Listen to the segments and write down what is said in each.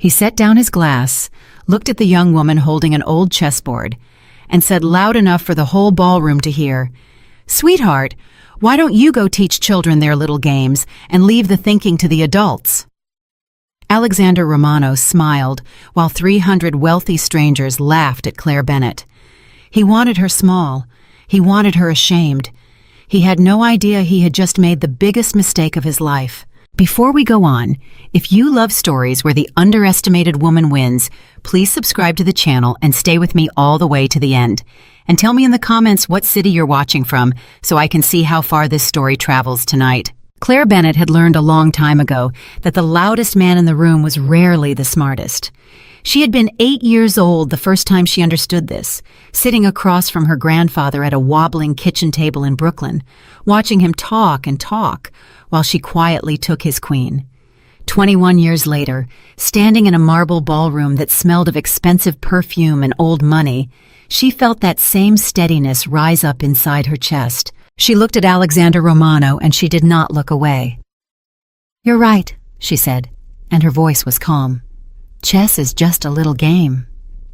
He set down his glass, looked at the young woman holding an old chessboard, and said loud enough for the whole ballroom to hear, "Sweetheart, why don't you go teach children their little games and leave the thinking to the adults?" Alexander Romano smiled while 300 wealthy strangers laughed at Claire Bennett. He wanted her small. He wanted her ashamed. He had no idea he had just made the biggest mistake of his life. Before we go on, if you love stories where the underestimated woman wins, please subscribe to the channel and stay with me all the way to the end. And tell me in the comments what city you're watching from so I can see how far this story travels tonight. Claire Bennett had learned a long time ago that the loudest man in the room was rarely the smartest. She had been 8 years old the first time she understood this, sitting across from her grandfather at a wobbling kitchen table in Brooklyn, watching him talk and talk while she quietly took his queen. 21 years later, standing in a marble ballroom that smelled of expensive perfume and old money, she felt that same steadiness rise up inside her chest. She looked at Alexander Romano and she did not look away. "You're right," she said, and her voice was calm. "Chess is just a little game."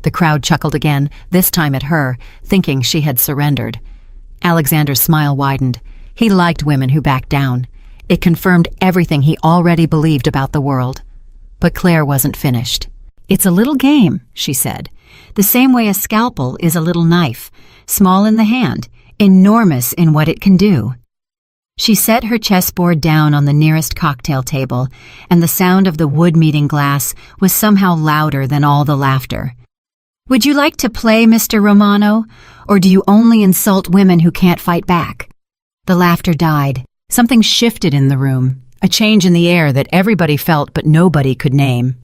The crowd chuckled again, this time at her, thinking she had surrendered. Alexander's smile widened. He liked women who backed down. It confirmed everything he already believed about the world. But Claire wasn't finished. "It's a little game," she said, "the same way a scalpel is a little knife, small in the hand, enormous in what it can do." She set her chessboard down on the nearest cocktail table, and the sound of the wood meeting glass was somehow louder than all the laughter. "Would you like to play, Mr. Romano, or do you only insult women who can't fight back?" The laughter died. Something shifted in the room, a change in the air that everybody felt but nobody could name.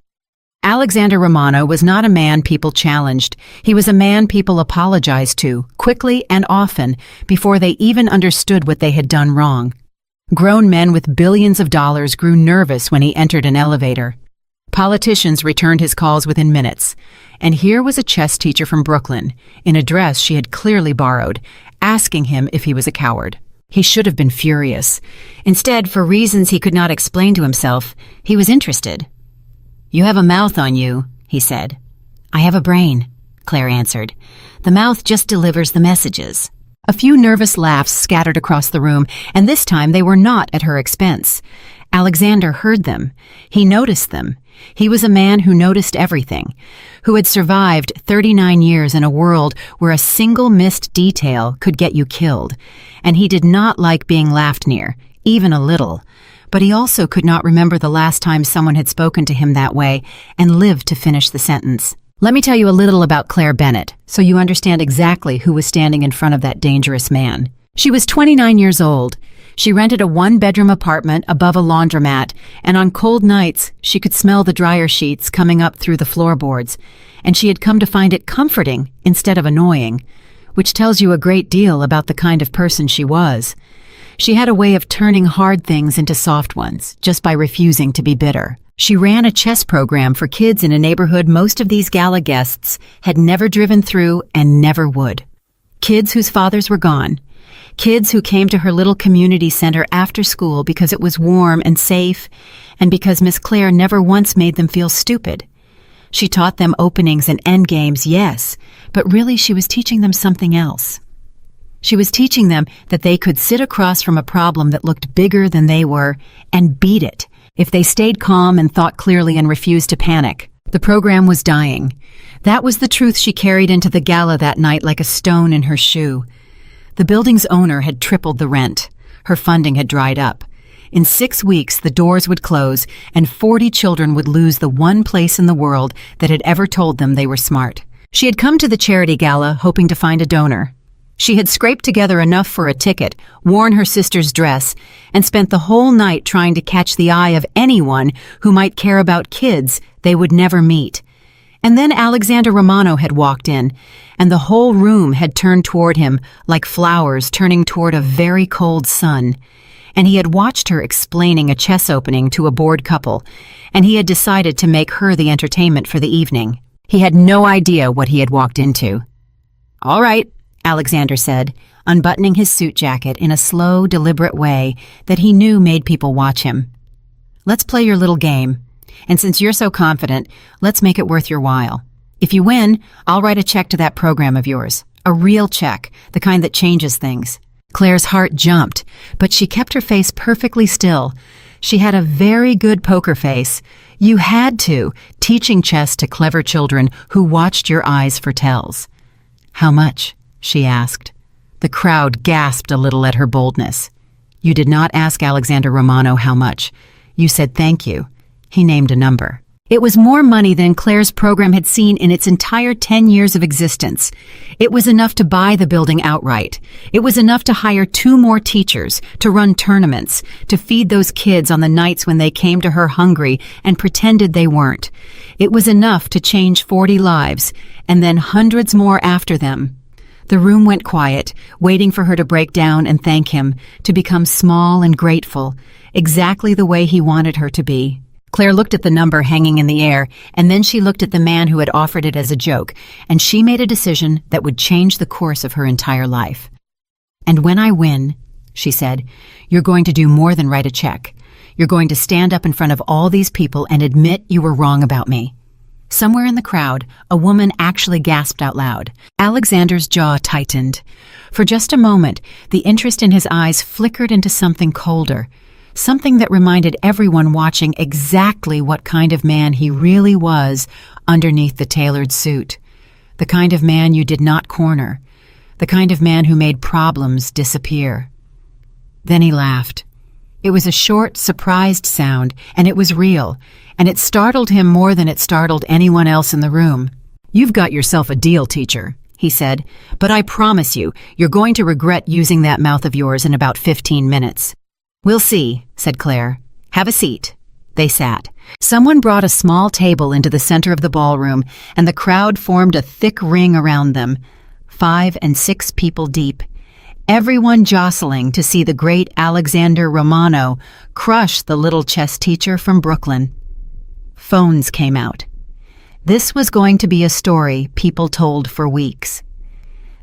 Alexander Romano was not a man people challenged. He was a man people apologized to, quickly and often, before they even understood what they had done wrong. Grown men with billions of dollars grew nervous when he entered an elevator. Politicians returned his calls within minutes. And here was a chess teacher from Brooklyn, in a dress she had clearly borrowed, asking him if he was a coward. He should have been furious. Instead, for reasons he could not explain to himself, he was interested. "You have a mouth on you," he said. "I have a brain," Claire answered. "The mouth just delivers the messages." A few nervous laughs scattered across the room, and this time they were not at her expense. Alexander heard them. He noticed them. He was a man who noticed everything, who had survived 39 years in a world where a single missed detail could get you killed, and he did not like being laughed near, even a little. But he also could not remember the last time someone had spoken to him that way and lived to finish the sentence. Let me tell you a little about Claire Bennett, so you understand exactly who was standing in front of that dangerous man. She was 29 years old. She rented a one-bedroom apartment above a laundromat, and on cold nights, she could smell the dryer sheets coming up through the floorboards, and she had come to find it comforting instead of annoying, which tells you a great deal about the kind of person she was. She had a way of turning hard things into soft ones, just by refusing to be bitter. She ran a chess program for kids in a neighborhood most of these gala guests had never driven through and never would. Kids whose fathers were gone. Kids who came to her little community center after school because it was warm and safe, and because Miss Claire never once made them feel stupid. She taught them openings and endgames, yes, but really she was teaching them something else. She was teaching them that they could sit across from a problem that looked bigger than they were and beat it if they stayed calm and thought clearly and refused to panic. The program was dying. That was the truth she carried into the gala that night like a stone in her shoe. The building's owner had tripled the rent. Her funding had dried up. In 6 weeks, the doors would close and 40 children would lose the one place in the world that had ever told them they were smart. She had come to the charity gala hoping to find a donor. She had scraped together enough for a ticket, worn her sister's dress, and spent the whole night trying to catch the eye of anyone who might care about kids they would never meet. And then Alexander Romano had walked in, and the whole room had turned toward him like flowers turning toward a very cold sun. And he had watched her explaining a chess opening to a bored couple, and he had decided to make her the entertainment for the evening. He had no idea what he had walked into. "All right," Alexander said, unbuttoning his suit jacket in a slow, deliberate way that he knew made people watch him. "Let's play your little game. And since you're so confident, let's make it worth your while. If you win, I'll write a check to that program of yours. A real check, the kind that changes things." Claire's heart jumped, but she kept her face perfectly still. She had a very good poker face. You had to, teaching chess to clever children who watched your eyes for tells. "How much?" she asked. The crowd gasped a little at her boldness. "You did not ask Alexander Romano how much. You said thank you." He named a number. It was more money than Claire's program had seen in its entire 10 years of existence. It was enough to buy the building outright. It was enough to hire 2 more teachers, to run tournaments, to feed those kids on the nights when they came to her hungry and pretended they weren't. It was enough to change 40 lives, and then hundreds more after them. The room went quiet, waiting for her to break down and thank him, to become small and grateful, exactly the way he wanted her to be. Claire looked at the number hanging in the air, and then she looked at the man who had offered it as a joke, and she made a decision that would change the course of her entire life. "And when I win," she said, "you're going to do more than write a check. You're going to stand up in front of all these people and admit you were wrong about me." Somewhere in the crowd, a woman actually gasped out loud. Alexander's jaw tightened. For just a moment, the interest in his eyes flickered into something colder. Something that reminded everyone watching exactly what kind of man he really was underneath the tailored suit. The kind of man you did not corner. The kind of man who made problems disappear. Then he laughed. It was a short, surprised sound, and it was real, and it startled him more than it startled anyone else in the room. "You've got yourself a deal, teacher," he said, "but I promise you, you're going to regret using that mouth of yours in about 15 minutes. "We'll see," said Claire. "Have a seat." They sat. Someone brought a small table into the center of the ballroom, and the crowd formed a thick ring around them, 5 and 6 people deep. Everyone jostling to see the great Alexander Romano crush the little chess teacher from Brooklyn. Phones came out. This was going to be a story people told for weeks.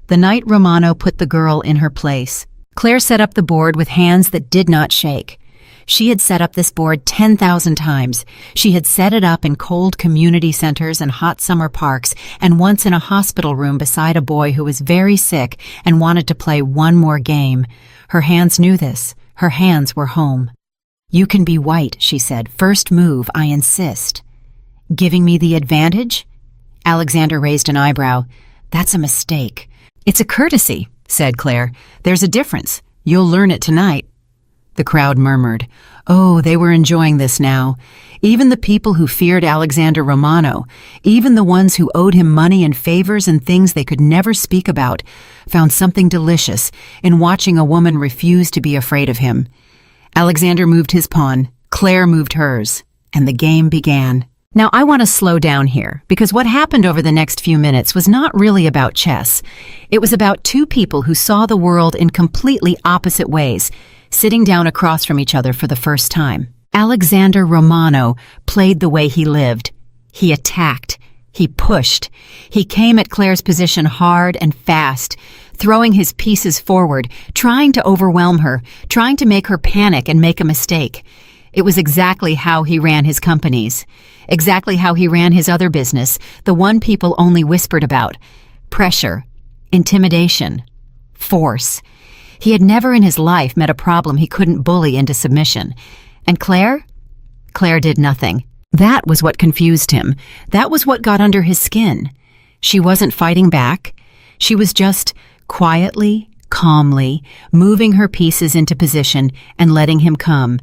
The night Romano put the girl in her place, Claire set up the board with hands that did not shake. She had set up this board 10,000 times. She had set it up in cold community centers and hot summer parks, and once in a hospital room beside a boy who was very sick and wanted to play one more game. Her hands knew this. Her hands were home. "You can be white," she said. "First move, I insist." "Giving me the advantage?" Alexander raised an eyebrow. "That's a mistake." "It's a courtesy," said Claire. "There's a difference. You'll learn it tonight." The crowd murmured. Oh, they were enjoying this now. Even the people who feared Alexander Romano, even the ones who owed him money and favors and things they could never speak about, found something delicious in watching a woman refuse to be afraid of him. Alexander moved his pawn, Claire moved hers, and the game began. Now I want to slow down here, because what happened over the next few minutes was not really about chess. It was about 2 people who saw the world in completely opposite ways, sitting down across from each other for the first time. Alexander Romano played the way he lived. He attacked. He pushed. He came at Claire's position hard and fast, throwing his pieces forward, trying to overwhelm her, trying to make her panic and make a mistake. It was exactly how he ran his companies, exactly how he ran his other business, the one people only whispered about. Pressure, intimidation, force. He had never in his life met a problem he couldn't bully into submission. And Claire? Claire did nothing. That was what confused him. That was what got under his skin. She wasn't fighting back. She was just quietly, calmly, moving her pieces into position and letting him come.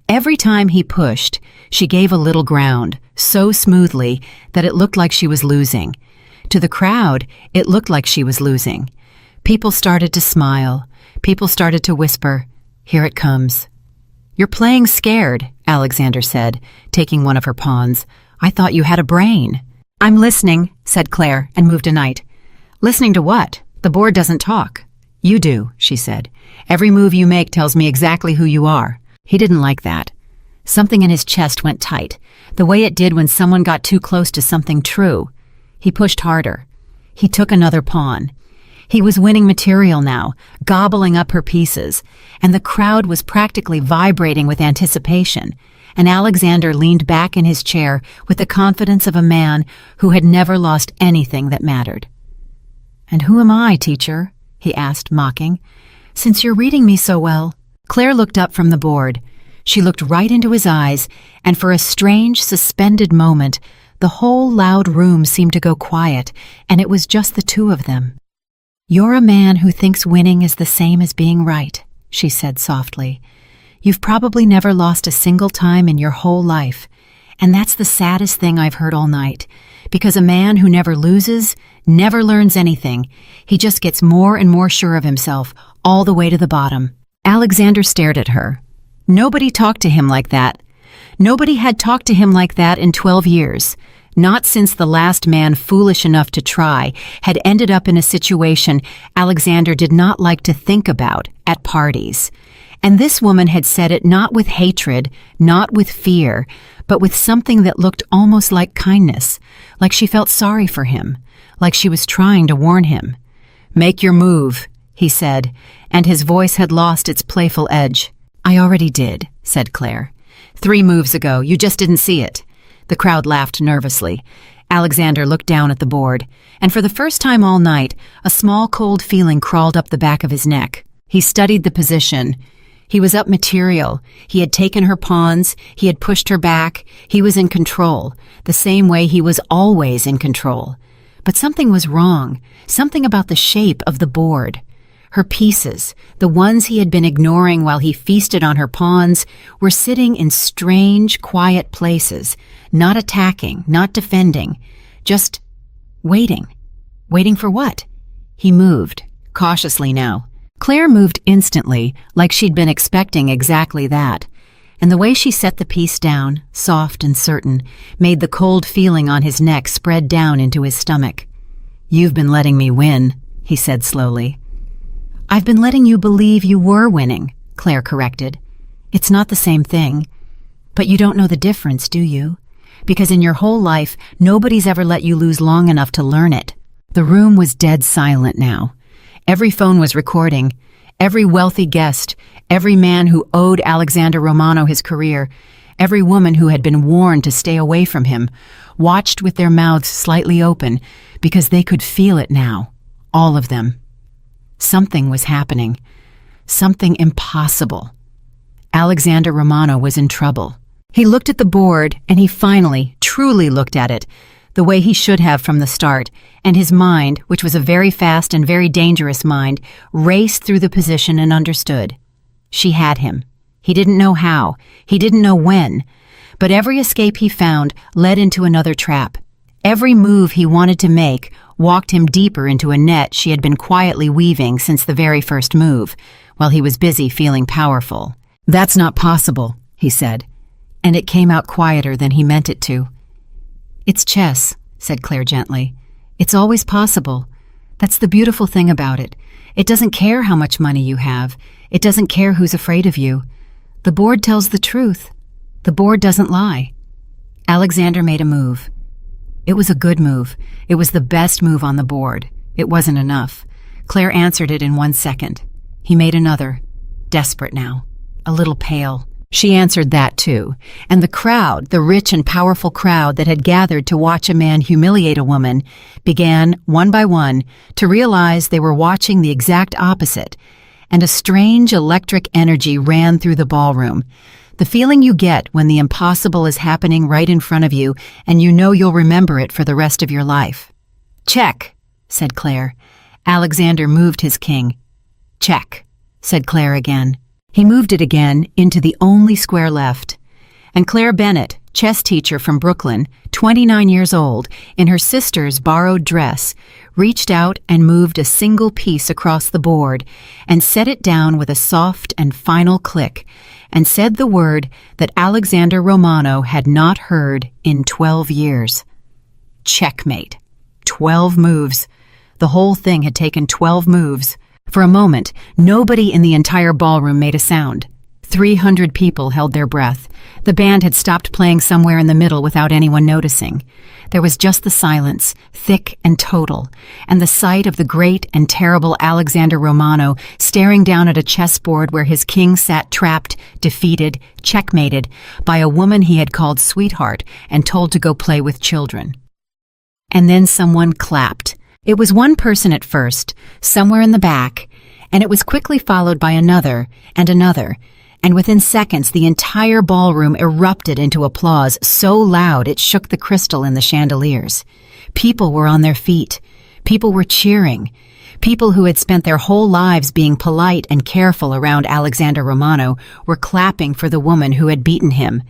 Every time he pushed, she gave a little ground, so smoothly that it looked like she was losing. To the crowd, it looked like she was losing. People started to smile. People started to whisper, "Here it comes." "You're playing scared," Alexander said, taking one of her pawns. "I thought you had a brain." "I'm listening," said Claire, and moved a knight. "Listening to what? The board doesn't talk." "You do," she said. "Every move you make tells me exactly who you are." He didn't like that. Something in his chest went tight, the way it did when someone got too close to something true. He pushed harder. He took another pawn. He was winning material now, gobbling up her pieces, and the crowd was practically vibrating with anticipation. and Alexander leaned back in his chair with the confidence of a man who had never lost anything that mattered. "And who am I, teacher?" he asked, mocking. "Since you're reading me so well." Claire looked up from the board. She looked right into his eyes, and for a strange, suspended moment, the whole loud room seemed to go quiet, and it was just the two of them. "You're a man who thinks winning is the same as being right," she said softly. "You've probably never lost a single time in your whole life, and that's the saddest thing I've heard all night, because a man who never loses never learns anything. He just gets more and more sure of himself, all the way to the bottom." Alexander stared at her. Nobody talked to him like that. Nobody had talked to him like that in 12 years. Not since the last man foolish enough to try had ended up in a situation Alexander did not like to think about at parties. And this woman had said it not with hatred, not with fear, but with something that looked almost like kindness, like she felt sorry for him, like she was trying to warn him. "Make your move," he said, and his voice had lost its playful edge. "I already did," said Claire. 3 moves ago, you just didn't see it." The crowd laughed nervously. Alexander looked down at the board, and for the first time all night, a small cold feeling crawled up the back of his neck. He studied the position. He was up material. He had taken her pawns. He had pushed her back. He was in control, the same way he was always in control. But something was wrong, something about the shape of the board. Her pieces, the ones he had been ignoring while he feasted on her pawns, were sitting in strange, quiet places, not attacking, not defending, just waiting. Waiting for what? He moved, cautiously now. Claire moved instantly, like she'd been expecting exactly that. And the way she set the piece down, soft and certain, made the cold feeling on his neck spread down into his stomach. "You've been letting me win," he said slowly. "I've been letting you believe you were winning," Claire corrected. "It's not the same thing. But you don't know the difference, do you? Because in your whole life, nobody's ever let you lose long enough to learn it." The room was dead silent now. Every phone was recording. Every wealthy guest, every man who owed Alexander Romano his career, every woman who had been warned to stay away from him, watched with their mouths slightly open because they could feel it now, all of them. Something was happening. Something impossible. Alexander Romano was in trouble. He looked at the board, and he finally, truly looked at it, the way he should have from the start, and his mind, which was a very fast and very dangerous mind, raced through the position and understood. She had him. He didn't know how. He didn't know when. But every escape he found led into another trap. Every move he wanted to make walked him deeper into a net she had been quietly weaving since the very first move, while he was busy feeling powerful. "That's not possible," he said, and it came out quieter than he meant it to. "It's chess," said Claire gently. "It's always possible. That's the beautiful thing about it. It doesn't care how much money you have. It doesn't care who's afraid of you. The board tells the truth. The board doesn't lie." Alexander made a move. It was a good move. It was the best move on the board. It wasn't enough. Claire answered it in 1 second. He made another. Desperate now. A little pale. She answered that too. And the crowd, the rich and powerful crowd that had gathered to watch a man humiliate a woman, began, one by one, to realize they were watching the exact opposite. And a strange electric energy ran through the ballroom. The feeling you get when the impossible is happening right in front of you and you know you'll remember it for the rest of your life. "Check," said Claire. Alexander moved his king. "Check," said Claire again. He moved it again into the only square left. And Claire Bennett, chess teacher from Brooklyn, 29 years old, in her sister's borrowed dress, reached out and moved a single piece across the board and set it down with a soft and final click, and said the word that Alexander Romano had not heard in 12 years. Checkmate. 12 moves. The whole thing had taken 12 moves. For a moment, nobody in the entire ballroom made a sound. 300 people held their breath. The band had stopped playing somewhere in the middle without anyone noticing. There was just the silence, thick and total, and the sight of the great and terrible Alexander Romano staring down at a chessboard where his king sat trapped, defeated, checkmated by a woman he had called sweetheart and told to go play with children. And then someone clapped. It was one person at first, somewhere in the back, and it was quickly followed by another, and within seconds the entire ballroom erupted into applause so loud it shook the crystal in the chandeliers. People were on their feet. People were cheering. People who had spent their whole lives being polite and careful around Alexander Romano were clapping for the woman who had beaten him.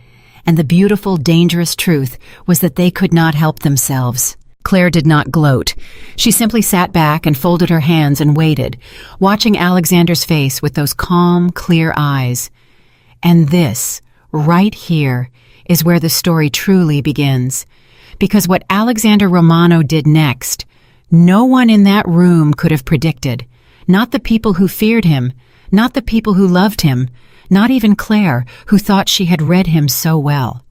And the beautiful, dangerous truth was that they could not help themselves. Claire did not gloat. She simply sat back and folded her hands and waited, watching Alexander's face with those calm, clear eyes. And this, right here, is where the story truly begins. Because what Alexander Romano did next, no one in that room could have predicted. Not the people who feared him, not the people who loved him, not even Claire, who thought she had read him so well.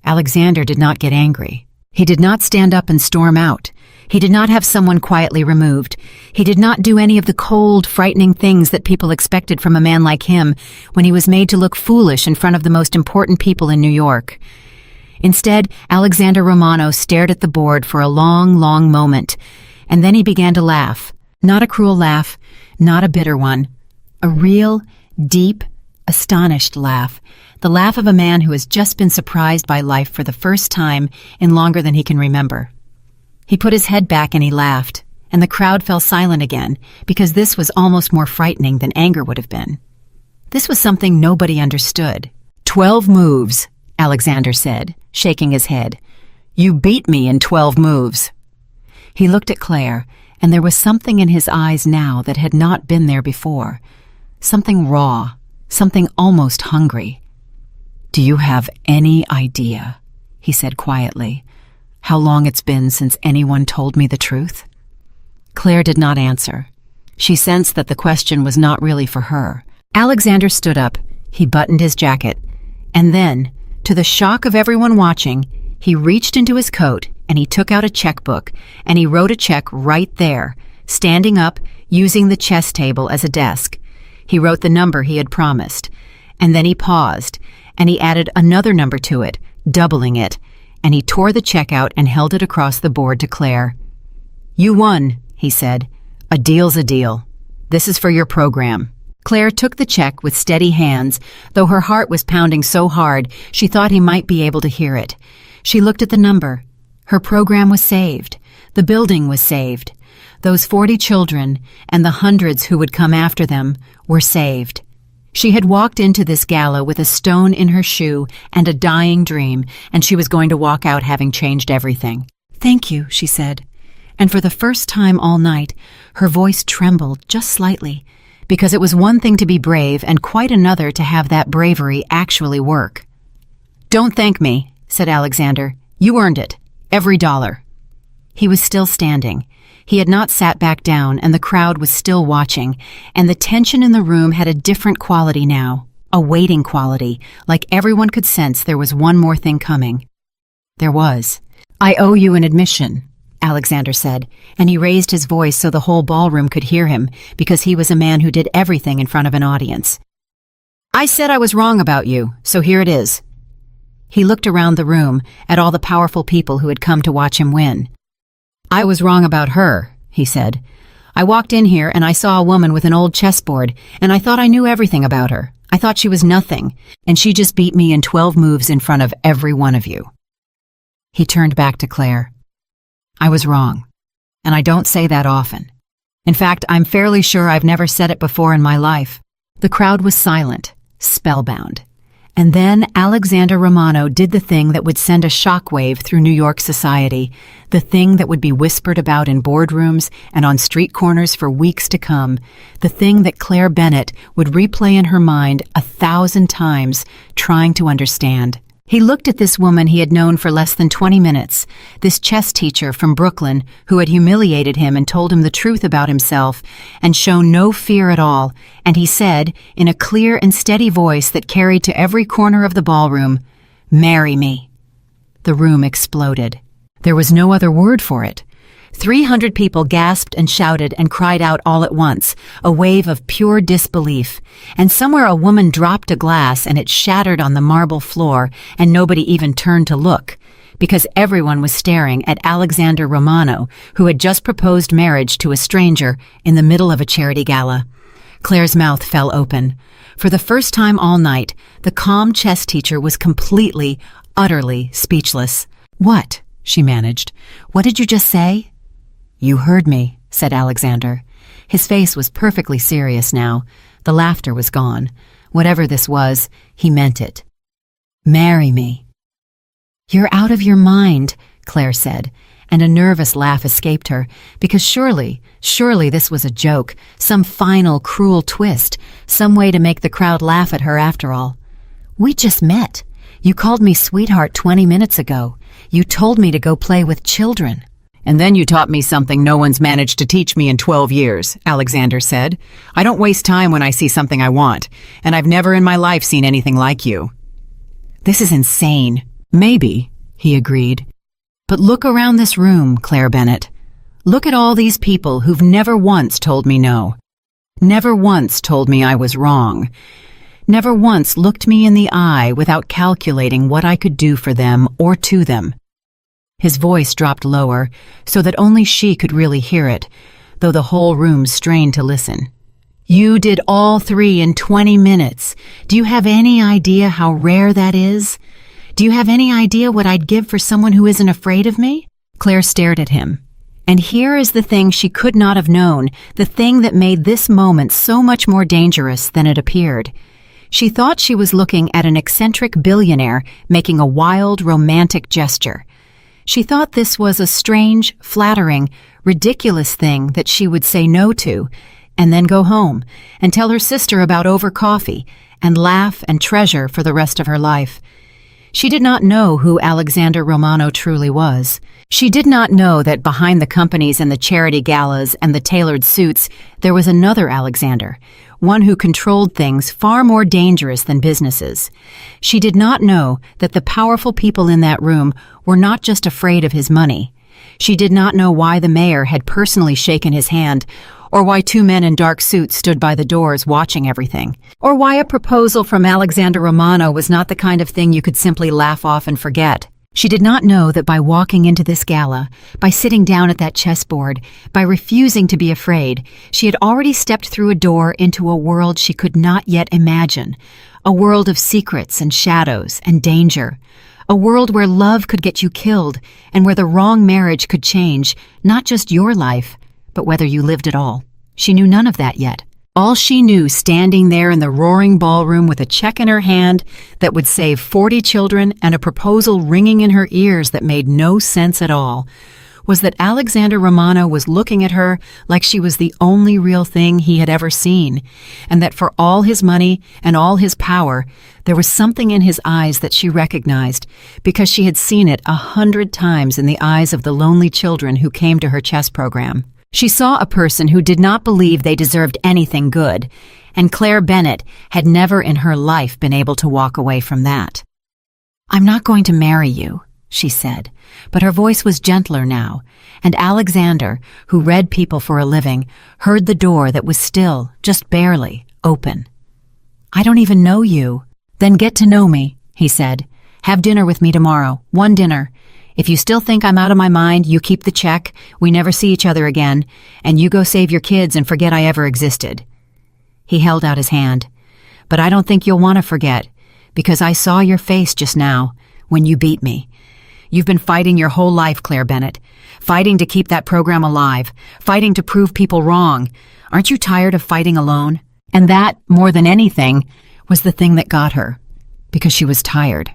Alexander did not get angry. He did not stand up and storm out. He did not have someone quietly removed. He did not do any of the cold, frightening things that people expected from a man like him when he was made to look foolish in front of the most important people in New York. Instead, Alexander Romano stared at the board for a long, long moment, and then he began to laugh. Not a cruel laugh, not a bitter one. A real, deep, astonished laugh. The laugh of a man who has just been surprised by life for the first time in longer than he can remember. He put his head back and he laughed, and the crowd fell silent again, because this was almost more frightening than anger would have been. This was something nobody understood. 12 moves, Alexander said, shaking his head. You beat me in 12 moves. He looked at Claire, and there was something in his eyes now that had not been there before. Something raw, something almost hungry. Do you have any idea, he said quietly, how long it's been since anyone told me the truth? Claire did not answer. She sensed that the question was not really for her. Alexander stood up. He buttoned his jacket. And then, to the shock of everyone watching, he reached into his coat and he took out a checkbook and he wrote a check right there, standing up, using the chess table as a desk. He wrote the number he had promised. And then he paused, and he added another number to it, doubling it, and he tore the check out and held it across the board to Claire. You won, he said. A deal's a deal. This is for your program. Claire took the check with steady hands, though her heart was pounding so hard she thought he might be able to hear it. She looked at the number. Her program was saved. The building was saved. Those 40 children, and the hundreds who would come after them, were saved. She had walked into this gala with a stone in her shoe and a dying dream, and she was going to walk out having changed everything. Thank you, she said. And for the first time all night, her voice trembled just slightly, because it was one thing to be brave and quite another to have that bravery actually work. Don't thank me, said Alexander. You earned it. Every dollar. He was still standing. He had not sat back down, and the crowd was still watching, and the tension in the room had a different quality now, a waiting quality, like everyone could sense there was one more thing coming. There was. I owe you an admission, Alexander said, and he raised his voice so the whole ballroom could hear him, because he was a man who did everything in front of an audience. I said I was wrong about you, so here it is. He looked around the room at all the powerful people who had come to watch him win. I was wrong about her, he said. I walked in here and I saw a woman with an old chessboard, and I thought I knew everything about her. I thought she was nothing, and she just beat me in 12 moves in front of every one of you. He turned back to Claire. I was wrong, and I don't say that often. In fact, I'm fairly sure I've never said it before in my life. The crowd was silent, spellbound. And then Alexander Romano did the thing that would send a shockwave through New York society, the thing that would be whispered about in boardrooms and on street corners for weeks to come, the thing that Claire Bennett would replay in her mind 1,000 times, trying to understand. He looked at this woman he had known for less than 20 minutes, this chess teacher from Brooklyn who had humiliated him and told him the truth about himself and shown no fear at all, and he said, in a clear and steady voice that carried to every corner of the ballroom, "Marry me." The room exploded. There was no other word for it. 300 people gasped and shouted and cried out all at once, a wave of pure disbelief. And somewhere a woman dropped a glass and it shattered on the marble floor, and nobody even turned to look, because everyone was staring at Alexander Romano, who had just proposed marriage to a stranger in the middle of a charity gala. Claire's mouth fell open. For the first time all night, the calm chess teacher was completely, utterly speechless. "What?" she managed. "What did you just say?" "You heard me," said Alexander. His face was perfectly serious now. The laughter was gone. Whatever this was, he meant it. "Marry me." "You're out of your mind," Claire said, and a nervous laugh escaped her, because surely this was a joke, some final cruel twist, some way to make the crowd laugh at her after all. "We just met. You called me sweetheart 20 minutes ago. You told me to go play with children." "And then you taught me something no one's managed to teach me in 12 years, Alexander said. "I don't waste time when I see something I want, and I've never in my life seen anything like you." "This is insane." "Maybe," he agreed. "But look around this room, Claire Bennett. Look at all these people who've never once told me no. Never once told me I was wrong. Never once looked me in the eye without calculating what I could do for them or to them." His voice dropped lower, so that only she could really hear it, though the whole room strained to listen. "You did all 3 in 20 minutes. Do you have any idea how rare that is? Do you have any idea what I'd give for someone who isn't afraid of me?" Claire stared at him. And here is the thing she could not have known, the thing that made this moment so much more dangerous than it appeared. She thought she was looking at an eccentric billionaire making a wild, romantic gesture. She thought this was a strange, flattering, ridiculous thing that she would say no to, and then go home and tell her sister about over coffee and laugh and treasure for the rest of her life. She did not know who Alexander Romano truly was. She did not know that behind the companies and the charity galas and the tailored suits, there was another Alexander, one who controlled things far more dangerous than businesses. She did not know that the powerful people in that room were not just afraid of his money. She did not know why the mayor had personally shaken his hand, or why 2 men in dark suits stood by the doors watching everything, or why a proposal from Alexander Romano was not the kind of thing you could simply laugh off and forget. She did not know that by walking into this gala, by sitting down at that chessboard, by refusing to be afraid, she had already stepped through a door into a world she could not yet imagine, a world of secrets and shadows and danger, a world where love could get you killed and where the wrong marriage could change not just your life, but whether you lived at all. She knew none of that yet. All she knew, standing there in the roaring ballroom with a check in her hand that would save 40 children and a proposal ringing in her ears that made no sense at all, was that Alexander Romano was looking at her like she was the only real thing he had ever seen, and that for all his money and all his power, there was something in his eyes that she recognized, because she had seen it 100 times in the eyes of the lonely children who came to her chess program. She saw a person who did not believe they deserved anything good, and Claire Bennett had never in her life been able to walk away from that. "I'm not going to marry you," she said, but her voice was gentler now, and Alexander, who read people for a living, heard the door that was still, just barely, open. "I don't even know you." "Then get to know me," he said. "Have dinner with me tomorrow, one dinner. If you still think I'm out of my mind, you keep the check, we never see each other again, and you go save your kids and forget I ever existed." He held out his hand. "But I don't think you'll want to forget, because I saw your face just now, when you beat me. You've been fighting your whole life, Claire Bennett, fighting to keep that program alive, fighting to prove people wrong. Aren't you tired of fighting alone?" And that, more than anything, was the thing that got her, because she was tired.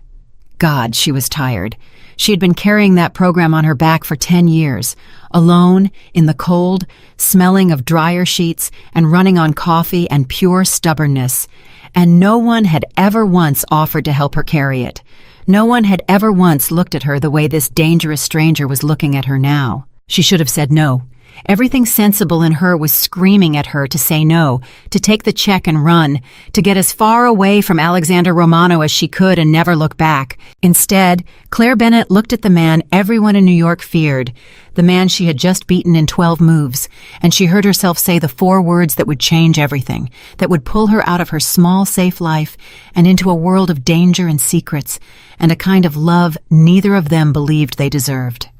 God, she was tired. She had been carrying that program on her back for 10 years, alone, in the cold, smelling of dryer sheets and running on coffee and pure stubbornness. And no one had ever once offered to help her carry it. No one had ever once looked at her the way this dangerous stranger was looking at her now. She should have said no. Everything sensible in her was screaming at her to say no, to take the check and run, to get as far away from Alexander Romano as she could and never look back. Instead, Claire Bennett looked at the man everyone in New York feared, the man she had just beaten in 12 moves, and she heard herself say the 4 words that would change everything, that would pull her out of her small, safe life and into a world of danger and secrets, and a kind of love neither of them believed they deserved.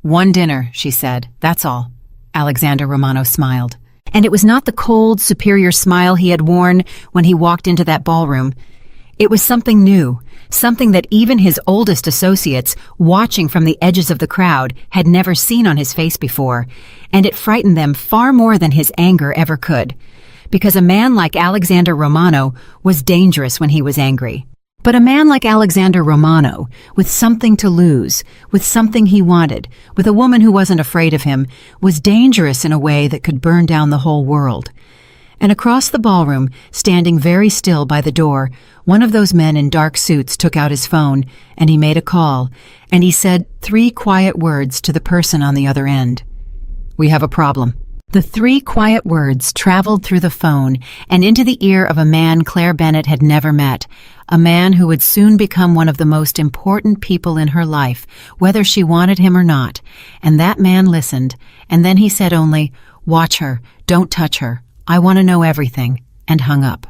"One dinner," she said. "That's all." Alexander Romano smiled. And it was not the cold, superior smile he had worn when he walked into that ballroom. It was something new, something that even his oldest associates, watching from the edges of the crowd, had never seen on his face before, and it frightened them far more than his anger ever could, because a man like Alexander Romano was dangerous when he was angry. But a man like Alexander Romano, with something to lose, with something he wanted, with a woman who wasn't afraid of him, was dangerous in a way that could burn down the whole world. And across the ballroom, standing very still by the door, one of those men in dark suits took out his phone, and he made a call, and he said 3 quiet words to the person on the other end. "We have a problem." The 3 quiet words traveled through the phone and into the ear of a man Claire Bennett had never met, a man who would soon become one of the most important people in her life, whether she wanted him or not. And that man listened, and then he said only, "Watch her, don't touch her, I want to know everything," and hung up.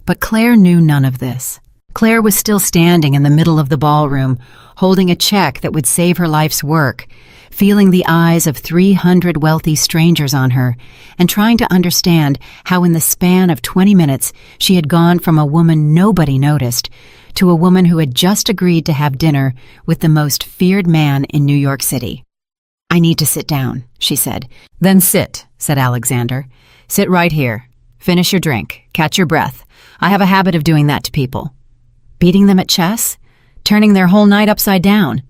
But Claire knew none of this. Claire was still standing in the middle of the ballroom, holding a check that would save her life's work, feeling the eyes of 300 wealthy strangers on her, and trying to understand how in the span of 20 minutes she had gone from a woman nobody noticed to a woman who had just agreed to have dinner with the most feared man in New York City. "I need to sit down," she said. "Then sit," said Alexander. "Sit right here. Finish your drink. Catch your breath. I have a habit of doing that to people." Beating them at chess? Turning their whole night upside down?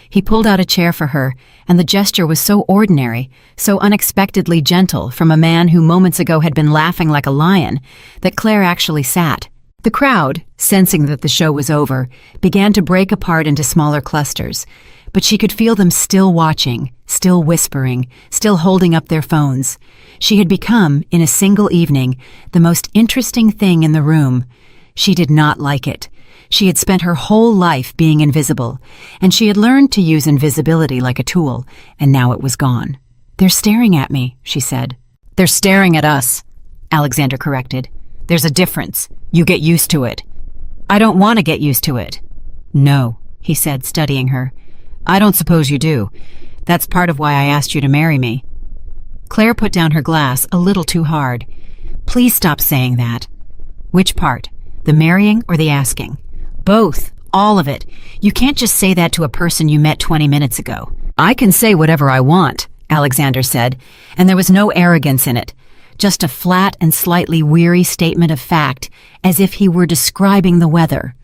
He pulled out a chair for her, and the gesture was so ordinary, so unexpectedly gentle from a man who moments ago had been laughing like a lion, that Claire actually sat. The crowd, sensing that the show was over, began to break apart into smaller clusters, but she could feel them still watching, still whispering, still holding up their phones. She had become, in a single evening, the most interesting thing in the room. She did not like it. She had spent her whole life being invisible, and she had learned to use invisibility like a tool, and now it was gone. "They're staring at me," she said. "They're staring at us," Alexander corrected. "There's a difference. You get used to it." "I don't want to get used to it." "No," he said, studying her. "I don't suppose you do. That's part of why I asked you to marry me." Claire put down her glass a little too hard. "Please stop saying that." "Which part? The marrying or the asking?" "Both. All of it. You can't just say that to a person you met 20 minutes ago." "I can say whatever I want," Alexander said, and there was no arrogance in it, just a flat and slightly weary statement of fact, as if he were describing the weather.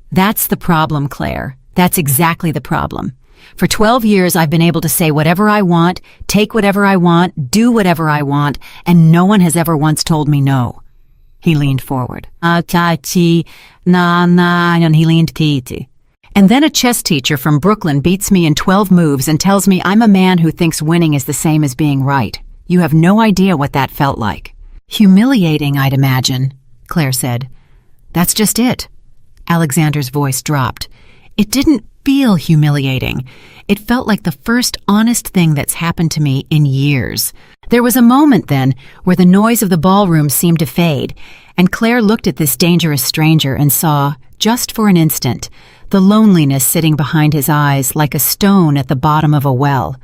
"That's the problem, Claire. That's exactly the problem. For 12 years I've been able to say whatever I want, take whatever I want, do whatever I want, and no one has ever once told me no." He leaned forward. And he leaned titi. "And then a chess teacher from Brooklyn beats me in 12 moves and tells me I'm a man who thinks winning is the same as being right. You have no idea what that felt like." "Humiliating, I'd imagine," Claire said. "That's just it." Alexander's voice dropped. "It didn't feel humiliating. It felt like the first honest thing that's happened to me in years." There was a moment then where the noise of the ballroom seemed to fade, and Claire looked at this dangerous stranger and saw, just for an instant, the loneliness sitting behind his eyes like a stone at the bottom of a well.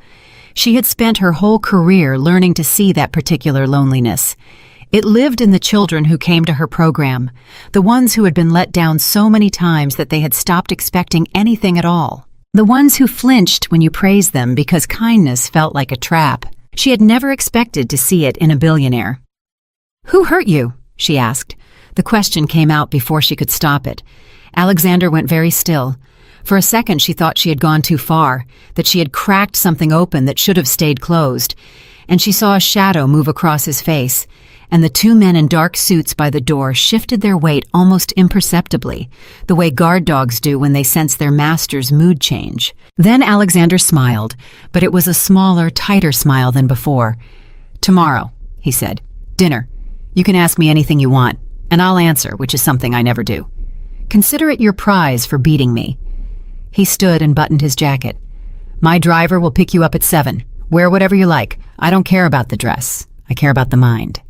She had spent her whole career learning to see that particular loneliness. It lived in the children who came to her program, the ones who had been let down so many times that they had stopped expecting anything at all. The ones who flinched when you praised them because kindness felt like a trap. She had never expected to see it in a billionaire. "Who hurt you?" she asked. The question came out before she could stop it. Alexander went very still. For a second she thought she had gone too far, that she had cracked something open that should have stayed closed, and she saw a shadow move across his face, and the two men in dark suits by the door shifted their weight almost imperceptibly, the way guard dogs do when they sense their master's mood change. Then Alexander smiled, but it was a smaller, tighter smile than before. "Tomorrow," he said. "Dinner. You can ask me anything you want, and I'll answer, which is something I never do. Consider it your prize for beating me." He stood and buttoned his jacket. "My driver will pick you up at 7. Wear whatever you like. I don't care about the dress. I care about the mind."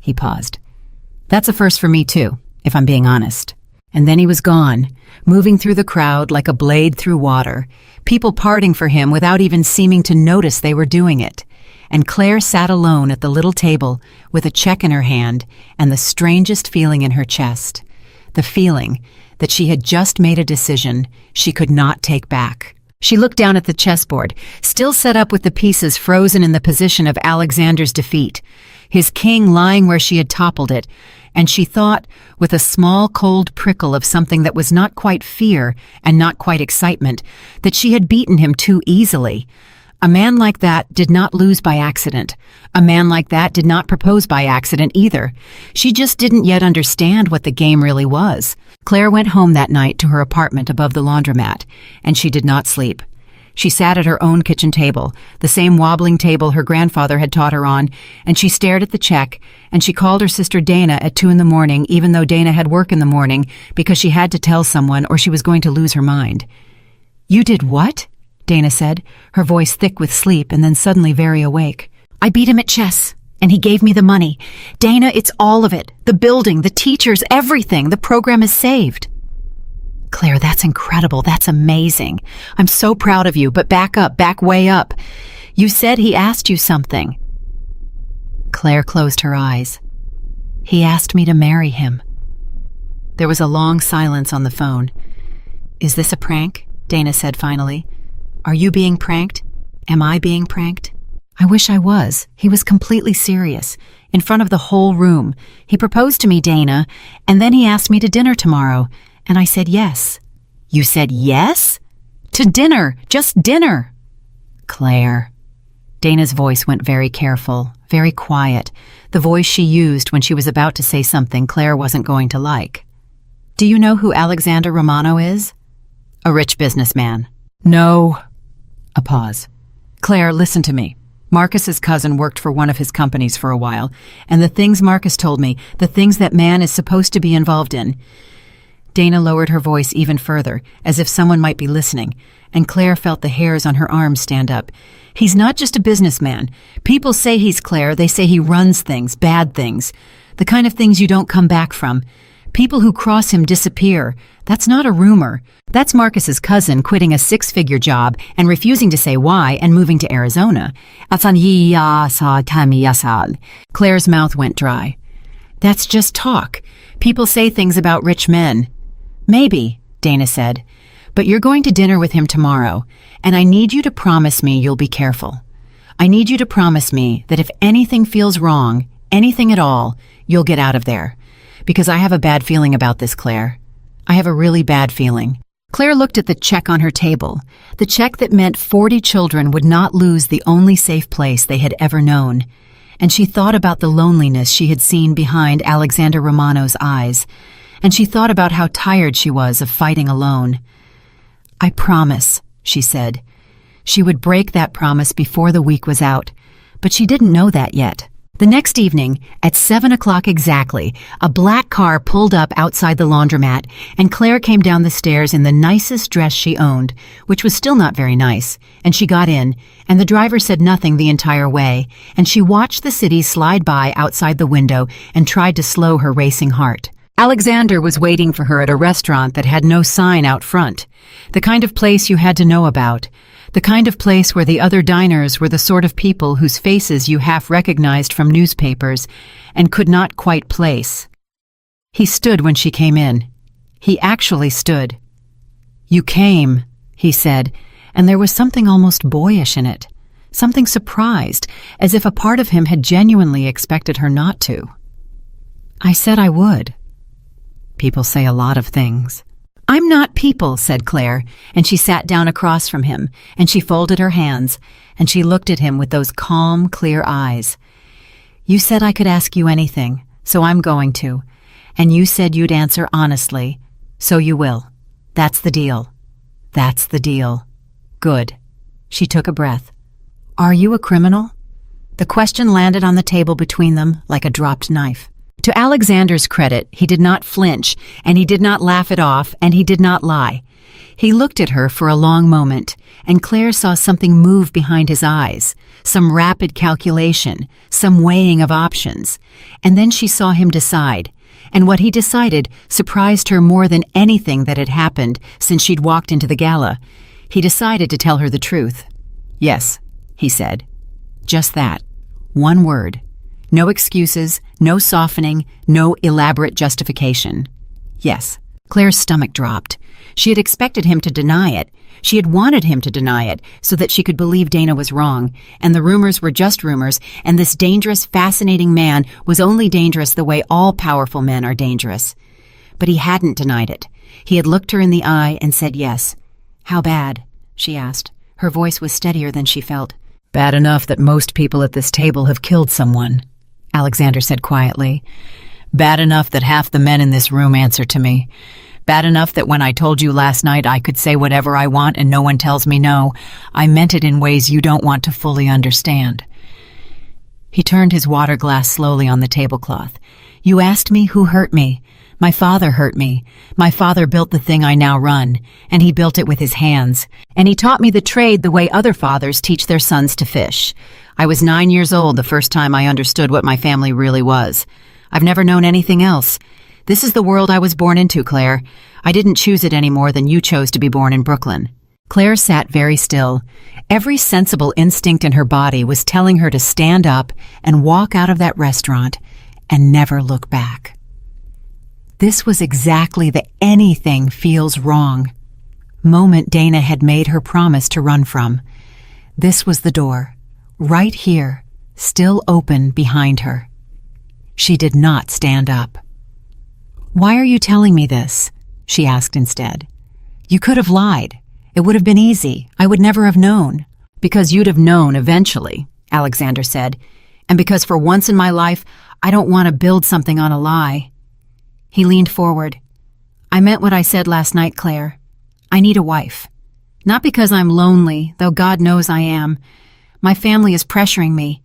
He paused. "That's a first for me, too, if I'm being honest." And then he was gone, moving through the crowd like a blade through water, people parting for him without even seeming to notice they were doing it. And Claire sat alone at the little table with a check in her hand and the strangest feeling in her chest. The feeling that she had just made a decision she could not take back. She looked down at the chessboard, still set up with the pieces frozen in the position of Alexander's defeat, his king lying where she had toppled it, and she thought, with a small cold prickle of something that was not quite fear and not quite excitement, that she had beaten him too easily. A man like that did not lose by accident. A man like that did not propose by accident either. She just didn't yet understand what the game really was. Claire went home that night to her apartment above the laundromat, and she did not sleep. She sat at her own kitchen table, the same wobbling table her grandfather had taught her on, and she stared at the check, and she called her sister Dana at 2 a.m, even though Dana had work in the morning, because she had to tell someone or she was going to lose her mind. "You did what?" Dana said, her voice thick with sleep and then suddenly very awake. "I beat him at chess, and he gave me the money. Dana, it's all of it. The building, the teachers, everything. The program is saved." "Claire, that's incredible. That's amazing. I'm so proud of you, but back up, back way up. You said he asked you something." Claire closed her eyes. "He asked me to marry him." There was a long silence on the phone. "Is this a prank?" Dana said finally. "Are you being pranked? Am I being pranked?" "I wish I was. He was completely serious, in front of the whole room. He proposed to me, Dana, and then he asked me to dinner tomorrow, and I said yes." "You said yes?" "To dinner, just dinner." "Claire." Dana's voice went very careful, very quiet, the voice she used when she was about to say something Claire wasn't going to like. "Do you know who Alexander Romano is?" "A rich businessman." "No." A pause. "Claire, listen to me. Marcus's cousin worked for one of his companies for a while, and the things Marcus told me, the things that man is supposed to be involved in." Dana lowered her voice even further, as if someone might be listening, and Claire felt the hairs on her arms stand up. "He's not just a businessman. People say he's Claire. They say he runs things, bad things, the kind of things you don't come back from. People who cross him disappear. That's not a rumor. That's Marcus's cousin quitting a 6-figure job and refusing to say why and moving to Arizona. Claire's mouth went dry. "That's just talk. People say things about rich men." "Maybe," Dana said, "but you're going to dinner with him tomorrow, and I need you to promise me you'll be careful. I need you to promise me that if anything feels wrong, anything at all, you'll get out of there. Because I have a bad feeling about this, Claire. I have a really bad feeling." Claire looked at the check on her table, the check that meant 40 children would not lose the only safe place they had ever known. And she thought about the loneliness she had seen behind Alexander Romano's eyes, and she thought about how tired she was of fighting alone. "I promise," she said. She would break that promise before the week was out, but she didn't know that yet. The next evening, at 7 o'clock exactly, a black car pulled up outside the laundromat, and Claire came down the stairs in the nicest dress she owned, which was still not very nice, and she got in, and the driver said nothing the entire way, and she watched the city slide by outside the window and tried to slow her racing heart. Alexander was waiting for her at a restaurant that had no sign out front, the kind of place you had to know about, the kind of place where the other diners were the sort of people whose faces you half recognized from newspapers and could not quite place. He stood when she came in. He actually stood. "You came," he said, and there was something almost boyish in it, something surprised, as if a part of him had genuinely expected her not to. "I said I would." "People say a lot of things." "I'm not people," said Claire, and she sat down across from him, and she folded her hands, and she looked at him with those calm, clear eyes. You said I could ask you anything, so I'm going to. And you said you'd answer honestly, so you will. That's the deal. That's the deal. Good. She took a breath. Are you a criminal? The question landed on the table between them like a dropped knife. To Alexander's credit, he did not flinch, and he did not laugh it off, and he did not lie. He looked at her for a long moment, and Claire saw something move behind his eyes, some rapid calculation, some weighing of options. And then she saw him decide, and what he decided surprised her more than anything that had happened since she'd walked into the gala. He decided to tell her the truth. Yes, he said. Just that. One word. No excuses, no softening, no elaborate justification. Yes. Claire's stomach dropped. She had expected him to deny it. She had wanted him to deny it so that she could believe Dana was wrong, and the rumors were just rumors, and this dangerous, fascinating man was only dangerous the way all powerful men are dangerous. But he hadn't denied it. He had looked her in the eye and said yes. How bad? She asked. Her voice was steadier than she felt. Bad enough that most people at this table have killed someone, Alexander said quietly. Bad enough that half the men in this room answer to me. Bad enough that when I told you last night I could say whatever I want and no one tells me no, I meant it in ways you don't want to fully understand. He turned his water glass slowly on the tablecloth. You asked me who hurt me. My father hurt me. My father built the thing I now run, and he built it with his hands. And he taught me the trade the way other fathers teach their sons to fish. I was 9 years old the first time I understood what my family really was. I've never known anything else. This is the world I was born into, Claire. I didn't choose it any more than you chose to be born in Brooklyn. Claire sat very still. Every sensible instinct in her body was telling her to stand up and walk out of that restaurant and never look back. This was exactly the anything feels wrong moment Dana had made her promise to run from. This was the door, right here, still open behind her. She did not stand up. Why are you telling me this? She asked instead. You could have lied. It would have been easy. I would never have known. Because you'd have known eventually, Alexander said, and because for once in my life, I don't want to build something on a lie. He leaned forward. I meant what I said last night, Claire. I need a wife. Not because I'm lonely, though God knows I am. My family is pressuring me.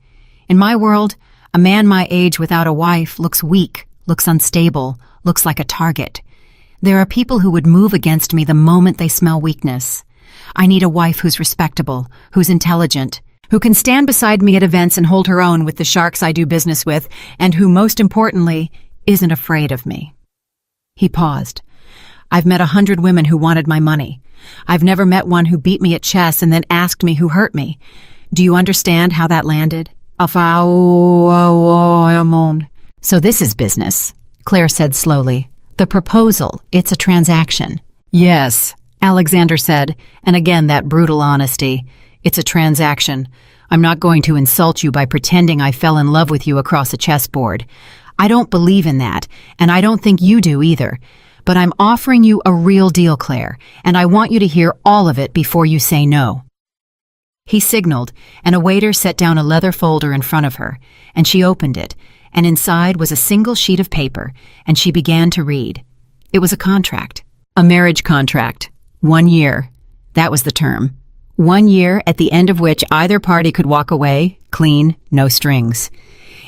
In my world, a man my age without a wife looks weak, looks unstable, looks like a target. There are people who would move against me the moment they smell weakness. I need a wife who's respectable, who's intelligent, who can stand beside me at events and hold her own with the sharks I do business with, and who, most importantly, isn't afraid of me. He paused. I've met 100 women who wanted my money. I've never met one who beat me at chess and then asked me who hurt me. Do you understand how that landed? So this is business, Claire said slowly. The proposal, it's a transaction. Yes, Alexander said, and again that brutal honesty. It's a transaction. I'm not going to insult you by pretending I fell in love with you across a chessboard. I don't believe in that, and I don't think you do either. But I'm offering you a real deal, Claire, and I want you to hear all of it before you say no. He signaled, and a waiter set down a leather folder in front of her, and she opened it, and inside was a single sheet of paper, and she began to read. It was a contract. A marriage contract. 1 year. That was the term. 1 year at the end of which either party could walk away, clean, no strings.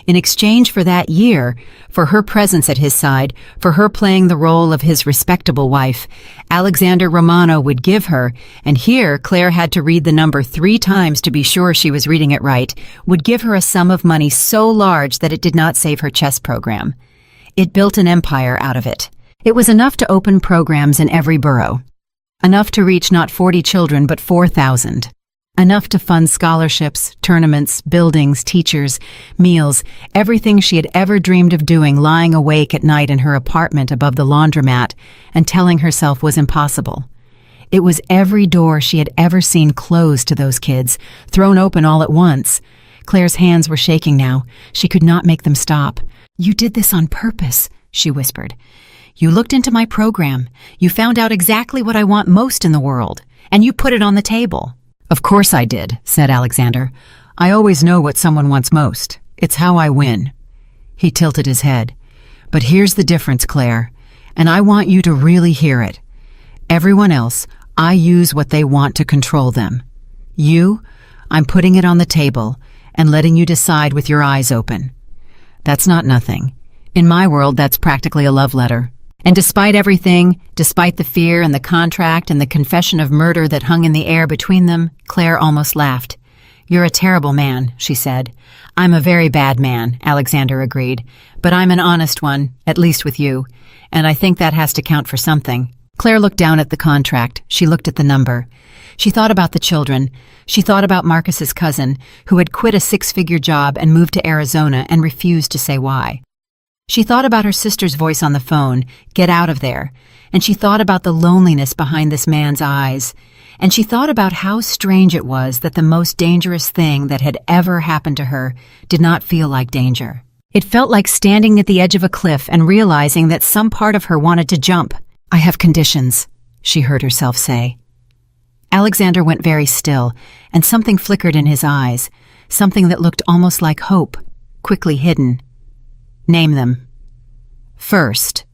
In exchange for that year, for her presence at his side, for her playing the role of his respectable wife, Alexander Romano would give her, and here Claire had to read the number 3 times to be sure she was reading it right, would give her a sum of money so large that it did not save her chess program. It built an empire out of it. It was enough to open programs in every borough. Enough to reach not 40 children but 4,000. Enough to fund scholarships, tournaments, buildings, teachers, meals, everything she had ever dreamed of doing lying awake at night in her apartment above the laundromat and telling herself was impossible. It was every door she had ever seen closed to those kids, thrown open all at once. Claire's hands were shaking now. She could not make them stop. You did this on purpose, she whispered. You looked into my program. You found out exactly what I want most in the world, and you put it on the table. Of course I did, said Alexander. I always know what someone wants most. It's how I win." He tilted his head. "But here's the difference, Claire, and I want you to really hear it. Everyone else, I use what they want to control them. You, I'm putting it on the table and letting you decide with your eyes open. That's not nothing. In my world, that's practically a love letter." And despite everything, despite the fear and the contract and the confession of murder that hung in the air between them, Claire almost laughed. "You're a terrible man," she said. "I'm a very bad man," Alexander agreed. "But I'm an honest one, at least with you. And I think that has to count for something." Claire looked down at the contract. She looked at the number. She thought about the children. She thought about Marcus's cousin, who had quit a 6-figure job and moved to Arizona and refused to say why. She thought about her sister's voice on the phone, "Get out of there." And she thought about the loneliness behind this man's eyes. And she thought about how strange it was that the most dangerous thing that had ever happened to her did not feel like danger. It felt like standing at the edge of a cliff and realizing that some part of her wanted to jump. "I have conditions," she heard herself say. Alexander went very still, and something flickered in his eyes, something that looked almost like hope, quickly hidden. "Name them." "First."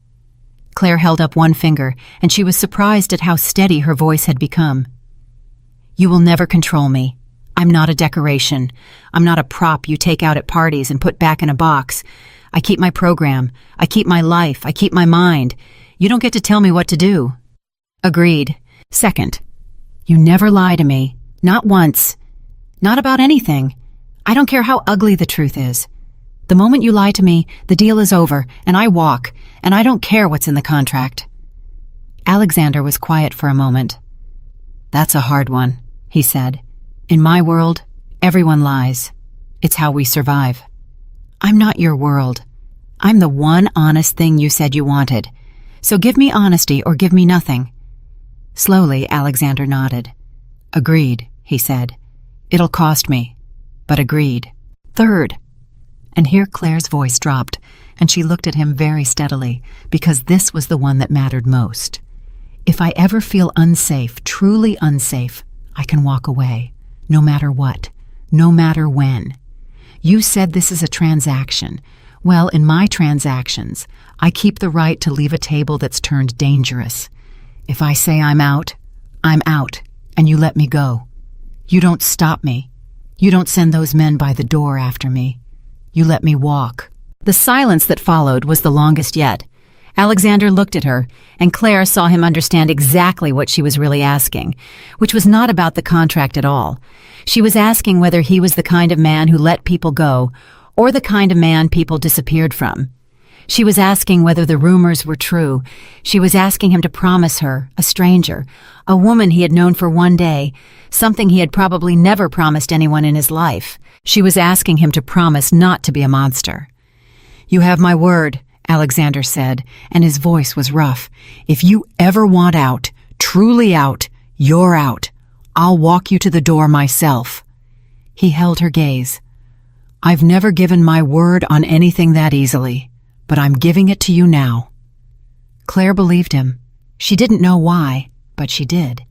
Claire held up one finger, and she was surprised at how steady her voice had become. "You will never control me. I'm not a decoration. I'm not a prop you take out at parties and put back in a box. I keep my program. I keep my life. I keep my mind. You don't get to tell me what to do." "Agreed." "Second, you never lie to me. Not once. Not about anything. I don't care how ugly the truth is. The moment you lie to me, the deal is over, and I walk, and I don't care what's in the contract." Alexander was quiet for a moment. "That's a hard one," he said. "In my world, everyone lies. It's how we survive." "I'm not your world. I'm the one honest thing you said you wanted. So give me honesty or give me nothing." Slowly, Alexander nodded. "Agreed," he said. "It'll cost me, but agreed." "Third." And here Claire's voice dropped, and she looked at him very steadily, because this was the one that mattered most. "If I ever feel unsafe, truly unsafe, I can walk away, no matter what, no matter when. You said this is a transaction. Well, in my transactions, I keep the right to leave a table that's turned dangerous. If I say I'm out, and you let me go. You don't stop me. You don't send those men by the door after me. You let me walk." The silence that followed was the longest yet. Alexander looked at her, and Claire saw him understand exactly what she was really asking, which was not about the contract at all. She was asking whether he was the kind of man who let people go, or the kind of man people disappeared from. She was asking whether the rumors were true. She was asking him to promise her, a stranger, a woman he had known for one day, something he had probably never promised anyone in his life. She was asking him to promise not to be a monster. "You have my word," Alexander said, and his voice was rough. "If you ever want out, truly out, you're out. I'll walk you to the door myself." He held her gaze. "I've never given my word on anything that easily, but I'm giving it to you now." Claire believed him. She didn't know why, but she did.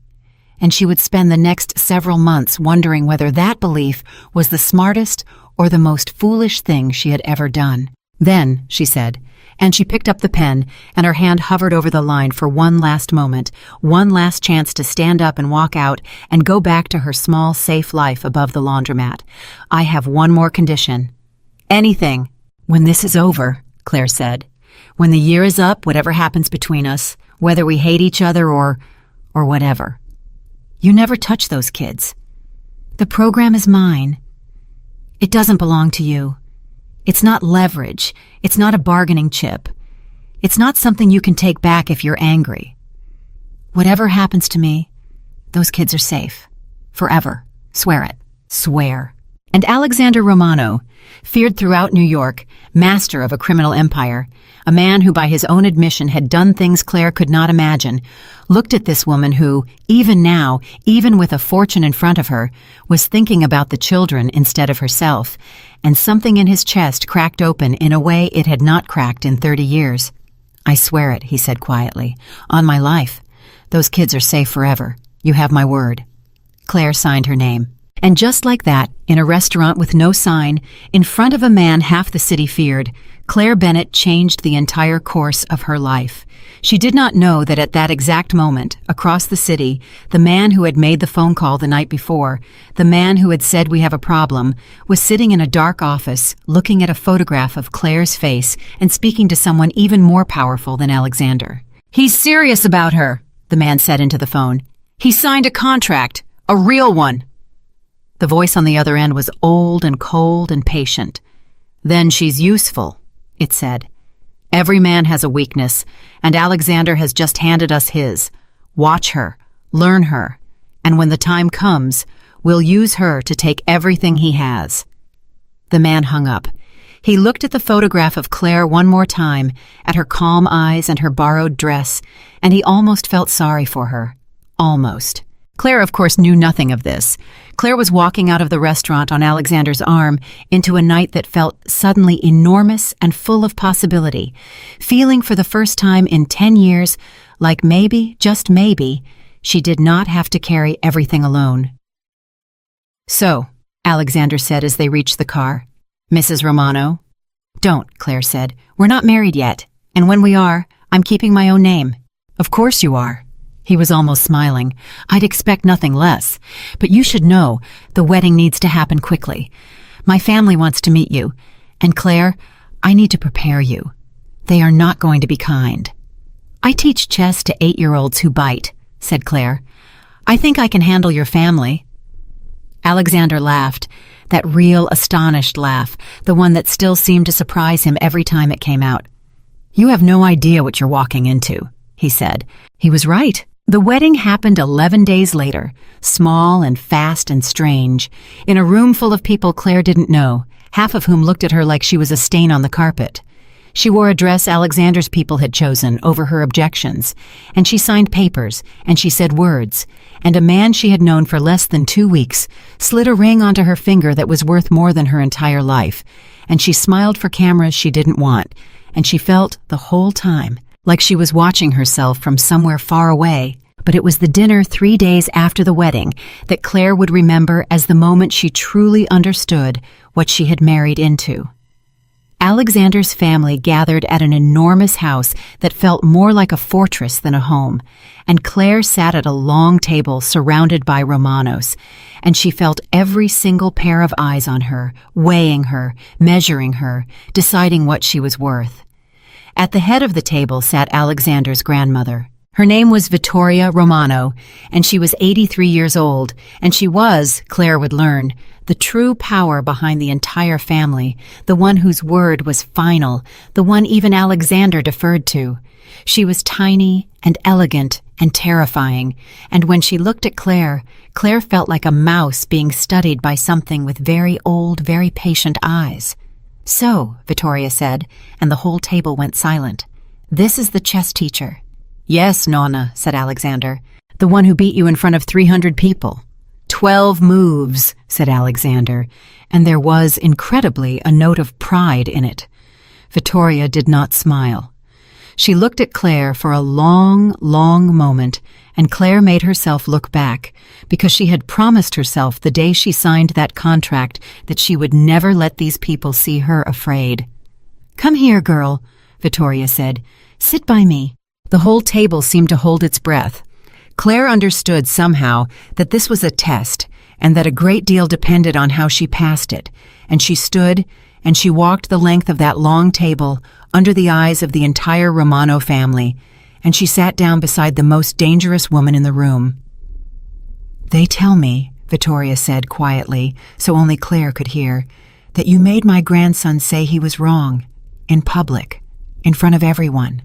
And she would spend the next several months wondering whether that belief was the smartest or the most foolish thing she had ever done. "Then," she said, and she picked up the pen, and her hand hovered over the line for one last moment, one last chance to stand up and walk out and go back to her small, safe life above the laundromat. "I have one more condition." "Anything." "When this is over," Claire said. "When the year is up, whatever happens between us, whether we hate each other or whatever. You never touch those kids. The program is mine. It doesn't belong to you. It's not leverage. It's not a bargaining chip. It's not something you can take back if you're angry. Whatever happens to me, those kids are safe. Forever. Swear it." "Swear." And Alexander Romano, feared throughout New York, master of a criminal empire, a man who by his own admission had done things Claire could not imagine, looked at this woman who, even now, even with a fortune in front of her, was thinking about the children instead of herself, and something in his chest cracked open in a way it had not cracked in 30 years. "I swear it," he said quietly. "On my life. Those kids are safe forever. You have my word." Claire signed her name. And just like that, In a restaurant with no sign, in front of a man half the city feared, Claire Bennett changed the entire course of her life. She did not know that at that exact moment, across the city, the man who had made the phone call the night before, the man who had said we have a problem, was sitting in a dark office, looking at a photograph of Claire's face and speaking to someone even more powerful than Alexander. "He's serious about her," the man said into the phone. "He signed a contract, a real one." The voice on the other end was old and cold and patient. "Then she's useful," it said. "Every man has a weakness, and Alexander has just handed us his. Watch her, learn her, and when the time comes, we'll use her to take everything he has." The man hung up. He looked at the photograph of Claire one more time, at her calm eyes and her borrowed dress, and he almost felt sorry for her. Almost. Claire, of course, knew nothing of this. Claire was walking out of the restaurant on Alexander's arm into a night that felt suddenly enormous and full of possibility, feeling for the first time in 10 years like maybe, just maybe, she did not have to carry everything alone. "So," Alexander said as they reached the car. "Mrs. Romano?" "Don't," Claire said. "We're not married yet, and when we are, I'm keeping my own name." "Of course you are." He was almost smiling. "I'd expect nothing less. But you should know, the wedding needs to happen quickly. My family wants to meet you. And Claire, I need to prepare you. They are not going to be kind." "I teach chess to 8-year-olds who bite," said Claire. "I think I can handle your family." Alexander laughed, that real, astonished laugh, the one that still seemed to surprise him every time it came out. "You have no idea what you're walking into," he said. He was right. The wedding happened 11 days later, small and fast and strange, in a room full of people Claire didn't know, half of whom looked at her like she was a stain on the carpet. She wore a dress Alexander's people had chosen over her objections, and she signed papers, and she said words, and a man she had known for less than 2 weeks slid a ring onto her finger that was worth more than her entire life, and she smiled for cameras she didn't want, and she felt, the whole time, like she was watching herself from somewhere far away. But it was the dinner 3 days after the wedding that Claire would remember as the moment she truly understood what she had married into. Alexander's family gathered at an enormous house that felt more like a fortress than a home, and Claire sat at a long table surrounded by Romanos, and she felt every single pair of eyes on her, weighing her, measuring her, deciding what she was worth. At the head of the table sat Alexander's grandmother. Her name was Vittoria Romano, and she was 83 years old, and she was, Claire would learn, the true power behind the entire family, the one whose word was final, the one even Alexander deferred to. She was tiny and elegant and terrifying, and when she looked at Claire, Claire felt like a mouse being studied by something with very old, very patient eyes. "So," Vittoria said, and the whole table went silent. "This is the chess teacher." "Yes, Nonna," said Alexander. "The one who beat you in front of 300 people." 12 moves, said Alexander, and there was, incredibly, a note of pride in it. Vittoria did not smile. She looked at Claire for a long, long moment, and Claire made herself look back, because she had promised herself the day she signed that contract that she would never let these people see her afraid. "Come here, girl," Vittoria said. "Sit by me." The whole table seemed to hold its breath. Claire understood somehow that this was a test and that a great deal depended on how she passed it, and she stood and she walked the length of that long table under the eyes of the entire Romano family, and she sat down beside the most dangerous woman in the room. "They tell me," Vittoria said quietly, so only Claire could hear, "that you made my grandson say he was wrong, in public, in front of everyone."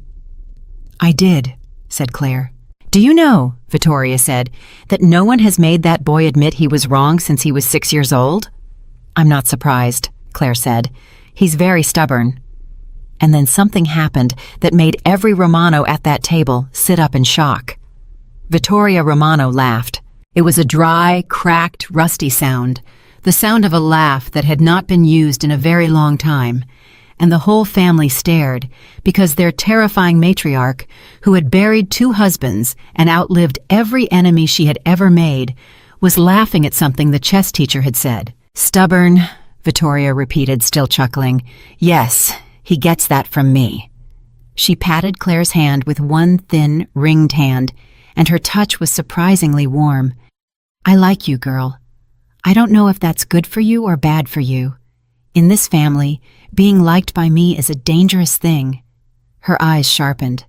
"I did," said Claire. "Do you know," Vittoria said, "that no one has made that boy admit he was wrong since he was 6 years old?" "I'm not surprised," Claire said. "He's very stubborn." And then something happened that made every Romano at that table sit up in shock. Vittoria Romano laughed. It was a dry, cracked, rusty sound, the sound of a laugh that had not been used in a very long time, and the whole family stared, because their terrifying matriarch, who had buried 2 husbands and outlived every enemy she had ever made, was laughing at something the chess teacher had said. Stubborn, Vittoria repeated, still chuckling. Yes, he gets that from me. She patted Claire's hand with one thin, ringed hand, and her touch was surprisingly warm. I like you, girl. I don't know if that's good for you or bad for you. In this family, being liked by me is a dangerous thing. Her eyes sharpened.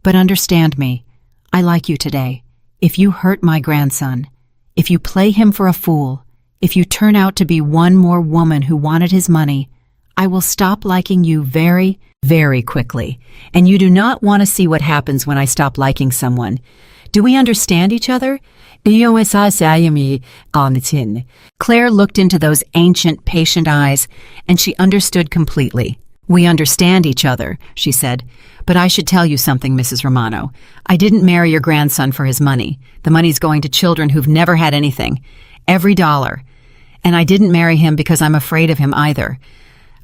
But understand me, I like you today. If you hurt my grandson, if you play him for a fool, if you turn out to be one more woman who wanted his money, I will stop liking you very, very quickly. And you do not want to see what happens when I stop liking someone. Do we understand each other? Claire looked into those ancient, patient eyes, and she understood completely. We understand each other, she said. But I should tell you something, Mrs. Romano. I didn't marry your grandson for his money. The money's going to children who've never had anything. Every dollar. And I didn't marry him because I'm afraid of him either.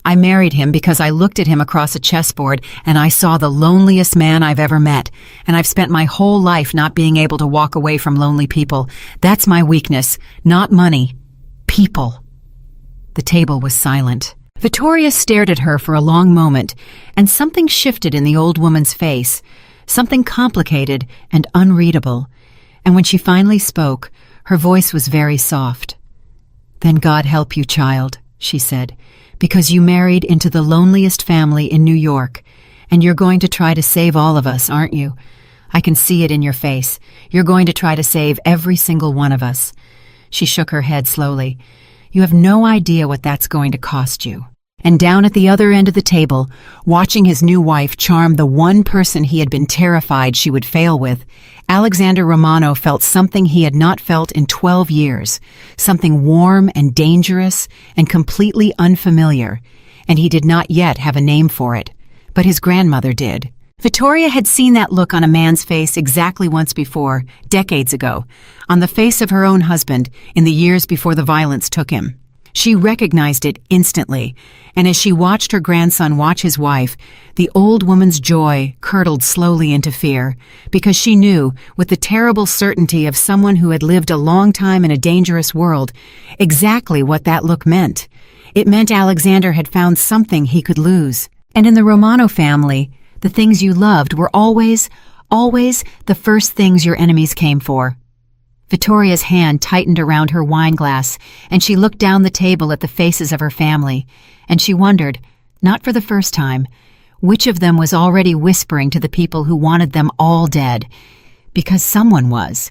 I married him because I looked at him across a chessboard and I saw the loneliest man I've ever met, and I've spent my whole life not being able to walk away from lonely people. That's my weakness, not money. People. The table was silent. Vittoria stared at her for a long moment, and something shifted in the old woman's face, something complicated and unreadable. And when she finally spoke, her voice was very soft. Then God help you, child, she said, because you married into the loneliest family in New York, and you're going to try to save all of us, aren't you? I can see it in your face. You're going to try to save every single one of us. She shook her head slowly. You have no idea what that's going to cost you. And down at the other end of the table, watching his new wife charm the one person he had been terrified she would fail with, Alexander Romano felt something he had not felt in 12 years, something warm and dangerous and completely unfamiliar, and he did not yet have a name for it, but his grandmother did. Vittoria had seen that look on a man's face exactly once before, decades ago, on the face of her own husband in the years before the violence took him. She recognized it instantly, and as she watched her grandson watch his wife, the old woman's joy curdled slowly into fear, because she knew, with the terrible certainty of someone who had lived a long time in a dangerous world, exactly what that look meant. It meant Alexander had found something he could lose. And in the Romano family, the things you loved were always the first things your enemies came for. Vittoria's hand tightened around her wine glass, and she looked down the table at the faces of her family, and she wondered, not for the first time, which of them was already whispering to the people who wanted them all dead. Because someone was.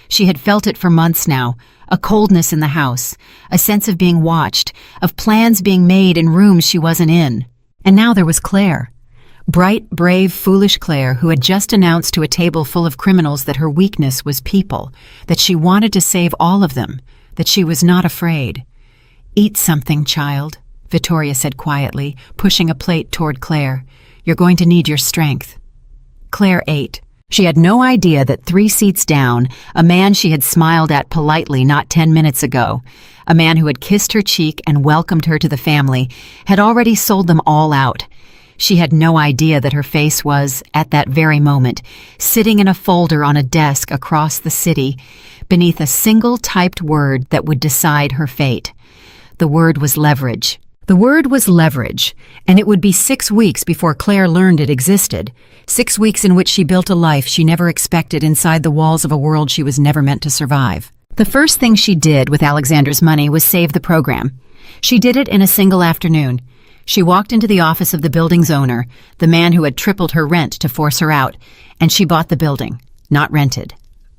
She had felt it for months now, a coldness in the house, a sense of being watched, of plans being made in rooms she wasn't in. And now there was Claire. Bright, brave, foolish Claire, who had just announced to a table full of criminals that her weakness was people, that she wanted to save all of them, that she was not afraid. Eat something, child, Vittoria said quietly, pushing a plate toward Claire. You're going to need your strength. Claire ate. She had no idea that 3 seats down, a man she had smiled at politely not 10 minutes ago, a man who had kissed her cheek and welcomed her to the family, had already sold them all out. She had no idea that her face was, at that very moment, sitting in a folder on a desk across the city, beneath a single typed word that would decide her fate. The word was leverage. The word was leverage, and it would be 6 weeks before Claire learned it existed. 6 weeks in which she built a life she never expected inside the walls of a world she was never meant to survive. The first thing she did with Alexander's money was save the program. She did it in a single afternoon. She walked into the office of the building's owner, the man who had tripled her rent to force her out, and she bought the building. Not rented.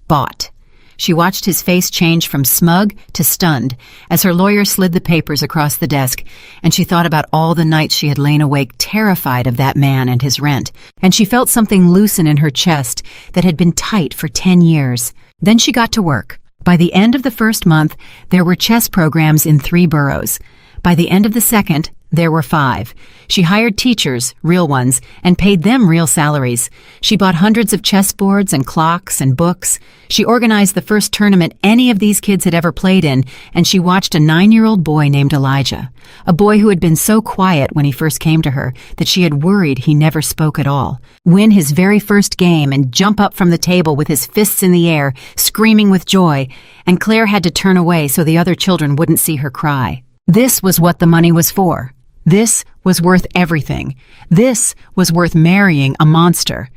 Bought. She watched his face change from smug to stunned as her lawyer slid the papers across the desk, and she thought about all the nights she had lain awake terrified of that man and his rent, and she felt something loosen in her chest that had been tight for 10 years. Then she got to work. By the end of the first month, there were chess programs in 3 boroughs. By the end of the second, there were 5. She hired teachers, real ones, and paid them real salaries. She bought hundreds of chessboards and clocks and books. She organized the first tournament any of these kids had ever played in, and she watched a 9-year-old boy named Elijah, a boy who had been so quiet when he first came to her that she had worried he never spoke at all, win his very first game and jump up from the table with his fists in the air, screaming with joy, and Claire had to turn away so the other children wouldn't see her cry. This was what the money was for. This was worth everything. This was worth marrying a monster.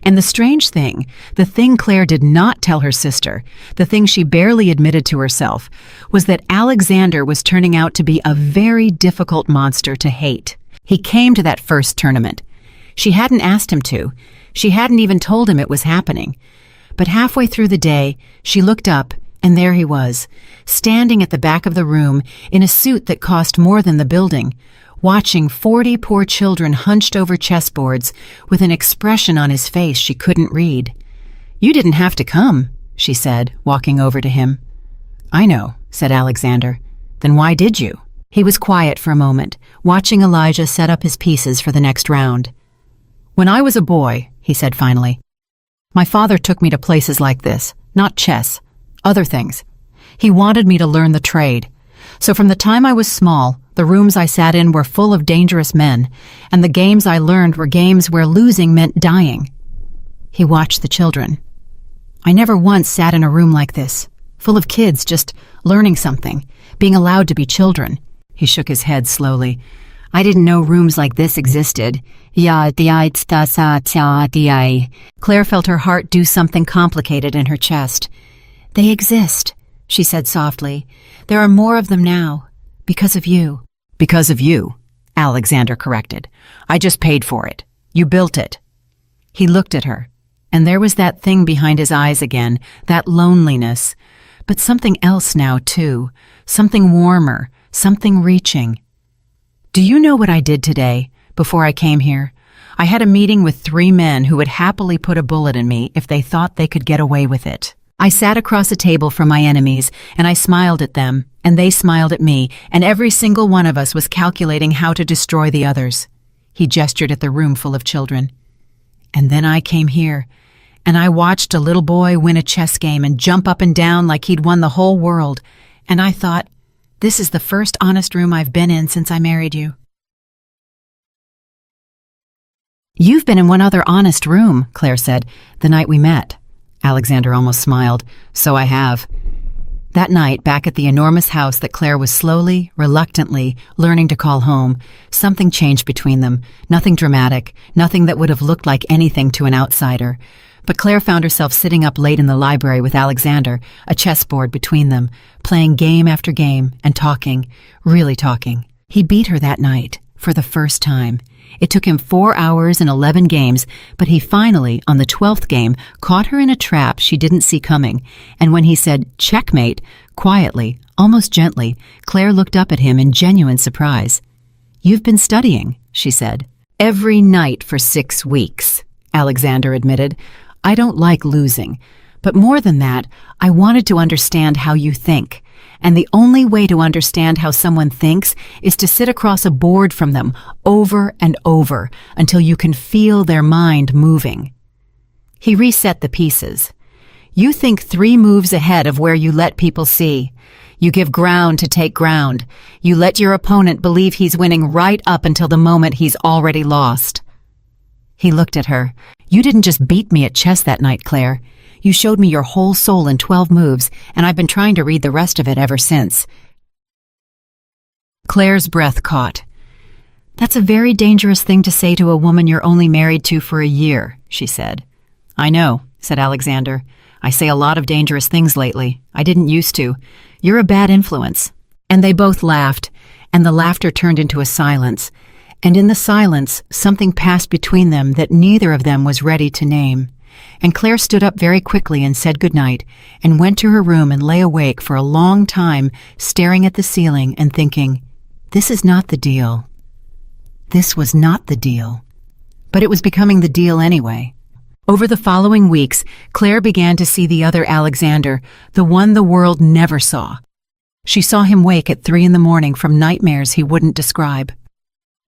And the strange thing, the thing Claire did not tell her sister, the thing she barely admitted to herself, was that Alexander was turning out to be a very difficult monster to hate. He came to that first tournament. She hadn't asked him to. She hadn't even told him it was happening. But halfway through the day, she looked up, and there he was, standing at the back of the room in a suit that cost more than the building, watching 40 poor children hunched over chessboards with an expression on his face she couldn't read. "You didn't have to come," she said, walking over to him. "I know," said Alexander. "Then why did you?" He was quiet for a moment, watching Elijah set up his pieces for the next round. "When I was a boy," he said finally, "my father took me to places like this, not chess, other things. He wanted me to learn the trade. So from the time I was small, the rooms I sat in were full of dangerous men, and the games I learned were games where losing meant dying." He watched the children. "I never once sat in a room like this, full of kids just learning something, being allowed to be children." He shook his head slowly. "I didn't know rooms like this existed." Claire felt her heart do something complicated in her chest. "They exist," she said softly. "There are more of them now, because of you." "Because of you," Alexander corrected. "I just paid for it. You built it." He looked at her, and there was that thing behind his eyes again, that loneliness. But something else now, too. Something warmer, something reaching. "Do you know what I did today, before I came here? I had a meeting with 3 men who would happily put a bullet in me if they thought they could get away with it. I sat across a table from my enemies, and I smiled at them, and they smiled at me, and every single one of us was calculating how to destroy the others." He gestured at the room full of children. "And then I came here, and I watched a little boy win a chess game and jump up and down like he'd won the whole world, and I thought, this is the first honest room I've been in since I married you." "You've been in one other honest room," Claire said, "the night we met." Alexander almost smiled. "So I have." That night, back at the enormous house that Claire was slowly, reluctantly learning to call home, something changed between them. Nothing dramatic, nothing that would have looked like anything to an outsider. But Claire found herself sitting up late in the library with Alexander, a chessboard between them, playing game after game and talking, really talking. He beat her that night, for the first time. It took him 4 hours and 11 games, but he finally, on the 12th game, caught her in a trap she didn't see coming, and when he said, "Checkmate," quietly, almost gently, Claire looked up at him in genuine surprise. "You've been studying," she said. "Every night for 6 weeks," Alexander admitted. "I don't like losing, but more than that, I wanted to understand how you think. And the only way to understand how someone thinks is to sit across a board from them over and over until you can feel their mind moving." He reset the pieces. "You think 3 moves ahead of where you let people see. You give ground to take ground. You let your opponent believe he's winning right up until the moment he's already lost." He looked at her. "You didn't just beat me at chess that night, Claire. You showed me your whole soul in 12 moves, and I've been trying to read the rest of it ever since." Claire's breath caught. "That's a very dangerous thing to say to a woman you're only married to for a year," she said. "I know," said Alexander. "I say a lot of dangerous things lately. I didn't used to. You're a bad influence." And they both laughed, and the laughter turned into a silence. And in the silence, something passed between them that neither of them was ready to name. And Claire stood up very quickly and said goodnight, and went to her room and lay awake for a long time, staring at the ceiling and thinking, this is not the deal. This was not the deal. But it was becoming the deal anyway. Over the following weeks, Claire began to see the other Alexander, the one the world never saw. She saw him wake at 3 a.m. from nightmares he wouldn't describe.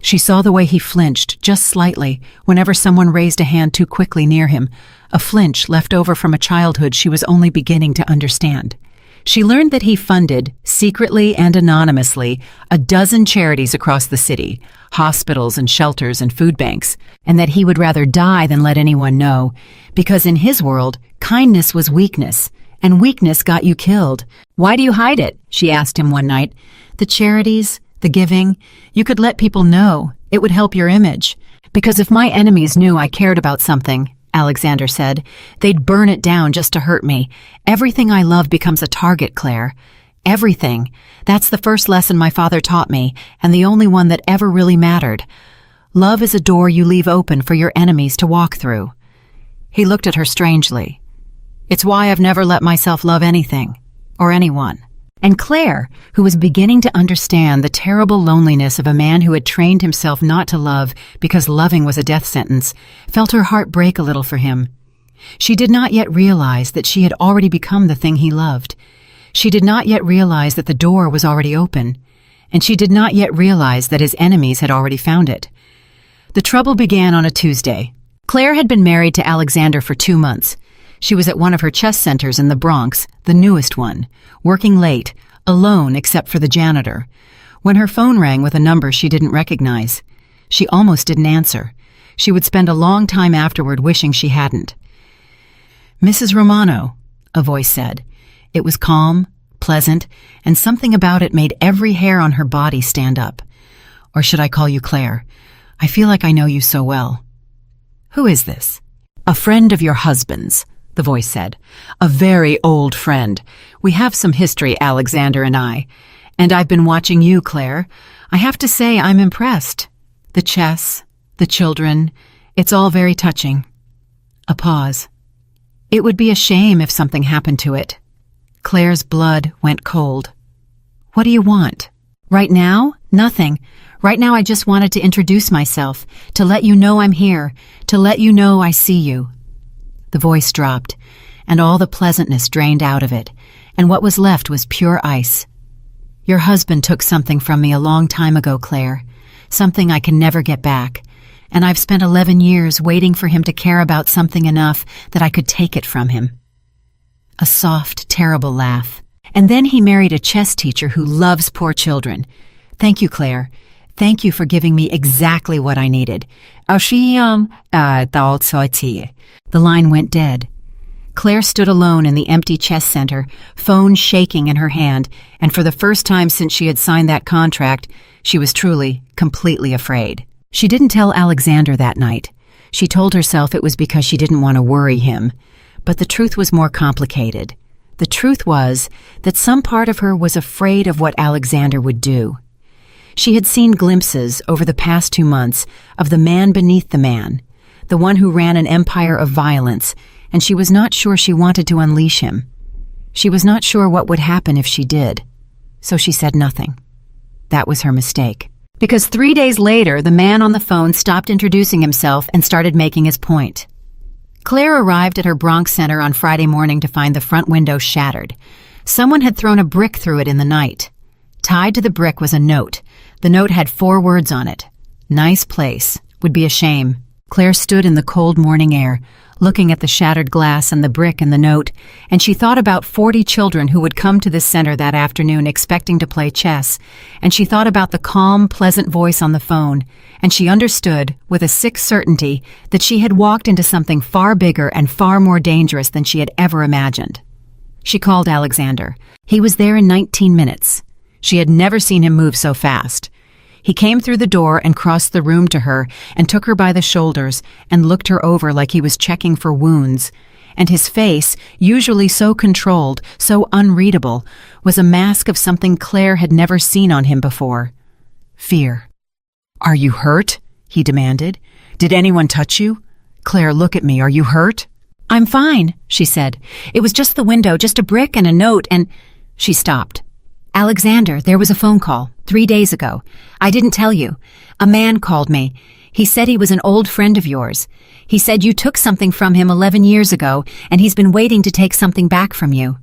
She saw the way he flinched, just slightly, whenever someone raised a hand too quickly near him, a flinch left over from a childhood she was only beginning to understand. She learned that he funded, secretly and anonymously, 12 charities across the city, hospitals and shelters and food banks, and that he would rather die than let anyone know, because in his world, kindness was weakness, And weakness got you killed. Why do you hide it? She asked him one night. The charities, the giving, you could let people know. It would help your image. Because if my enemies knew I cared about something, Alexander said, they'd burn it down just to hurt me. Everything I love becomes a target, Claire. Everything. That's the first lesson my father taught me, and the only one that ever really mattered. Love is a door you leave open for your enemies to walk through. He looked at her strangely. It's why I've never let myself love anything, or anyone. And Claire, who was beginning to understand the terrible loneliness of a man who had trained himself not to love because loving was a death sentence, felt her heart break a little for him. She did not yet realize that she had already become the thing he loved. She did not yet realize that the door was already open, and she did not yet realize that his enemies had already found it. The trouble began on a Tuesday. Claire had been married to Alexander for 2 months. She was at one of her chess centers in the Bronx, the newest one, working late, alone except for the janitor, when her phone rang with a number she didn't recognize. She almost didn't answer. She would spend a long time afterward wishing she hadn't. Mrs. Romano, a voice said. It was calm, pleasant, and something about it made every hair on her body stand up. Or should I call you Claire? I feel like I know you so well. Who is this? A friend of your husband's, the voice said. A very old friend. We have some history, Alexander and I. And I've been watching you, Claire. I have to say I'm impressed. The chess, the children, it's all very touching. A pause. It would be a shame if something happened to it. Claire's blood went cold. What do you want? Right now? Nothing. Right now I just wanted to introduce myself, to let you know I'm here, to let you know I see you. The voice dropped, and all the pleasantness drained out of it, and what was left was pure ice. Your husband took something from me a long time ago, Claire, something I can never get back, and I've spent 11 years waiting for him to care about something enough that I could take it from him. A soft, terrible laugh. And then he married a chess teacher who loves poor children. Thank you, Claire. Thank you for giving me exactly what I needed. The line went dead. Claire stood alone in the empty chess center, phone shaking in her hand, and for the first time since she had signed that contract, she was truly, completely afraid. She didn't tell Alexander that night. She told herself it was because she didn't want to worry him. But the truth was more complicated. The truth was that some part of her was afraid of what Alexander would do. She had seen glimpses over the past 2 months of the man beneath the man, the one who ran an empire of violence, and she was not sure she wanted to unleash him. She was not sure what would happen if she did, so she said nothing. That was her mistake. Because 3 days later, the man on the phone stopped introducing himself and started making his point. Claire arrived at her Bronx center on Friday morning to find the front window shattered. Someone had thrown a brick through it in the night. Tied to the brick was a note. The note had 4 words on it. Nice place. Would be a shame. Claire stood in the cold morning air, looking at the shattered glass and the brick and the note, and she thought about 40 children who would come to this center that afternoon expecting to play chess, and she thought about the calm, pleasant voice on the phone, and she understood, with a sick certainty, that she had walked into something far bigger and far more dangerous than she had ever imagined. She called Alexander. He was there in 19 minutes. She had never seen him move so fast. He came through the door and crossed the room to her and took her by the shoulders and looked her over like he was checking for wounds. And his face, usually so controlled, so unreadable, was a mask of something Claire had never seen on him before. Fear. "Are you hurt?" he demanded. "Did anyone touch you? Claire, look at me. Are you hurt?" "I'm fine," she said. "It was just the window, just a brick and a note, and—" She stopped. "Alexander, there was a phone call 3 days ago. I didn't tell you. A man called me. He said he was an old friend of yours. He said you took something from him 11 years ago, and he's been waiting to take something back from you."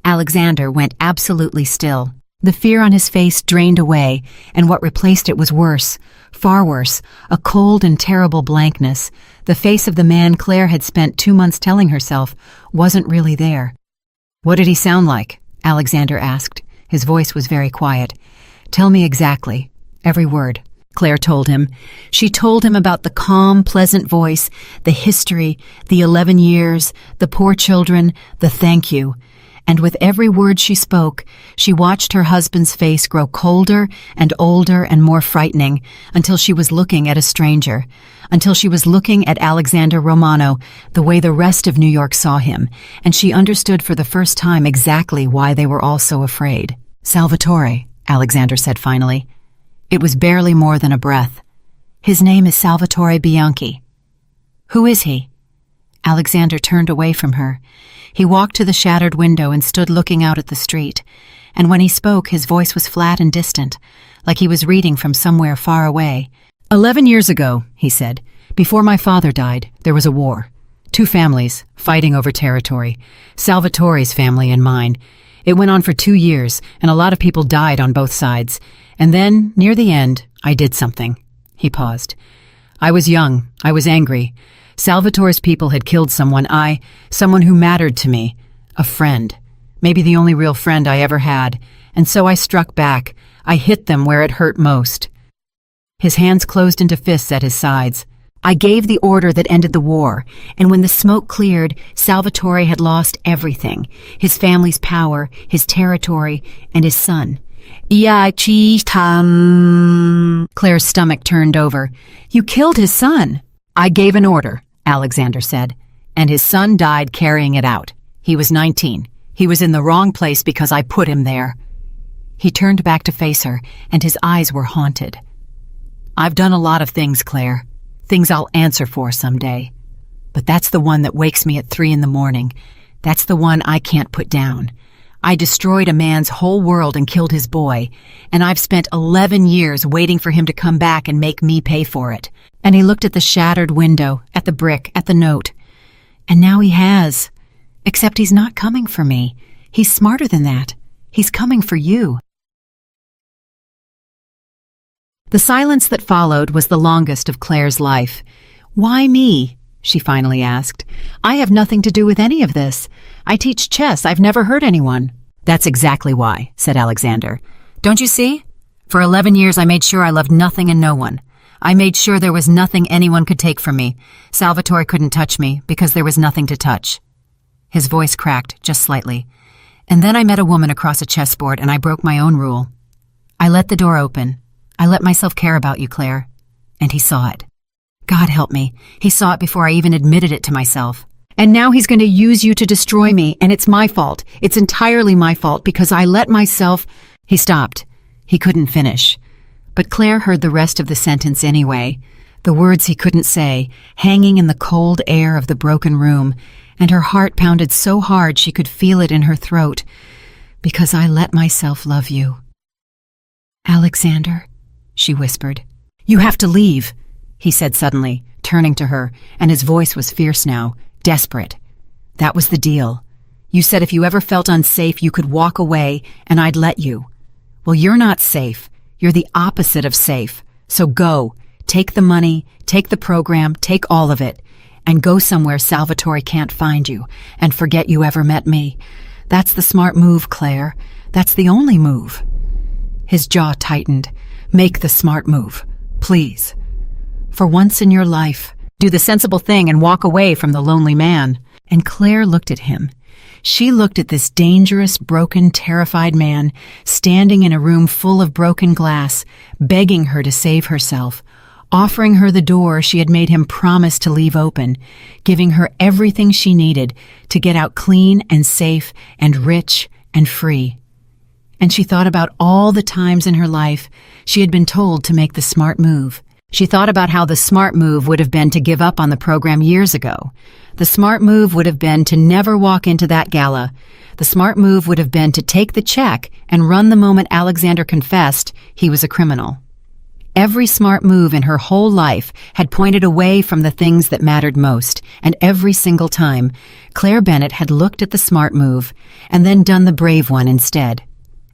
Alexander went absolutely still. The fear on his face drained away, and what replaced it was worse, far worse, a cold and terrible blankness. The face of the man Claire had spent 2 months telling herself wasn't really there. "What did he sound like?" Alexander asked. His voice was very quiet. "Tell me exactly. Every word." Claire told him. She told him about the calm, pleasant voice, the history, the 11 years, the poor children, the thank you. And with every word she spoke, she watched her husband's face grow colder and older and more frightening until she was looking at a stranger, until she was looking at Alexander Romano the way the rest of New York saw him, and she understood for the first time exactly why they were all so afraid. "Salvatore," Alexander said finally. It was barely more than a breath. "His name is Salvatore Bianchi." "Who is he?" Alexander turned away from her. He walked to the shattered window and stood looking out at the street, and when he spoke, his voice was flat and distant, like he was reading from somewhere far away. 11 years ago, he said, before my father died, there was a war. 2 families, fighting over territory. Salvatore's family and mine. It went on for 2 years, and a lot of people died on both sides. And then, near the end, I did something." He paused. "I was young. I was angry. Salvatore's people had killed someone who mattered to me. A friend. Maybe the only real friend I ever had. And so I struck back. I hit them where it hurt most." His hands closed into fists at his sides. "I gave the order that ended the war, and when the smoke cleared, Salvatore had lost everything. His family's power, his territory, and his son." Claire's stomach turned over. "You killed his son." "I gave an order," Alexander said, "and his son died carrying it out. He was 19. He was in the wrong place because I put him there." He turned back to face her, and his eyes were haunted. "I've done a lot of things, Claire. Things I'll answer for someday. But that's the one that wakes me at 3 in the morning. That's the one I can't put down. I destroyed a man's whole world and killed his boy, and I've spent 11 years waiting for him to come back and make me pay for it." And he looked at the shattered window, at the brick, at the note. "And now he has. Except he's not coming for me. He's smarter than that. He's coming for you." The silence that followed was the longest of Claire's life. "Why me?" she finally asked. "I have nothing to do with any of this. I teach chess. I've never hurt anyone." "That's exactly why," said Alexander. "Don't you see? For 11 years I made sure I loved nothing and no one. I made sure there was nothing anyone could take from me. Salvatore couldn't touch me because there was nothing to touch." His voice cracked just slightly. "And then I met a woman across a chessboard and I broke my own rule. I let the door open. I let myself care about you, Claire." And he saw it. God help me. He saw it before I even admitted it to myself. "And now he's going to use you to destroy me, and it's my fault. It's entirely my fault because I let myself—" He stopped. He couldn't finish. But Claire heard the rest of the sentence anyway, the words he couldn't say, hanging in the cold air of the broken room, and her heart pounded so hard she could feel it in her throat. "Because I let myself love you." "Alexander," she whispered. "You have to leave," he said suddenly, turning to her, and his voice was fierce now, desperate. "That was the deal. You said if you ever felt unsafe, you could walk away, and I'd let you. Well, you're not safe. You're the opposite of safe. So go. Take the money, take the program, take all of it, and go somewhere Salvatore can't find you, and forget you ever met me. That's the smart move, Claire. That's the only move." His jaw tightened. "Make the smart move. Please. For once in your life, do the sensible thing and walk away from the lonely man." And Claire looked at him. She looked at this dangerous, broken, terrified man standing in a room full of broken glass, begging her to save herself, offering her the door she had made him promise to leave open, giving her everything she needed to get out clean and safe and rich and free. And she thought about all the times in her life she had been told to make the smart move. She thought about how the smart move would have been to give up on the program years ago. The smart move would have been to never walk into that gala. The smart move would have been to take the check and run the moment Alexander confessed he was a criminal. Every smart move in her whole life had pointed away from the things that mattered most, and every single time, Claire Bennett had looked at the smart move and then done the brave one instead.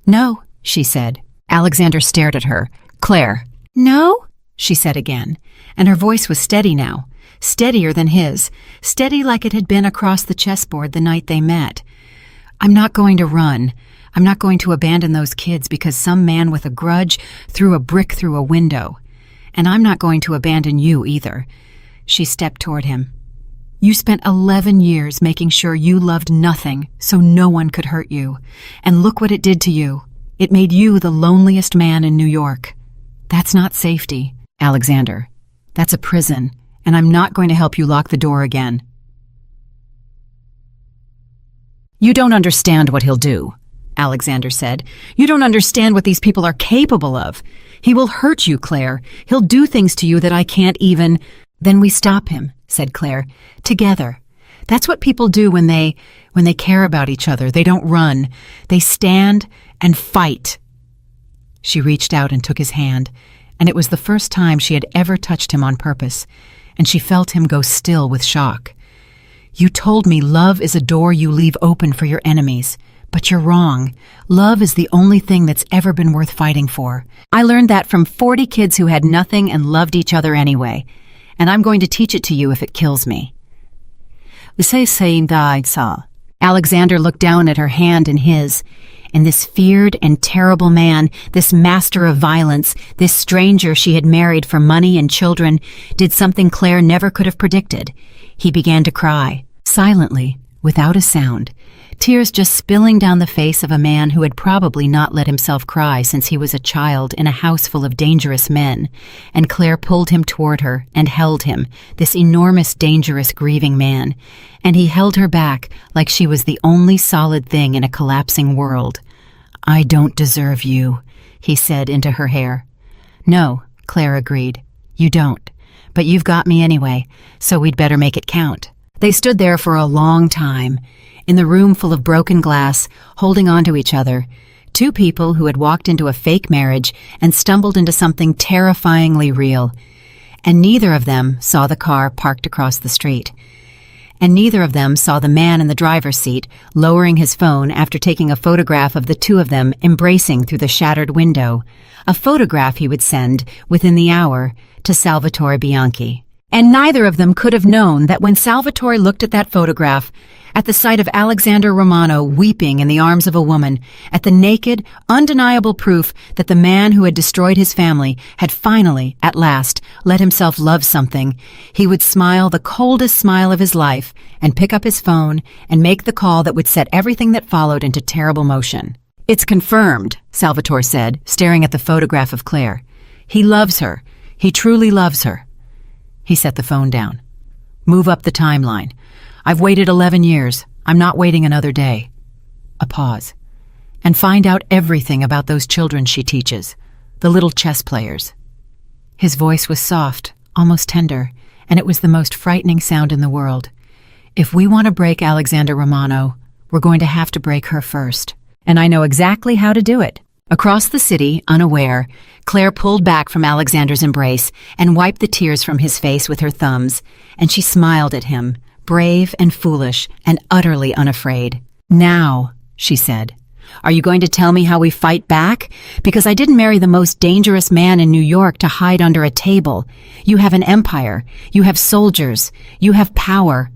"No," she said. Alexander stared at her. "Claire." "No?" she said again, and her voice was steady now, steadier than his, steady like it had been across the chessboard the night they met. "I'm not going to run. I'm not going to abandon those kids because some man with a grudge threw a brick through a window. And I'm not going to abandon you either. She stepped toward him. You spent 11 years making sure you loved nothing so no one could hurt you. And look what it did to you. It made you the loneliest man in New York. That's not safety, Alexander. That's a prison, and I'm not going to help you lock the door again. You don't understand what he'll do, Alexander said. You don't understand what these people are capable of. He will hurt you, Claire. He'll do things to you that I can't even... Then we stop him, said Claire. Together. That's what people do when they care about each other. They don't run. They stand and fight. She reached out and took his hand, and it was the first time she had ever touched him on purpose, and she felt him go still with shock. You told me love is a door you leave open for your enemies, but you're wrong. Love is the only thing that's ever been worth fighting for. I learned that from 40 kids who had nothing and loved each other anyway, and I'm going to teach it to you if it kills me. Alexander looked down at her hand in his, and this feared and terrible man, this master of violence, this stranger she had married for money and children, did something Claire never could have predicted. He began to cry, silently, without a sound, tears just spilling down the face of a man who had probably not let himself cry since he was a child in a house full of dangerous men, and Claire pulled him toward her and held him, this enormous, dangerous, grieving man, and he held her back like she was the only solid thing in a collapsing world. I don't deserve you, he said into her hair. No, Claire agreed. You don't. But you've got me anyway, so we'd better make it count. They stood there for a long time, in the room full of broken glass, holding on to each other, two people who had walked into a fake marriage and stumbled into something terrifyingly real. And neither of them saw the car parked across the street. And neither of them saw the man in the driver's seat lowering his phone after taking a photograph of the two of them embracing through the shattered window, a photograph he would send, within the hour, to Salvatore Bianchi. And neither of them could have known that when Salvatore looked at that photograph, at the sight of Alexander Romano weeping in the arms of a woman, at the naked, undeniable proof that the man who had destroyed his family had finally, at last, let himself love something, he would smile the coldest smile of his life and pick up his phone and make the call that would set everything that followed into terrible motion. It's confirmed, Salvatore said, staring at the photograph of Claire. He loves her. He truly loves her. He set the phone down. Move up the timeline. I've waited 11 years. I'm not waiting another day. A pause. And find out everything about those children she teaches, the little chess players. His voice was soft, almost tender, and it was the most frightening sound in the world. If we want to break Alexander Romano, we're going to have to break her first. And I know exactly how to do it. Across the city, unaware, Claire pulled back from Alexander's embrace and wiped the tears from his face with her thumbs, and she smiled at him, brave and foolish and utterly unafraid. Now, she said, are you going to tell me how we fight back? Because I didn't marry the most dangerous man in New York to hide under a table. You have an empire. You have soldiers. You have power.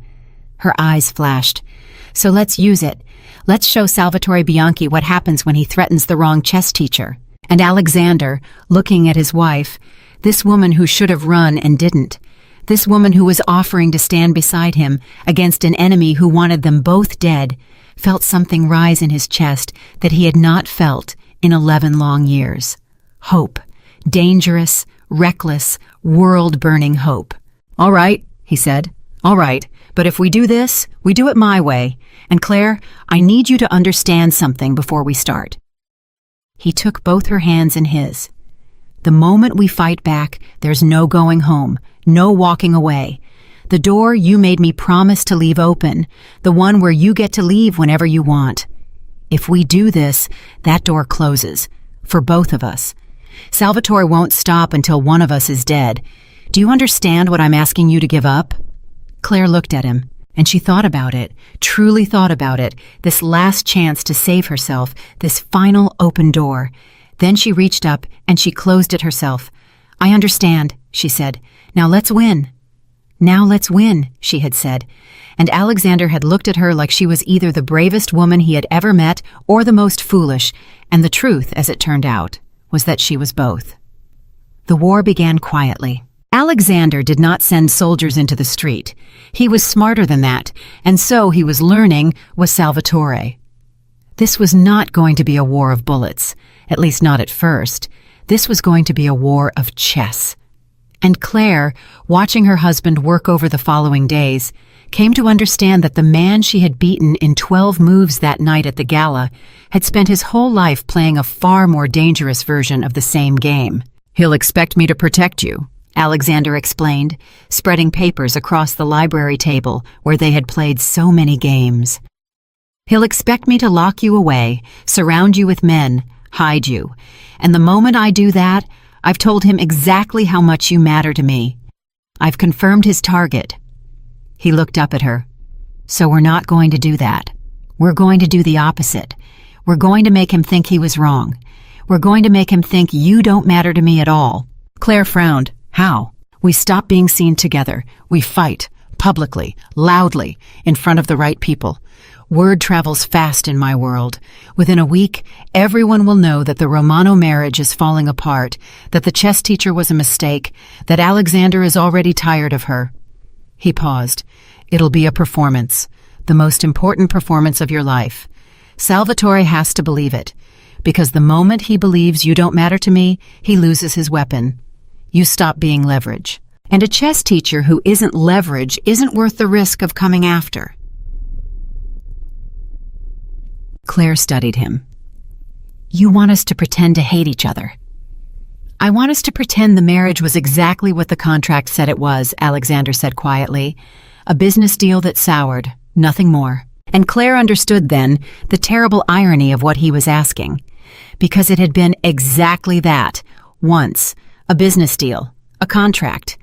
Her eyes flashed. So let's use it. Let's show Salvatore Bianchi what happens when he threatens the wrong chess teacher. And Alexander, looking at his wife, this woman who should have run and didn't, this woman who was offering to stand beside him against an enemy who wanted them both dead, felt something rise in his chest that he had not felt in 11 long years. Hope. Dangerous, reckless, world-burning hope. All right, he said. All right, but if we do this, we do it my way. And Claire, I need you to understand something before we start. He took both her hands in his. The moment we fight back, there's no going home, no walking away. The door you made me promise to leave open, the one where you get to leave whenever you want. If we do this, that door closes, for both of us. Salvatore won't stop until one of us is dead. Do you understand what I'm asking you to give up? Claire looked at him, and she thought about it, truly thought about it, this last chance to save herself, this final open door. Then she reached up, and she closed it herself. I understand, she said. Now let's win. Now let's win, she had said. And Alexander had looked at her like she was either the bravest woman he had ever met or the most foolish, and the truth, as it turned out, was that she was both. The war began quietly. Alexander did not send soldiers into the street. He was smarter than that, and so he was learning was Salvatore. This was not going to be a war of bullets, at least not at first. This was going to be a war of chess. And Claire, watching her husband work over the following days, came to understand that the man she had beaten in 12 moves that night at the gala had spent his whole life playing a far more dangerous version of the same game. "He'll expect me to protect you," Alexander explained, spreading papers across the library table where they had played so many games. "He'll expect me to lock you away, surround you with men, hide you. And the moment I do that, I've told him exactly how much you matter to me. I've confirmed his target." He looked up at her. "So we're not going to do that. We're going to do the opposite. We're going to make him think he was wrong. We're going to make him think you don't matter to me at all." Claire frowned. "How?" "We stop being seen together. We fight, publicly, loudly, in front of the right people. Word travels fast in my world. Within a week, everyone will know that the Romano marriage is falling apart, that the chess teacher was a mistake, that Alexander is already tired of her." He paused. "It'll be a performance, the most important performance of your life. Salvatore has to believe it, because the moment he believes you don't matter to me, he loses his weapon. You stop being leverage. And a chess teacher who isn't leverage isn't worth the risk of coming after." Claire studied him. "You want us to pretend to hate each other." "I want us to pretend the marriage was exactly what the contract said it was," Alexander said quietly. "A business deal that soured, nothing more." And Claire understood then the terrible irony of what he was asking. Because it had been exactly that, once, a business deal, a contract.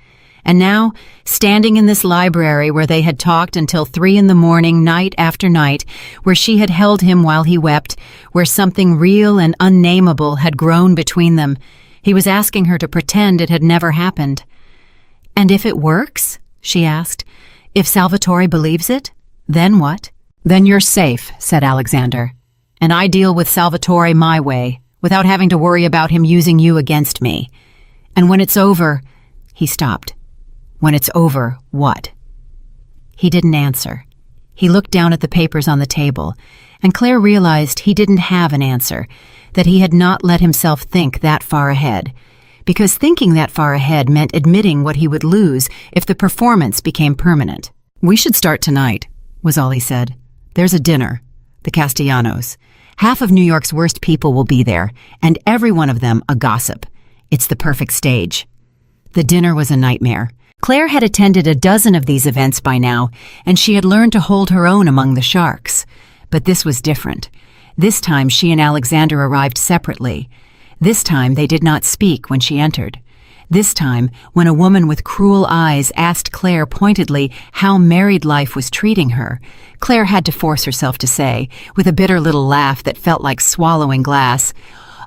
And now, standing in this library where they had talked until 3 a.m, night after night, where she had held him while he wept, where something real and unnameable had grown between them, he was asking her to pretend it had never happened. "And if it works?" she asked. "If Salvatore believes it, then what?" "Then you're safe," said Alexander. "And I deal with Salvatore my way, without having to worry about him using you against me. And when it's over—" He stopped. "When it's over, what?" He didn't answer. He looked down at the papers on the table, and Claire realized he didn't have an answer, that he had not let himself think that far ahead, because thinking that far ahead meant admitting what he would lose if the performance became permanent. "We should start tonight," was all he said. "There's a dinner, the Castellanos. Half of New York's worst people will be there, and every one of them a gossip. It's the perfect stage." The dinner was a nightmare. Claire had attended a dozen of these events by now, and she had learned to hold her own among the sharks. But this was different. This time she and Alexander arrived separately. This time they did not speak when she entered. This time, when a woman with cruel eyes asked Claire pointedly how married life was treating her, Claire had to force herself to say, with a bitter little laugh that felt like swallowing glass,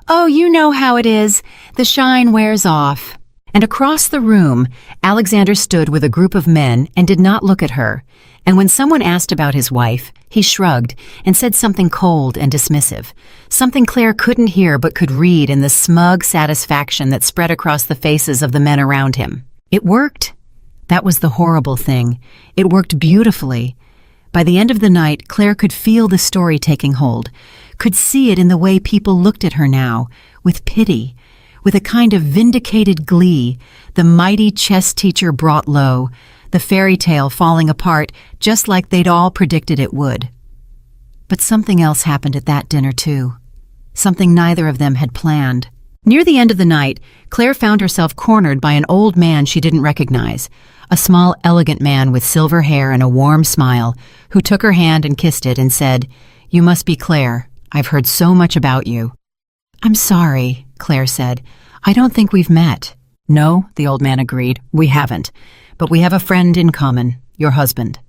"Oh, you know how it is. The shine wears off." And across the room, Alexander stood with a group of men and did not look at her. And when someone asked about his wife, he shrugged and said something cold and dismissive, something Claire couldn't hear but could read in the smug satisfaction that spread across the faces of the men around him. It worked. That was the horrible thing. It worked beautifully. By the end of the night, Claire could feel the story taking hold, could see it in the way people looked at her now, with pity, with a kind of vindicated glee, the mighty chess teacher brought low, the fairy tale falling apart just like they'd all predicted it would. But something else happened at that dinner too. Something neither of them had planned. Near the end of the night, Claire found herself cornered by an old man she didn't recognize, a small, elegant man with silver hair and a warm smile, who took her hand and kissed it and said, "You must be Claire. I've heard so much about you." "I'm sorry," Claire said. "I don't think we've met." "No," the old man agreed, "we haven't. But we have a friend in common, your husband."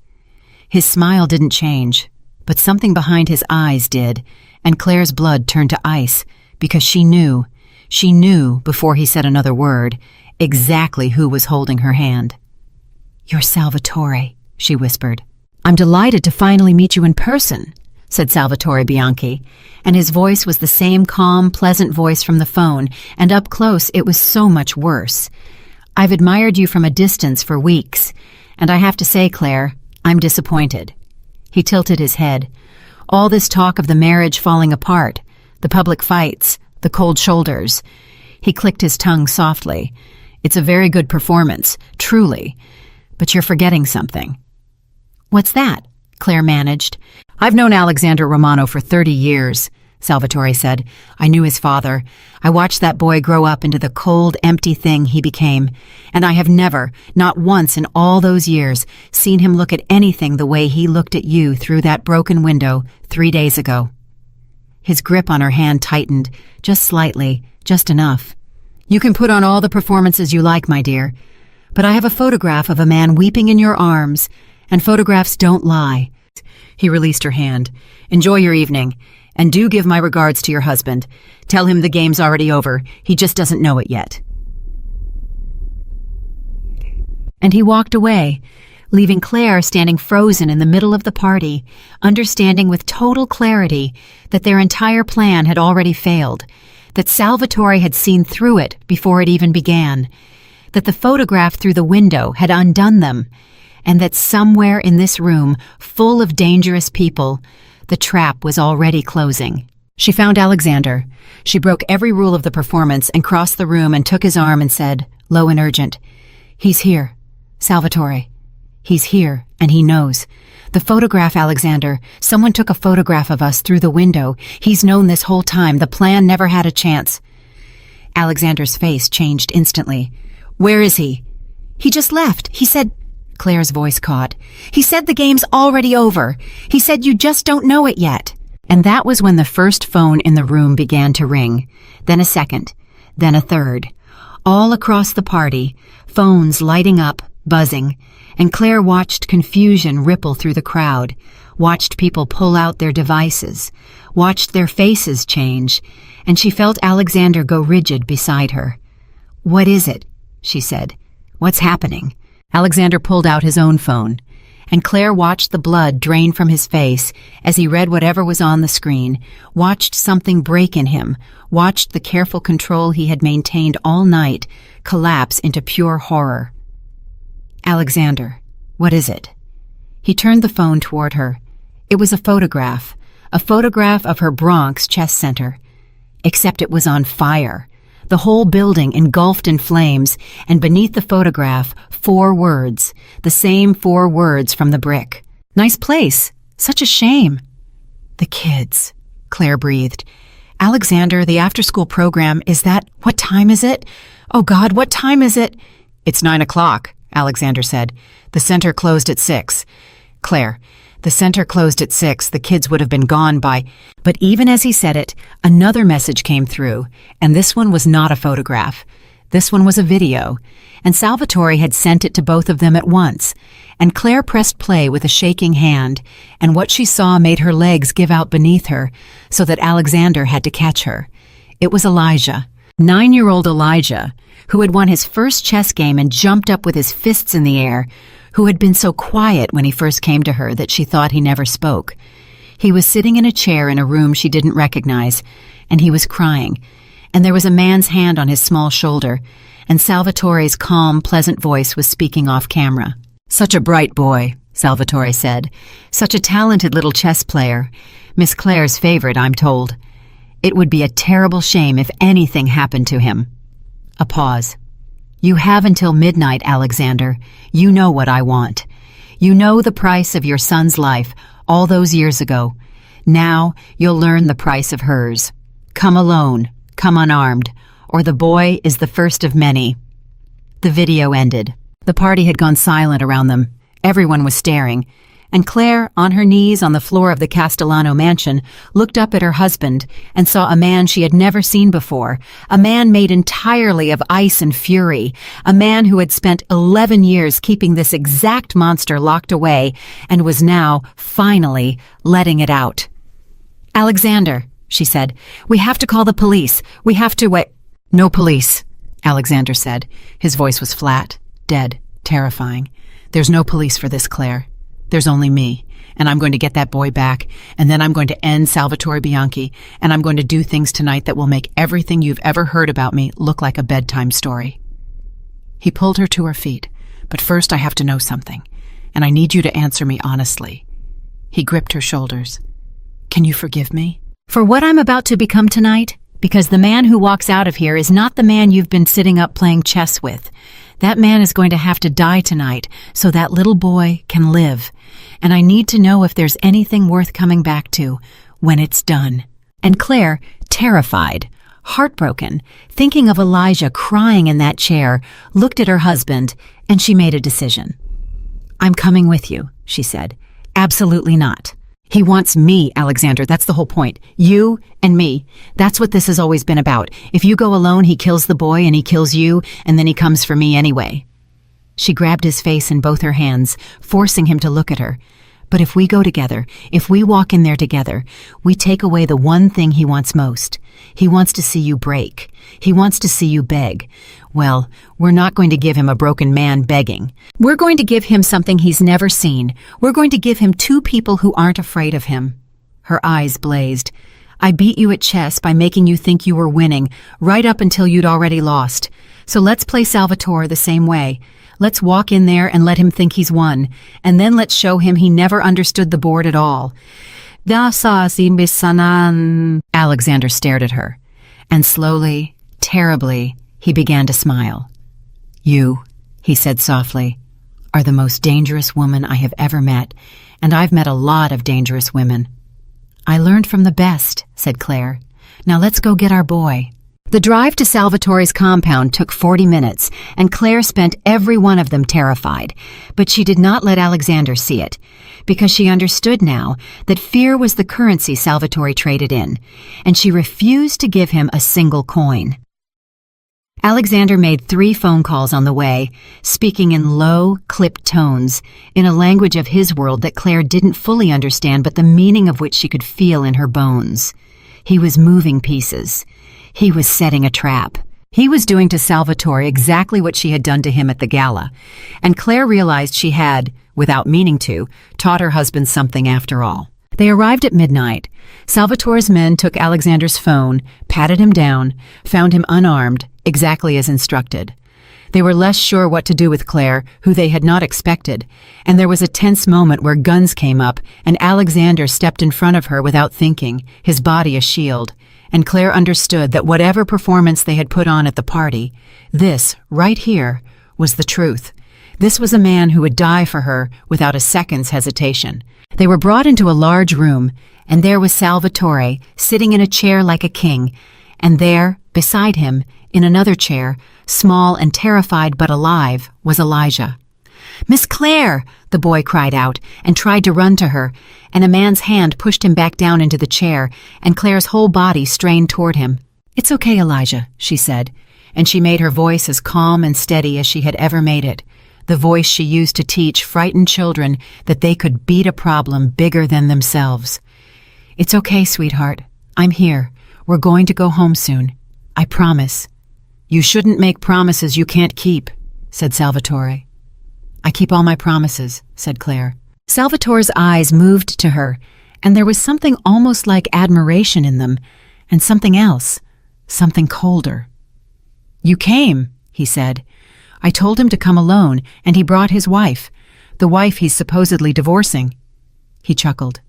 His smile didn't change, but something behind his eyes did, and Claire's blood turned to ice, because she knew before he said another word, exactly who was holding her hand. "You're Salvatore," she whispered. "I'm delighted to finally meet you in person. said Salvatore Bianchi, and his voice was the same calm, pleasant voice from the phone, and up close it was so much worse. "I've admired you from a distance for weeks, and I have to say, Claire, I'm disappointed." He tilted his head. All this talk of the marriage falling apart, the public fights, the cold shoulders. He clicked his tongue softly. "It's a very good performance, truly, but you're forgetting something." "What's that?" Claire managed. "I've known Alexander Romano for 30 years, Salvatore said. "I knew his father. I watched that boy grow up into the cold, empty thing he became, and I have never, not once in all those years, seen him look at anything the way he looked at you through that broken window 3 days ago." His grip on her hand tightened, just slightly, just enough. "You can put on all the performances you like, my dear, but I have a photograph of a man weeping in your arms, and photographs don't lie." He released her hand. "Enjoy your evening, and do give my regards to your husband. Tell him the game's already over. He just doesn't know it yet." And he walked away, leaving Claire standing frozen in the middle of the party, understanding with total clarity that their entire plan had already failed, that Salvatore had seen through it before it even began, that the photograph through the window had undone them, and that somewhere in this room, full of dangerous people, the trap was already closing. She found Alexander. She broke every rule of the performance and crossed the room and took his arm and said, low and urgent, "He's here, Salvatore. He's here, and he knows. The photograph, Alexander. Someone took a photograph of us through the window. He's known this whole time. The plan never had a chance." Alexander's face changed instantly. "Where is he?" "He just left. He said—" Claire's voice caught. "He said the game's already over. He said you just don't know it yet." And that was when the first phone in the room began to ring, then a second, then a third. All across the party, phones lighting up, buzzing, and Claire watched confusion ripple through the crowd, watched people pull out their devices, watched their faces change, and she felt Alexander go rigid beside her. "What is it?" she said. "What's happening?" Alexander pulled out his own phone, and Claire watched the blood drain from his face as he read whatever was on the screen, watched something break in him, watched the careful control he had maintained all night collapse into pure horror. "Alexander, what is it?" He turned the phone toward her. It was a photograph of her Bronx chess center, except it was on fire. The whole building engulfed in flames, and beneath the photograph, 4 words, the same 4 words from the brick. "Nice place. Such a shame." "The kids," Claire breathed. "Alexander, the after-school program, is that— what time is it? Oh God, what time is it?" "It's 9 o'clock, Alexander said. "The center closed at 6. "Claire, the center closed at 6. The kids would have been gone by—" But even as he said it, another message came through, and this one was not a photograph. This one was a video, and Salvatore had sent it to both of them at once, and Claire pressed play with a shaking hand, and what she saw made her legs give out beneath her, so that Alexander had to catch her. It was Elijah, 9-year-old Elijah, who had won his first chess game and jumped up with his fists in the air, who had been so quiet when he first came to her that she thought he never spoke. He was sitting in a chair in a room she didn't recognize, and he was crying, and there was a man's hand on his small shoulder, and Salvatore's calm, pleasant voice was speaking off camera. "Such a bright boy," Salvatore said. "Such a talented little chess player. Miss Claire's favorite, I'm told. It would be a terrible shame if anything happened to him." A pause. "You have until midnight, Alexander. You know what I want. You know the price of your son's life all those years ago. Now you'll learn the price of hers. Come alone, come unarmed, or the boy is the first of many." The video ended. The party had gone silent around them. Everyone was staring, and Claire, on her knees on the floor of the Castellano mansion, looked up at her husband and saw a man she had never seen before, a man made entirely of ice and fury, a man who had spent 11 years keeping this exact monster locked away and was now, finally, letting it out. "Alexander," she said, "we have to call the police. We have to wait." "No police," Alexander said. His voice was flat, dead, terrifying. "There's no police for this, Claire. There's only me. and I'm going to get that boy back, and then I'm going to end Salvatore Bianchi, and I'm going to do things tonight that will make everything you've ever heard about me look like a bedtime story." He pulled her to her feet. "But first I have to know something, and I need you to answer me honestly." He gripped her shoulders. "Can you forgive me?" "For what I'm about to become tonight? Because the man who walks out of here is not the man you've been sitting up playing chess with. That man is going to have to die tonight so that little boy can live. And I need to know if there's anything worth coming back to when it's done." And Claire, terrified, heartbroken, thinking of Elijah crying in that chair, looked at her husband, and she made a decision. "I'm coming with you," she said. "Absolutely not. He wants me, Alexander. That's the whole point. You and me. That's what this has always been about. If you go alone, he kills the boy and he kills you, and then he comes for me anyway." She grabbed his face in both her hands, forcing him to look at her. "But if we go together, if we walk in there together, we take away the one thing he wants most. He wants to see you break. He wants to see you beg. Well, we're not going to give him a broken man begging. We're going to give him something he's never seen. We're going to give him two people who aren't afraid of him." Her eyes blazed. "I beat you at chess by making you think you were winning, right up until you'd already lost. So let's play Salvatore the same way. Let's walk in there and let him think he's won, and then let's show him he never understood the board at all." Alexander stared at her, and slowly, terribly, he began to smile. "You," he said softly, "are the most dangerous woman I have ever met, and I've met a lot of dangerous women." "I learned from the best," said Claire. "Now let's go get our boy." The drive to Salvatore's compound took 40 minutes, and Claire spent every one of them terrified, but she did not let Alexander see it, because she understood now that fear was the currency Salvatore traded in, and she refused to give him a single coin. Alexander made 3 phone calls on the way, speaking in low, clipped tones, in a language of his world that Claire didn't fully understand, but the meaning of which she could feel in her bones. He was moving pieces. He was setting a trap. He was doing to Salvatore exactly what she had done to him at the gala, and Claire realized she had, without meaning to, taught her husband something after all. They arrived at midnight. Salvatore's men took Alexander's phone, patted him down, found him unarmed, exactly as instructed. They were less sure what to do with Claire, who they had not expected, and there was a tense moment where guns came up, and Alexander stepped in front of her without thinking, his body a shield. And Claire understood that whatever performance they had put on at the party, this, right here, was the truth. This was a man who would die for her without a second's hesitation. They were brought into a large room, and there was Salvatore, sitting in a chair like a king, and there, beside him, in another chair, small and terrified but alive, was Elijah. "Miss Claire!" the boy cried out, and tried to run to her, and a man's hand pushed him back down into the chair, and Claire's whole body strained toward him. "It's okay, Elijah," she said, and she made her voice as calm and steady as she had ever made it, the voice she used to teach frightened children that they could beat a problem bigger than themselves. "It's okay, sweetheart. I'm here. We're going to go home soon. I promise." "You shouldn't make promises you can't keep," said Salvatore. "I keep all my promises," said Claire. Salvatore's eyes moved to her, and there was something almost like admiration in them, and something else, something colder. "You came," he said. "I told him to come alone, and he brought his wife, the wife he's supposedly divorcing." He chuckled.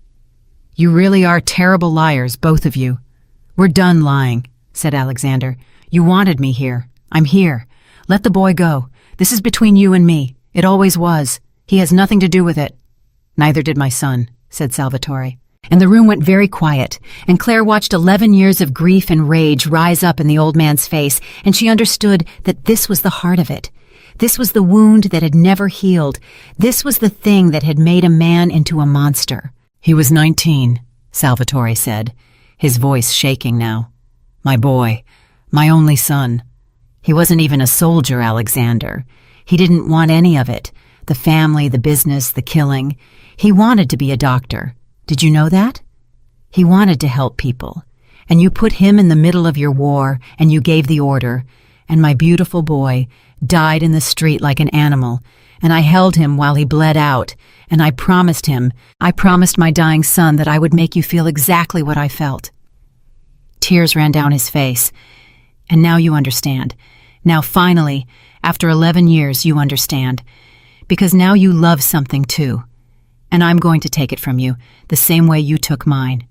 "You really are terrible liars, both of you." "We're done lying," said Alexander. "You wanted me here. I'm here. Let the boy go. This is between you and me. It always was. He has nothing to do with it." "Neither did my son," said Salvatore. And the room went very quiet, and Claire watched 11 years of grief and rage rise up in the old man's face, and she understood that this was the heart of it. This was the wound that had never healed. This was the thing that had made a man into a monster. "He was 19, Salvatore said, his voice shaking now. "My boy, my only son. He wasn't even a soldier, Alexander. He didn't want any of it. The family, the business, the killing. He wanted to be a doctor. Did you know that? He wanted to help people. And you put him in the middle of your war, and you gave the order. and my beautiful boy died in the street like an animal, and I held him while he bled out, and I promised my dying son that I would make you feel exactly what I felt." Tears ran down his face. "And now you understand. Now finally, after 11 years, you understand. Because now you love something too. And I'm going to take it from you, the same way you took mine."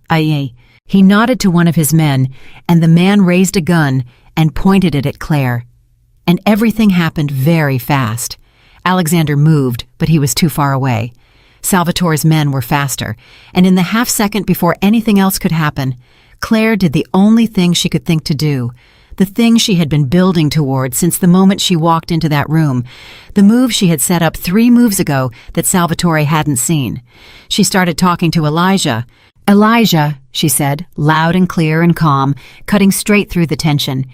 Aye. He nodded to one of his men, and the man raised a gun and pointed it at Claire. And everything happened very fast. Alexander moved, but he was too far away. Salvatore's men were faster, and in the half-second before anything else could happen, Claire did the only thing she could think to do, the thing she had been building toward since the moment she walked into that room, the move she had set up 3 moves ago that Salvatore hadn't seen. She started talking to Elijah. "Elijah," she said, loud and clear and calm, cutting straight through the tension.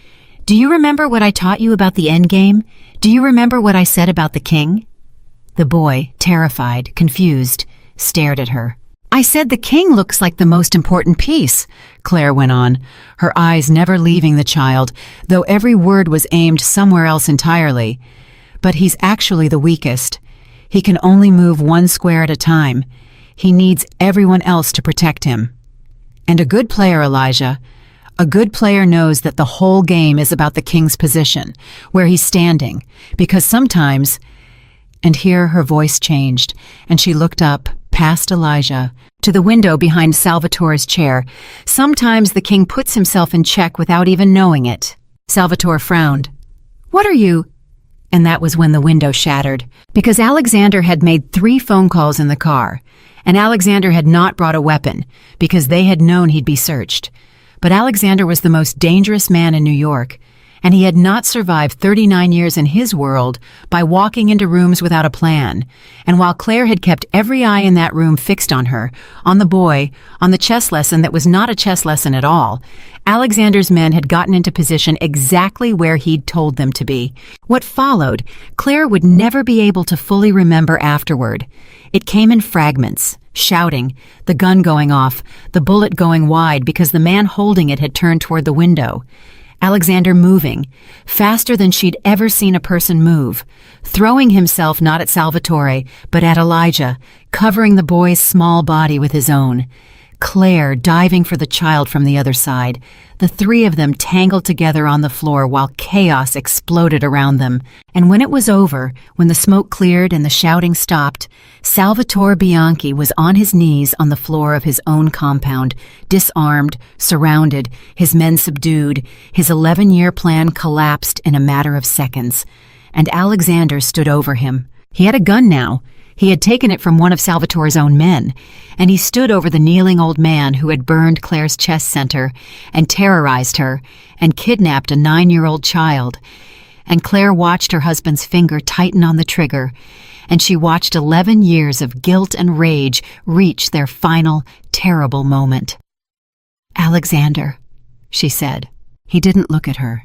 "Do you remember what I taught you about the endgame? Do you remember what I said about the king?" The boy, terrified, confused, stared at her. "I said the king looks like the most important piece," Claire went on, her eyes never leaving the child, though every word was aimed somewhere else entirely. "But he's actually the weakest. He can only move 1 square at a time. He needs everyone else to protect him. And a good player, Elijah, a good player knows that the whole game is about the king's position, where he's standing, because sometimes—" And here her voice changed, and she looked up, past Elijah, to the window behind Salvatore's chair. "Sometimes the king puts himself in check without even knowing it." Salvatore frowned. "What are you—" And that was when the window shattered, because Alexander had made 3 phone calls in the car, and Alexander had not brought a weapon, because they had known he'd be searched. But Alexander was the most dangerous man in New York, and he had not survived 39 years in his world by walking into rooms without a plan. And while Claire had kept every eye in that room fixed on her, on the boy, on the chess lesson that was not a chess lesson at all, Alexander's men had gotten into position exactly where he'd told them to be. What followed, Claire would never be able to fully remember afterward. It came in fragments, shouting, the gun going off, the bullet going wide because the man holding it had turned toward the window. Alexander moving, faster than she'd ever seen a person move, throwing himself not at Salvatore, but at Elijah, covering the boy's small body with his own. Claire diving for the child from the other side, the 3 of them tangled together on the floor while chaos exploded around them. And when it was over, when the smoke cleared and the shouting stopped, Salvatore Bianchi was on his knees on the floor of his own compound, disarmed, surrounded, his men subdued. His 11-year plan collapsed in a matter of seconds. And Alexander stood over him. He had a gun now. He had taken it from one of Salvatore's own men, and he stood over the kneeling old man who had burned Claire's chess center and terrorized her and kidnapped a 9-year-old child. And Claire watched her husband's finger tighten on the trigger, and she watched 11 years of guilt and rage reach their final, terrible moment. "Alexander," she said. He didn't look at her.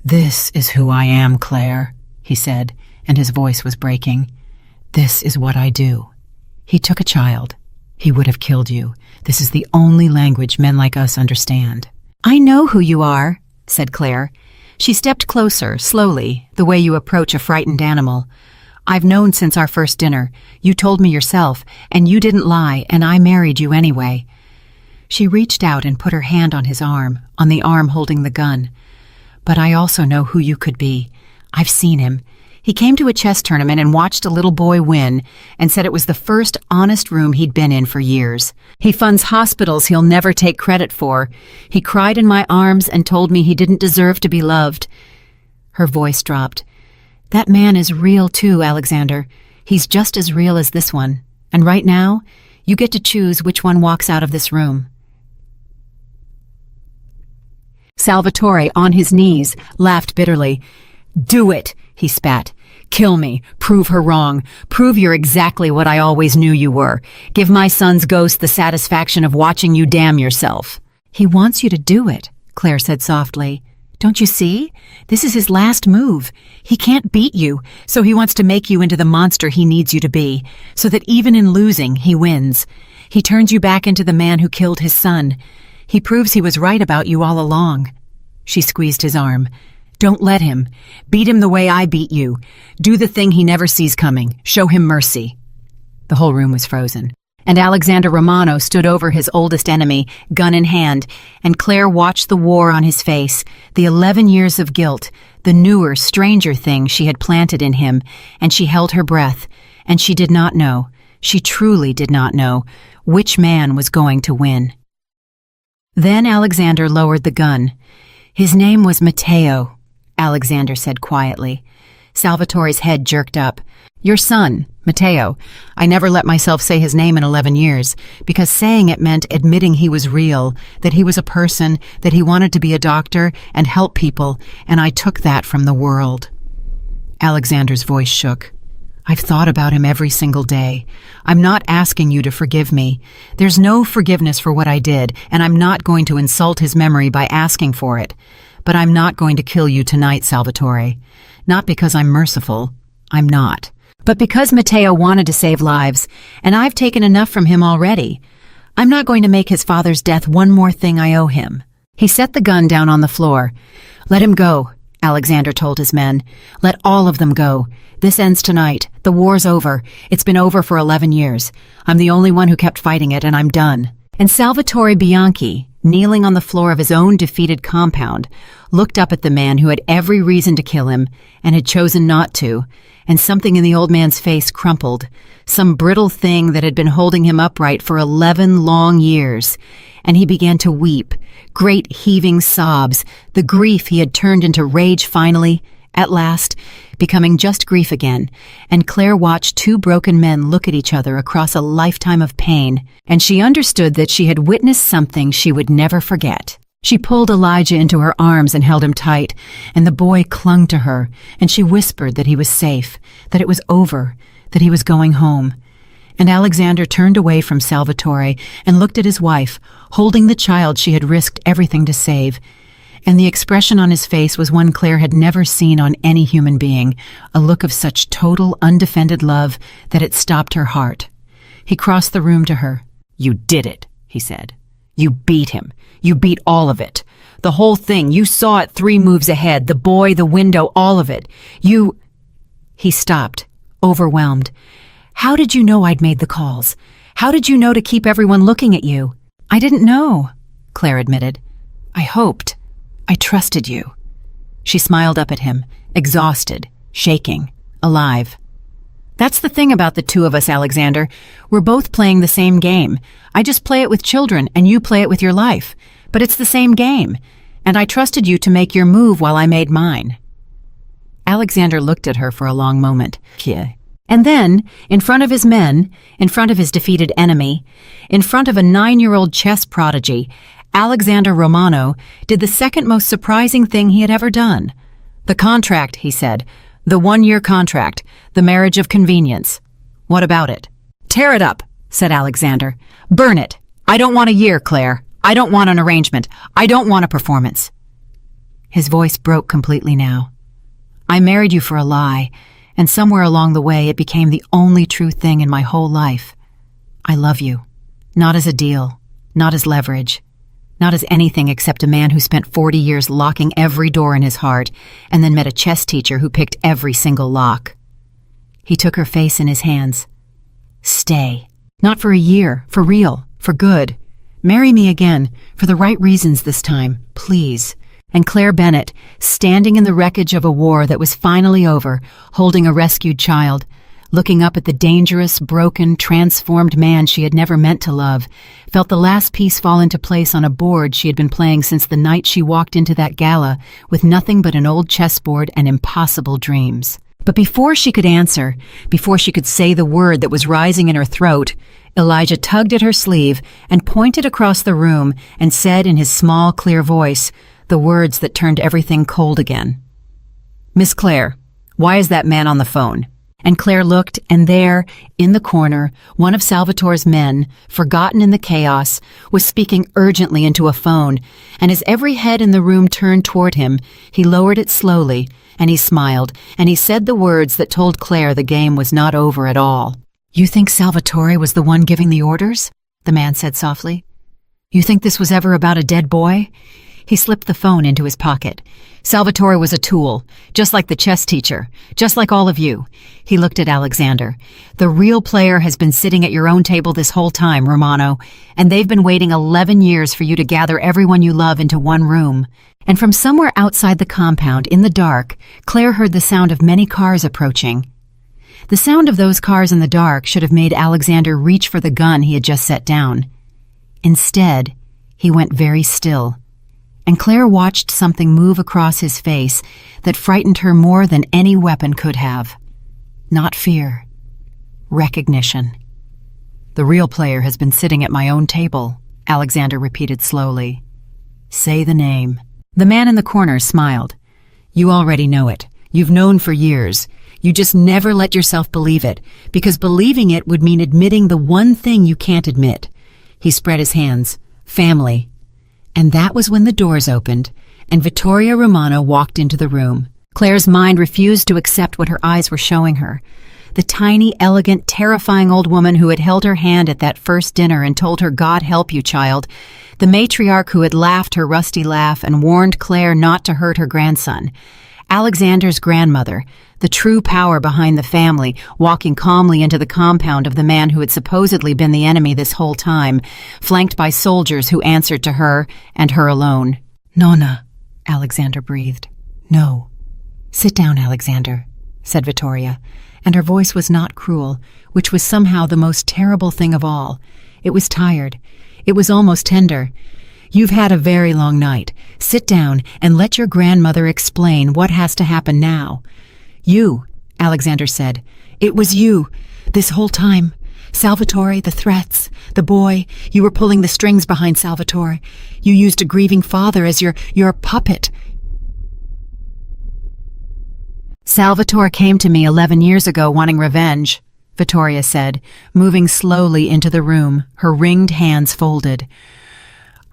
"This is who I am, Claire," he said, and his voice was breaking. "This is what I do. He took a child. He would have killed you. This is the only language men like us understand." "I know who you are," said Claire. She stepped closer, slowly, the way you approach a frightened animal. "I've known since our first dinner. You told me yourself, and you didn't lie, and I married you anyway." She reached out and put her hand on his arm, on the arm holding the gun. "But I also know who you could be. I've seen him. He came to a chess tournament and watched a little boy win and said it was the first honest room he'd been in for years. He funds hospitals he'll never take credit for. He cried in my arms and told me he didn't deserve to be loved." Her voice dropped. "That man is real too, Alexander. He's just as real as this one. And right now, you get to choose which one walks out of this room." Salvatore, on his knees, laughed bitterly. "Do it," he spat. "Kill me. Prove her wrong. Prove you're exactly what I always knew you were. Give my son's ghost the satisfaction of watching you damn yourself." "He wants you to do it," Claire said softly. "Don't you see? This is his last move. He can't beat you, so he wants to make you into the monster he needs you to be, so that even in losing, he wins. He turns you back into the man who killed his son. He proves he was right about you all along." She squeezed his arm. "Don't let him. Beat him the way I beat you. Do the thing he never sees coming. Show him mercy." The whole room was frozen, and Alexander Romano stood over his oldest enemy, gun in hand, and Claire watched the war on his face, the 11 years of guilt, the newer, stranger thing she had planted in him, and she held her breath, and she did not know, she truly did not know, which man was going to win. Then Alexander lowered the gun. "His name was Matteo," Alexander said quietly. Salvatore's head jerked up. "Your son, Matteo. I never let myself say his name in 11 years, because saying it meant admitting he was real, that he was a person, that he wanted to be a doctor and help people, and I took that from the world." Alexander's voice shook. "I've thought about him every single day. I'm not asking you to forgive me. There's no forgiveness for what I did, and I'm not going to insult his memory by asking for it. But I'm not going to kill you tonight, Salvatore. Not because I'm merciful. I'm not. But because Matteo wanted to save lives, and I've taken enough from him already. I'm not going to make his father's death one more thing I owe him." He set the gun down on the floor. "Let him go," Alexander told his men. "Let all of them go. This ends tonight. The war's over. It's been over for 11 years. I'm the only one who kept fighting it, and I'm done." And Salvatore Bianchi, kneeling on the floor of his own defeated compound, looked up at the man who had every reason to kill him and had chosen not to, and something in the old man's face crumpled, some brittle thing that had been holding him upright for 11 long years, and he began to weep, great heaving sobs, the grief he had turned into rage finally, at last, becoming just grief again, and Claire watched two broken men look at each other across a lifetime of pain, and she understood that she had witnessed something she would never forget. She pulled Elijah into her arms and held him tight, and the boy clung to her, and she whispered that he was safe, that it was over, that he was going home. And Alexander turned away from Salvatore and looked at his wife, holding the child she had risked everything to save, and the expression on his face was one Claire had never seen on any human being, a look of such total, undefended love that it stopped her heart. He crossed the room to her. "You did it," he said. "You beat him. You beat all of it. The whole thing. You saw it 3 moves ahead. The boy, the window, all of it. You—" He stopped, overwhelmed. "How did you know I'd made the calls? How did you know to keep everyone looking at you?" "I didn't know," Claire admitted. "I hoped. I trusted you." She smiled up at him, exhausted, shaking, alive. "That's the thing about the two of us, Alexander. We're both playing the same game. I just play it with children, and you play it with your life. But it's the same game, and I trusted you to make your move while I made mine." Alexander looked at her for a long moment. And then, in front of his men, in front of his defeated enemy, in front of a 9-year-old chess prodigy, Alexander Romano did the second most surprising thing he had ever done. "The contract," he said. "The 1-year contract. The marriage of convenience. What about it?" "Tear it up," said Alexander. "Burn it. I don't want a year, Claire. I don't want an arrangement. I don't want a performance." His voice broke completely now. "I married you for a lie, and somewhere along the way it became the only true thing in my whole life. I love you. Not as a deal. Not as leverage. Not as anything except a man who spent 40 years locking every door in his heart and then met a chess teacher who picked every single lock." He took her face in his hands. "Stay. Not for a year. For real. For good. Marry me again. For the right reasons this time. Please." And Claire Bennett, standing in the wreckage of a war that was finally over, holding a rescued child, looking up at the dangerous, broken, transformed man she had never meant to love, felt the last piece fall into place on a board she had been playing since the night she walked into that gala with nothing but an old chessboard and impossible dreams. But before she could answer, before she could say the word that was rising in her throat, Elijah tugged at her sleeve and pointed across the room and said in his small, clear voice the words that turned everything cold again. "Miss Claire, why is that man on the phone?" And Claire looked, and there, in the corner, one of Salvatore's men, forgotten in the chaos, was speaking urgently into a phone, and as every head in the room turned toward him, he lowered it slowly, and he smiled, and he said the words that told Claire the game was not over at all. "You think Salvatore was the one giving the orders?" the man said softly. "You think this was ever about a dead boy? He slipped the phone into his pocket. Salvatore was a tool, just like the chess teacher, just like all of you. He looked at Alexander. The real player has been sitting at your own table this whole time, Romano, and they've been waiting 11 years for you to gather everyone you love into one room. And from somewhere outside the compound, in the dark, Claire heard the sound of many cars approaching. The sound of those cars in the dark should have made Alexander reach for the gun he had just set down. Instead, he went very still, and Claire watched something move across his face that frightened her more than any weapon could have. Not fear. Recognition. The real player has been sitting at my own table, Alexander repeated slowly. Say the name. The man in the corner smiled. You already know it. You've known for years. You just never let yourself believe it, because believing it would mean admitting the one thing you can't admit. He spread his hands. Family. And that was when the doors opened, and Vittoria Romano walked into the room. Claire's mind refused to accept what her eyes were showing her. The tiny, elegant, terrifying old woman who had held her hand at that first dinner and told her, God help you, child. The matriarch who had laughed her rusty laugh and warned Claire not to hurt her grandson. Alexander's grandmother, the true power behind the family, walking calmly into the compound of the man who had supposedly been the enemy this whole time, flanked by soldiers who answered to her and her alone. Nonna, Alexander breathed. No. Sit down, Alexander, said Vittoria, and her voice was not cruel, which was somehow the most terrible thing of all. It was tired. It was almost tender. You've had a very long night. Sit down and let your grandmother explain what has to happen now. You, Alexander said. It was you, this whole time. Salvatore, the threats, the boy. You were pulling the strings behind Salvatore. You used a grieving father as your puppet. Salvatore came to me 11 years ago wanting revenge, Vittoria said, moving slowly into the room, her ringed hands folded.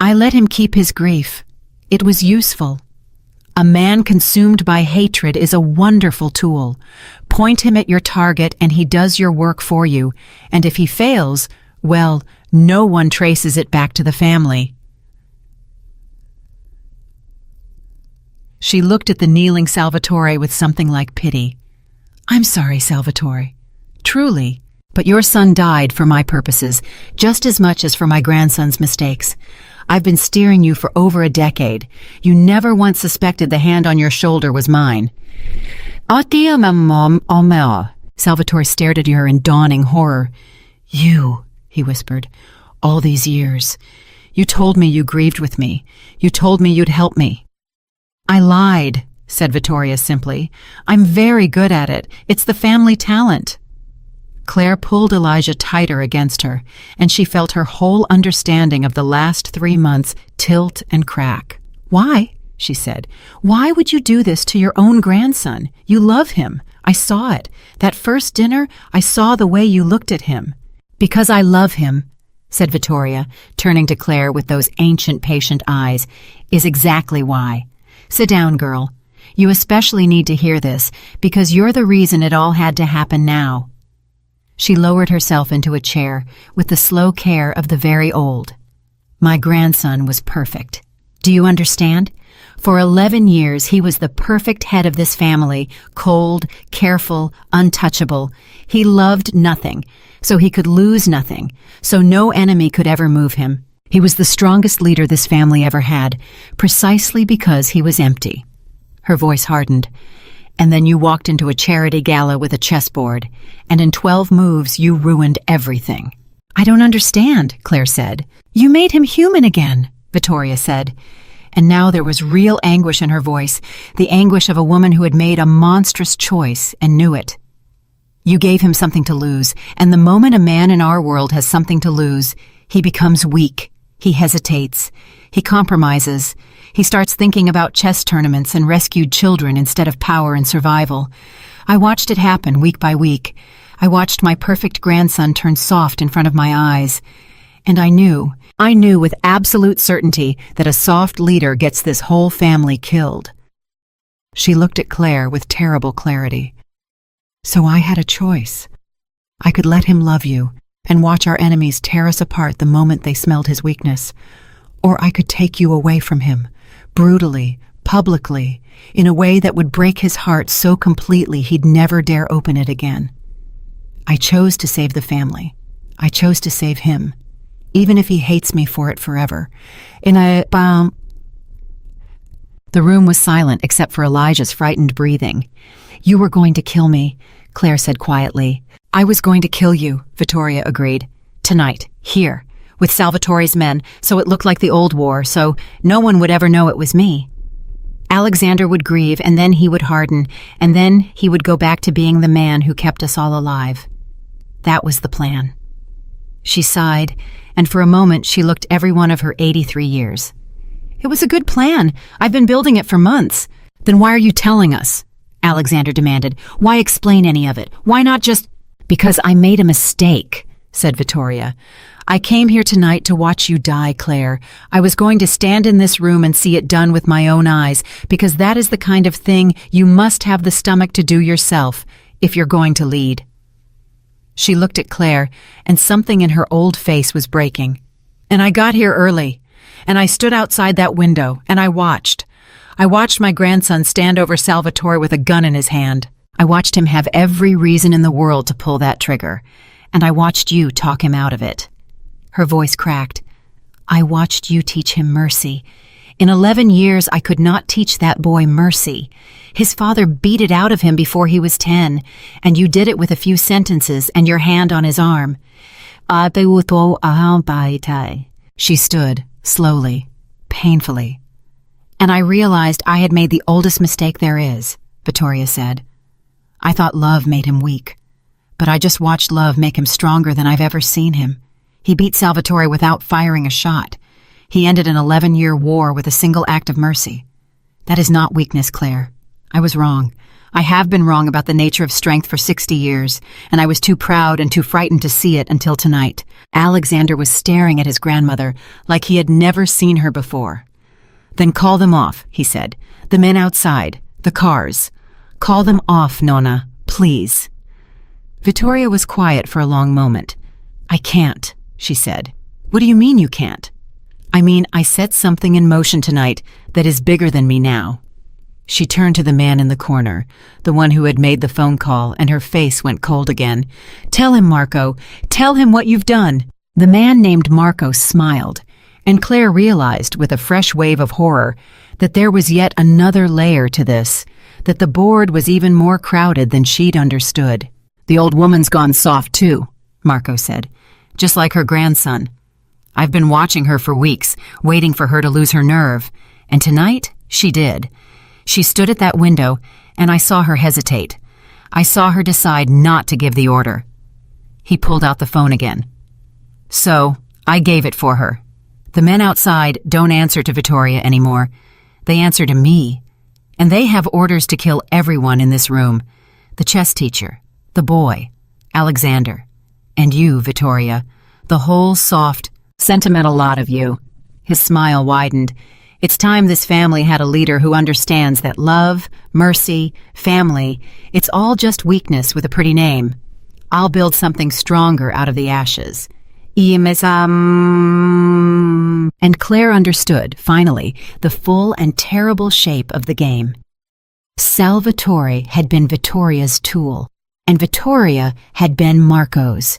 I let him keep his grief. It was useful. A man consumed by hatred is a wonderful tool. Point him at your target and he does your work for you. And if he fails, well, no one traces it back to the family. She looked at the kneeling Salvatore with something like pity. I'm sorry, Salvatore. Truly. But your son died for my purposes, just as much as for my grandson's mistakes. I've been steering you for over a decade. You never once suspected the hand on your shoulder was mine. Salvatore stared at her in dawning horror. You, he whispered, all these years. You told me you grieved with me. You told me you'd help me. I lied, said Vittoria simply. I'm very good at it. It's the family talent. Claire pulled Elijah tighter against her, and she felt her whole understanding of the last 3 months tilt and crack. Why? She said. Why would you do this to your own grandson? You love him. I saw it. That first dinner, I saw the way you looked at him. Because I love him, said Vittoria, turning to Claire with those ancient patient eyes, is exactly why. Sit down, girl. You especially need to hear this, because you're the reason it all had to happen now. She lowered herself into a chair with the slow care of the very old. My grandson was perfect. Do you understand? For 11 years, he was the perfect head of this family, cold, careful, untouchable. He loved nothing, so he could lose nothing, so no enemy could ever move him. He was the strongest leader this family ever had, precisely because he was empty. Her voice hardened. And then you walked into a charity gala with a chessboard, and in 12 moves you ruined everything. I don't understand, Claire said. You made him human again, Vittoria said. And now there was real anguish in her voice, the anguish of a woman who had made a monstrous choice and knew it. You gave him something to lose, and the moment a man in our world has something to lose, he becomes weak. He hesitates. He compromises. He starts thinking about chess tournaments and rescued children instead of power and survival. I watched it happen week by week. I watched my perfect grandson turn soft in front of my eyes. And I knew with absolute certainty that a soft leader gets this whole family killed. She looked at Claire with terrible clarity. So I had a choice. I could let him love you and watch our enemies tear us apart the moment they smelled his weakness. Or I could take you away from him, brutally, publicly, in a way that would break his heart so completely he'd never dare open it again. I chose to save the family. I chose to save him, even if he hates me for it forever. The room was silent except for Elijah's frightened breathing. "You were going to kill me," Claire said quietly. "I was going to kill you," Vittoria agreed. "Tonight, here, with Salvatore's men, so it looked like the old war, so no one would ever know it was me. Alexander would grieve, and then he would harden, and then he would go back to being the man who kept us all alive. That was the plan." She sighed, and for a moment she looked every one of her 83 years. "It was a good plan. I've been building it for months." "Then why are you telling us?" Alexander demanded. "Why explain any of it? Why not just—" "Because I made a mistake," said Vittoria. "I came here tonight to watch you die, Claire. I was going to stand in this room and see it done with my own eyes, because that is the kind of thing you must have the stomach to do yourself, if you're going to lead." She looked at Claire, and something in her old face was breaking. "And I got here early, and I stood outside that window, and I watched. I watched my grandson stand over Salvatore with a gun in his hand. I watched him have every reason in the world to pull that trigger, and I watched you talk him out of it." Her voice cracked. "I watched you teach him mercy. In 11 years, I could not teach that boy mercy. His father beat it out of him before he was 10, and you did it with a few sentences and your hand on his arm." She stood, slowly, painfully. "And I realized I had made the oldest mistake there is," Vittoria said. "I thought love made him weak, but I just watched love make him stronger than I've ever seen him. He beat Salvatore without firing a shot. He ended an 11-year war with a single act of mercy. That is not weakness, Claire. I was wrong. I have been wrong about the nature of strength for 60 years, and I was too proud and too frightened to see it until tonight." Alexander was staring at his grandmother like he had never seen her before. "Then call them off," he said. "The men outside, the cars. Call them off, Nonna, please." Vittoria was quiet for a long moment. "I can't," she said. "What do you mean you can't?" "I mean, I set something in motion tonight that is bigger than me now." She turned to the man in the corner, the one who had made the phone call, and her face went cold again. "Tell him, Marco. Tell him what you've done." The man named Marco smiled, and Claire realized, with a fresh wave of horror, that there was yet another layer to this, that the board was even more crowded than she'd understood. "The old woman's gone soft too," Marco said, "just like her grandson. I've been watching her for weeks, waiting for her to lose her nerve, and tonight she did. She stood at that window, and I saw her hesitate. I saw her decide not to give the order." He pulled out the phone again. "So, I gave it for her. The men outside don't answer to Vittoria anymore. They answer to me, and they have orders to kill everyone in this room. The chess teacher, the boy, Alexander, and you, Vittoria, the whole soft, sentimental lot of you." His smile widened. "It's time this family had a leader who understands that love, mercy, family, it's all just weakness with a pretty name. I'll build something stronger out of the ashes." And Claire understood, finally, the full and terrible shape of the game. Salvatore had been Vittoria's tool, and Vittoria had been Marco's.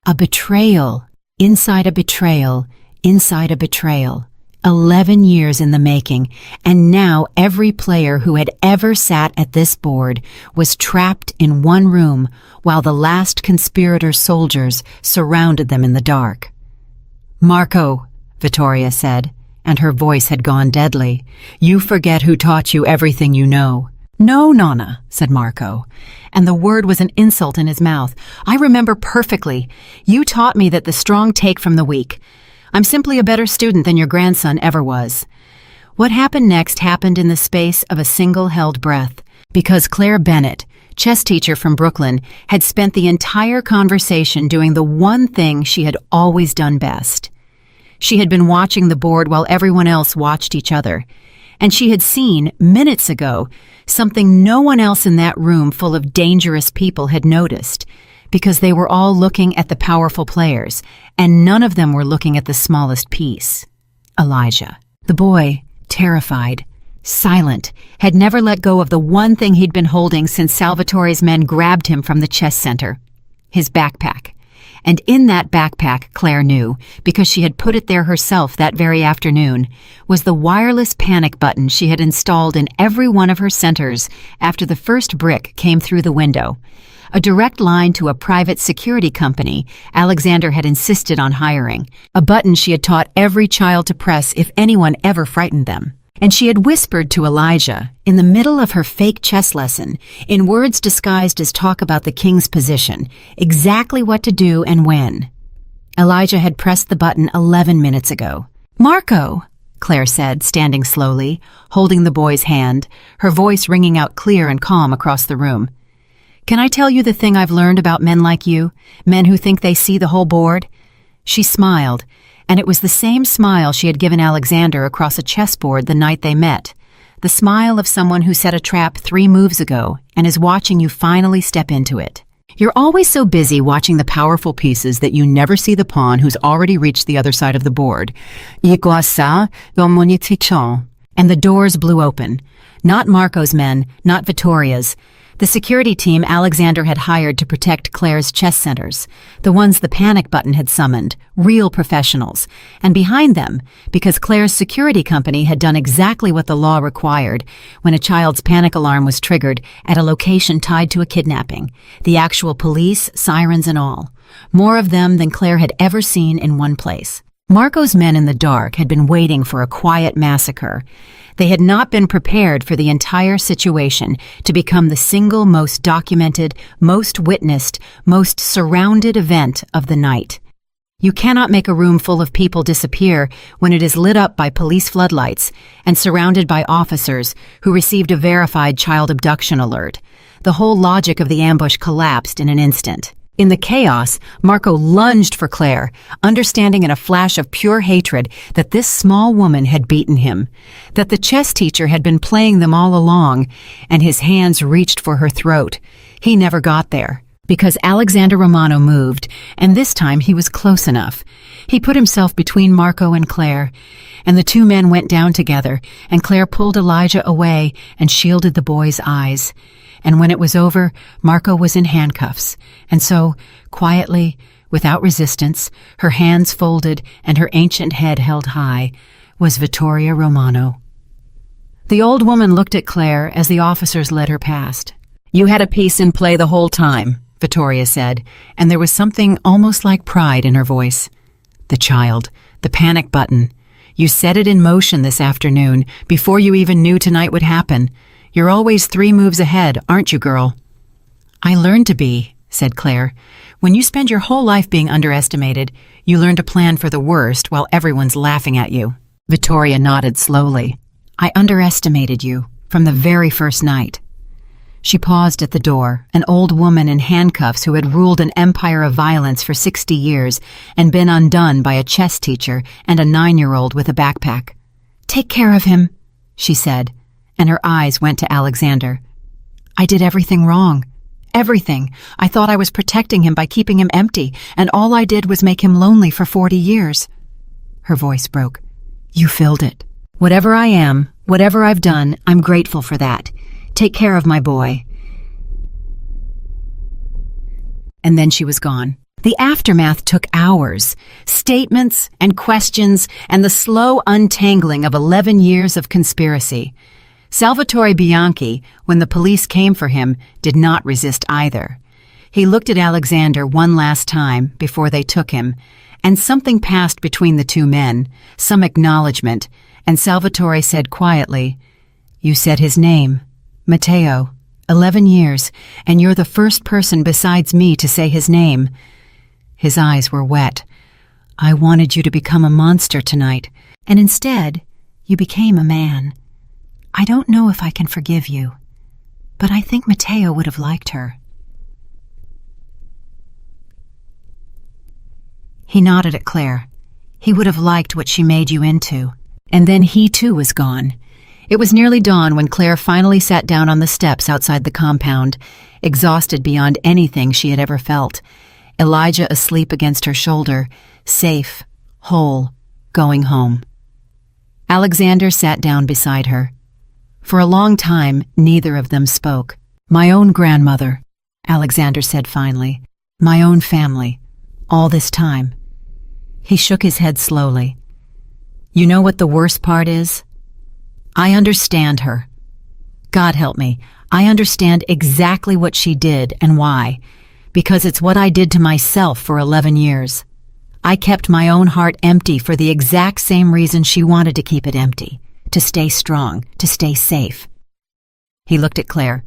A betrayal, inside a betrayal, inside a betrayal. 11 years in the making, and now every player who had ever sat at this board was trapped in one room while the last conspirator soldiers surrounded them in the dark. "Marco," Vittoria said, and her voice had gone deadly, "you forget who taught you everything you know." "No, Nonna," said Marco, and the word was an insult in his mouth. "I remember perfectly. You taught me that the strong take from the weak. I'm simply a better student than your grandson ever was." What happened next happened in the space of a single held breath, because Claire Bennett, chess teacher from Brooklyn, had spent the entire conversation doing the one thing she had always done best. She had been watching the board while everyone else watched each other, and she had seen, minutes ago, something no one else in that room full of dangerous people had noticed, because they were all looking at the powerful players, and none of them were looking at the smallest piece. Elijah. The boy, terrified, silent, had never let go of the one thing he'd been holding since Salvatore's men grabbed him from the chess center: his backpack. And in that backpack, Claire knew, because she had put it there herself that very afternoon, was the wireless panic button she had installed in every one of her centers after the first brick came through the window. A direct line to a private security company Alexander had insisted on hiring, a button she had taught every child to press if anyone ever frightened them. And she had whispered to Elijah, in the middle of her fake chess lesson, in words disguised as talk about the king's position, exactly what to do and when. Elijah had pressed the button 11 minutes ago. "Marco," Claire said, standing slowly, holding the boy's hand, her voice ringing out clear and calm across the room. "Can I tell you the thing I've learned about men like you, men who think they see the whole board?" She smiled, and it was the same smile she had given Alexander across a chessboard the night they met, the smile of someone who set a trap 3 moves ago and is watching you finally step into it. "You're always so busy watching the powerful pieces that you never see the pawn who's already reached the other side of the board. And the doors blew open. Not Marco's men, not Vittoria's. The security team Alexander had hired to protect Claire's chess centers, the ones the panic button had summoned, real professionals. And behind them, because Claire's security company had done exactly what the law required when a child's panic alarm was triggered at a location tied to a kidnapping, the actual police, sirens and all. More of them than Claire had ever seen in one place. Marco's men in the dark had been waiting for a quiet massacre. They had not been prepared for the entire situation to become the single most documented, most witnessed, most surrounded event of the night. You cannot make a room full of people disappear when it is lit up by police floodlights and surrounded by officers who received a verified child abduction alert. The whole logic of the ambush collapsed in an instant. In the chaos, Marco lunged for Claire, understanding in a flash of pure hatred that this small woman had beaten him, that the chess teacher had been playing them all along, and his hands reached for her throat. He never got there, because Alexander Romano moved, and this time he was close enough. He put himself between Marco and Claire, and the two men went down together, and Claire pulled Elijah away and shielded the boy's eyes. And when it was over, Marco was in handcuffs, and so, quietly, without resistance, her hands folded and her ancient head held high, was Vittoria Romano. The old woman looked at Claire as the officers led her past. "You had a piece in play the whole time," Vittoria said, and there was something almost like pride in her voice. "The child, the panic button. You set it in motion this afternoon, before you even knew tonight would happen. You're always 3 moves ahead, aren't you, girl?" "I learned to be," said Claire. "When you spend your whole life being underestimated, you learn to plan for the worst while everyone's laughing at you." Vittoria nodded slowly. "I underestimated you from the very first night." She paused at the door, an old woman in handcuffs who had ruled an empire of violence for 60 years and been undone by a chess teacher and a 9-year-old with a backpack. "Take care of him," she said, and her eyes went to Alexander. "I did everything wrong. Everything. I thought I was protecting him by keeping him empty, and all I did was make him lonely for 40 years. Her voice broke. "You filled it. Whatever I am, whatever I've done, I'm grateful for that. Take care of my boy." And then she was gone. The aftermath took hours. Statements and questions and the slow untangling of 11 years of conspiracy. Salvatore Bianchi, when the police came for him, did not resist either. He looked at Alexander one last time before they took him, and something passed between the two men, some acknowledgement, and Salvatore said quietly, "You said his name, Matteo, 11 years, and you're the first person besides me to say his name." His eyes were wet. "I wanted you to become a monster tonight, and instead, you became a man. I don't know if I can forgive you, but I think Matteo would have liked her." He nodded at Claire. He would have liked what she made you into. And then he too was gone. It was nearly dawn when Claire finally sat down on the steps outside the compound, exhausted beyond anything she had ever felt. Elijah asleep against her shoulder, safe, whole, going home. Alexander sat down beside her. For a long time, neither of them spoke. "My own grandmother," Alexander said finally. "My own family. All this time." He shook his head slowly. "You know what the worst part is? I understand her. God help me, I understand exactly what she did and why, because it's what I did to myself for 11 years. I kept my own heart empty for the exact same reason she wanted to keep it empty, to stay strong, to stay safe." He looked at Claire.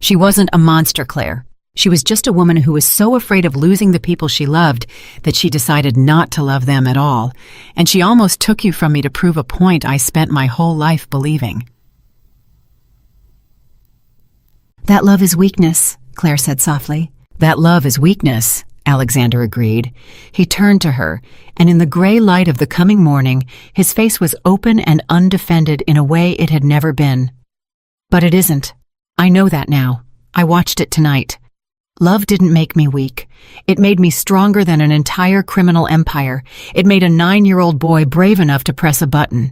She wasn't a monster, Claire. She was just a woman who was so afraid of losing the people she loved that she decided not to love them at all, and she almost took you from me to prove a point I spent my whole life believing. "That love is weakness," Claire said softly. "That love is weakness," Alexander agreed. He turned to her, and in the gray light of the coming morning, his face was open and undefended in a way it had never been. "But it isn't. I know that now. I watched it tonight. Love didn't make me weak. It made me stronger than an entire criminal empire. It made a 9-year-old boy brave enough to press a button.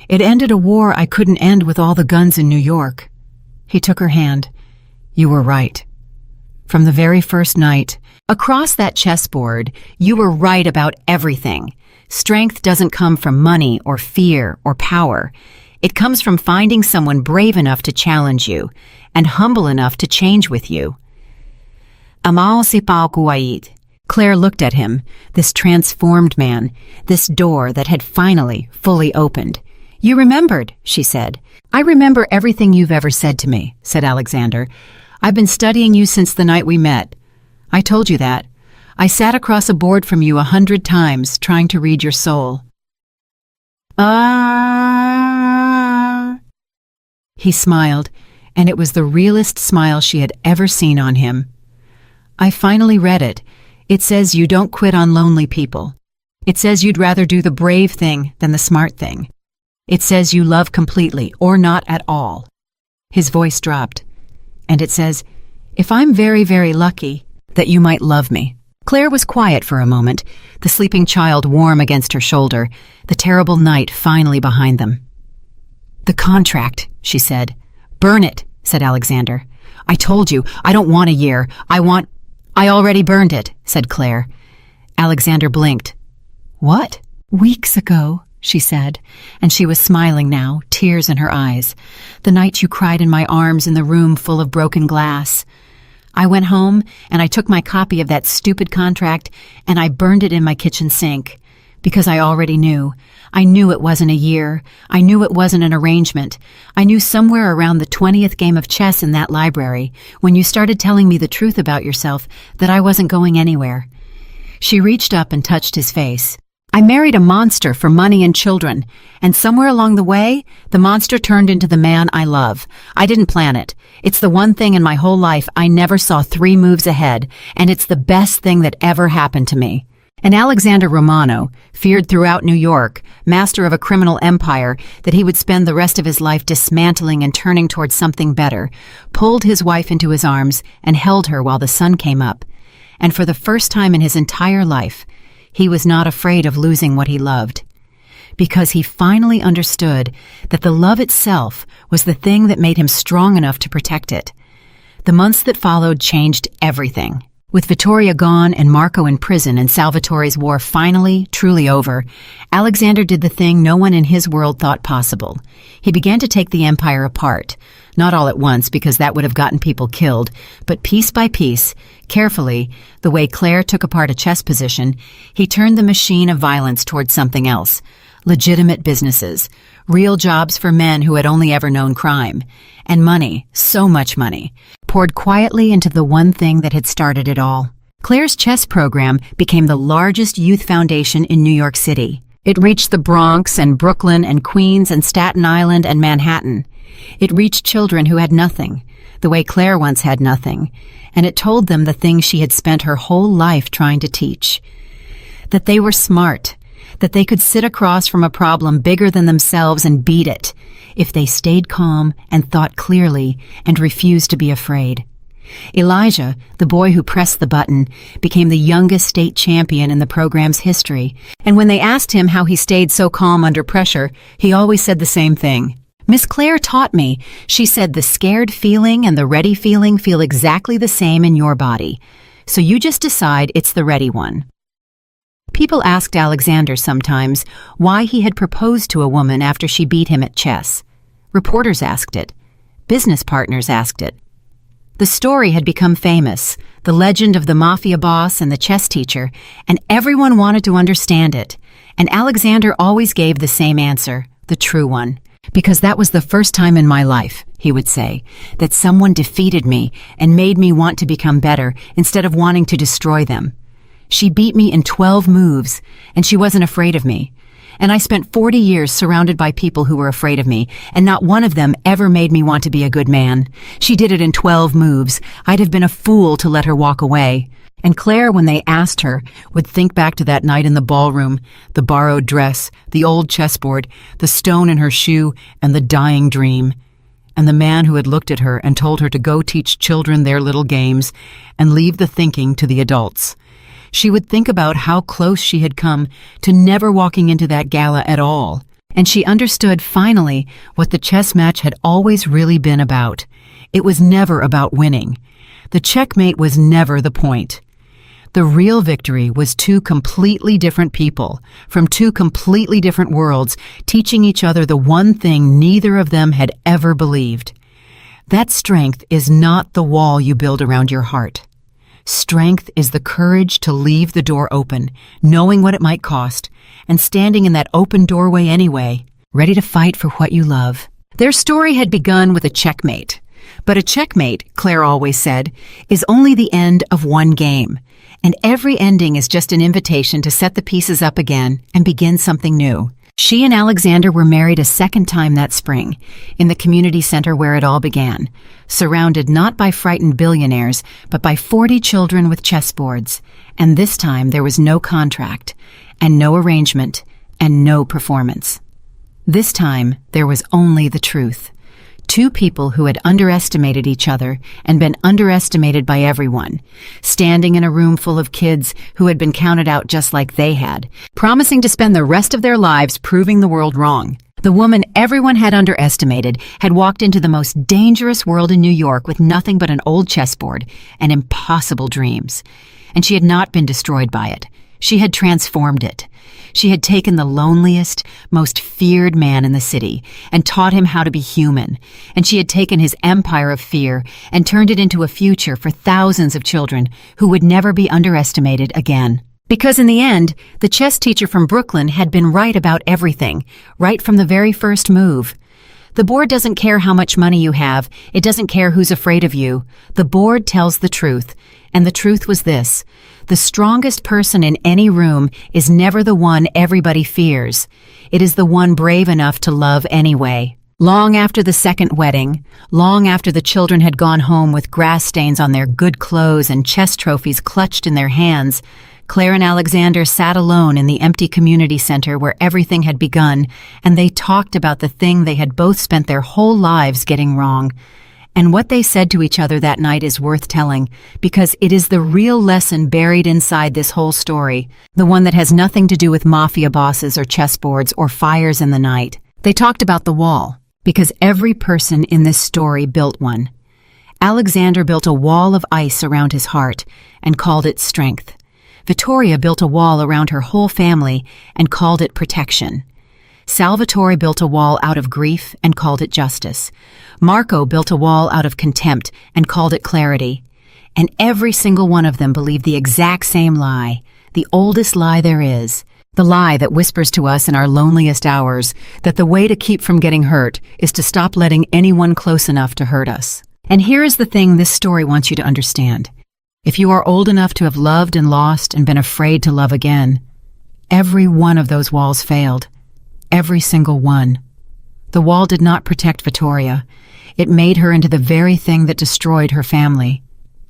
It ended a war I couldn't end with all the guns in New York." He took her hand. "You were right. From the very first night, across that chessboard, you were right about everything. Strength doesn't come from money or fear or power. It comes from finding someone brave enough to challenge you and humble enough to change with you." Amal Sipal Kuwait. Claire looked at him, this transformed man, this door that had finally, fully opened. "You remembered," she said. "I remember everything you've ever said to me," said Alexander. "I've been studying you since the night we met. I told you that. I sat across a board from you 100 times, trying to read your soul." "Ah." He smiled, and it was the realest smile she had ever seen on him. "I finally read it. It says you don't quit on lonely people. It says you'd rather do the brave thing than the smart thing. It says you love completely or not at all." His voice dropped. "And it says, if I'm very, very lucky, that you might love me." Claire was quiet for a moment, the sleeping child warm against her shoulder, the terrible night finally behind them. "The contract," she said. "Burn it," said Alexander. "I told you, I don't want a year. I already burned it," said Claire. Alexander blinked. "What?" "Weeks ago," she said, and she was smiling now, tears in her eyes. "The night you cried in my arms in the room full of broken glass. I went home, and I took my copy of that stupid contract, and I burned it in my kitchen sink. Because I already knew. I knew it wasn't a year. I knew it wasn't an arrangement. I knew somewhere around the 20th game of chess in that library, when you started telling me the truth about yourself, that I wasn't going anywhere." She reached up and touched his face. "I married a monster for money and children, and somewhere along the way, the monster turned into the man I love. I didn't plan it. It's the one thing in my whole life I never saw 3 moves ahead, and it's the best thing that ever happened to me." And Alexander Romano, feared throughout New York, master of a criminal empire that he would spend the rest of his life dismantling and turning towards something better, pulled his wife into his arms and held her while the sun came up. And for the first time in his entire life, he was not afraid of losing what he loved, because he finally understood that the love itself was the thing that made him strong enough to protect it. The months that followed changed everything. With Vittoria gone and Marco in prison and Salvatore's war finally, truly over, Alexander did the thing no one in his world thought possible. He began to take the empire apart, not all at once because that would have gotten people killed, but piece by piece, carefully, the way Claire took apart a chess position, he turned the machine of violence towards something else. Legitimate businesses, real jobs for men who had only ever known crime, and money, so much money, poured quietly into the one thing that had started it all. Claire's chess program became the largest youth foundation in New York City. It reached the Bronx and Brooklyn and Queens and Staten Island and Manhattan. It reached children who had nothing, the way Claire once had nothing, and it told them the things she had spent her whole life trying to teach. That they were smart, that they could sit across from a problem bigger than themselves and beat it, if they stayed calm and thought clearly and refused to be afraid. Elijah, the boy who pressed the button, became the youngest state champion in the program's history. And when they asked him how he stayed so calm under pressure, he always said the same thing. Miss Claire taught me. She said the scared feeling and the ready feeling feel exactly the same in your body. So you just decide it's the ready one. People asked Alexander sometimes why he had proposed to a woman after she beat him at chess. Reporters asked it. Business partners asked it. The story had become famous, the legend of the Mafia Boss and the chess teacher, and everyone wanted to understand it. And Alexander always gave the same answer, the true one. Because that was the first time in my life, he would say, that someone defeated me and made me want to become better instead of wanting to destroy them. She beat me in 12 moves, and she wasn't afraid of me. And I spent 40 years surrounded by people who were afraid of me, and not one of them ever made me want to be a good man. She did it in 12 moves. I'd have been a fool to let her walk away. And Claire, when they asked her, would think back to that night in the ballroom, the borrowed dress, the old chessboard, the stone in her shoe, and the dying dream. And the man who had looked at her and told her to go teach children their little games and leave the thinking to the adults. She would think about how close she had come to never walking into that gala at all. And she understood finally what the chess match had always really been about. It was never about winning. The checkmate was never the point. The real victory was two completely different people, from two completely different worlds, teaching each other the one thing neither of them had ever believed. That strength is not the wall you build around your heart. Strength is the courage to leave the door open, knowing what it might cost, and standing in that open doorway anyway, ready to fight for what you love. Their story had begun with a checkmate. But a checkmate, Claire always said, is only the end of one game. And every ending is just an invitation to set the pieces up again and begin something new. She and Alexander were married a second time that spring, in the community center where it all began, surrounded not by frightened billionaires, but by 40 children with chessboards. And this time there was no contract, and no arrangement, and no performance. This time there was only the truth. Two people who had underestimated each other and been underestimated by everyone, standing in a room full of kids who had been counted out just like they had, promising to spend the rest of their lives proving the world wrong. The woman everyone had underestimated had walked into the most dangerous world in New York with nothing but an old chessboard and impossible dreams. And she had not been destroyed by it. She had transformed it. She had taken the loneliest, most feared man in the city and taught him how to be human. And she had taken his empire of fear and turned it into a future for thousands of children who would never be underestimated again. Because in the end, the chess teacher from Brooklyn had been right about everything, right from the very first move. The board doesn't care how much money you have. It doesn't care who's afraid of you. The board tells the truth. And the truth was this: the strongest person in any room is never the one everybody fears. It is the one brave enough to love anyway. Long after the second wedding, long after the children had gone home with grass stains on their good clothes and chess trophies clutched in their hands, Claire and Alexander sat alone in the empty community center where everything had begun, and they talked about the thing they had both spent their whole lives getting wrong. And what they said to each other that night is worth telling, because it is the real lesson buried inside this whole story, the one that has nothing to do with mafia bosses or chessboards or fires in the night. They talked about the wall, because every person in this story built one. Alexander built a wall of ice around his heart and called it strength. Vittoria built a wall around her whole family and called it protection. Salvatore built a wall out of grief and called it justice. Marco built a wall out of contempt and called it clarity. And every single one of them believed the exact same lie, the oldest lie there is, the lie that whispers to us in our loneliest hours that the way to keep from getting hurt is to stop letting anyone close enough to hurt us. And here is the thing this story wants you to understand. If you are old enough to have loved and lost and been afraid to love again, every one of those walls failed. Every single one. The wall did not protect Vittoria. It made her into the very thing that destroyed her family.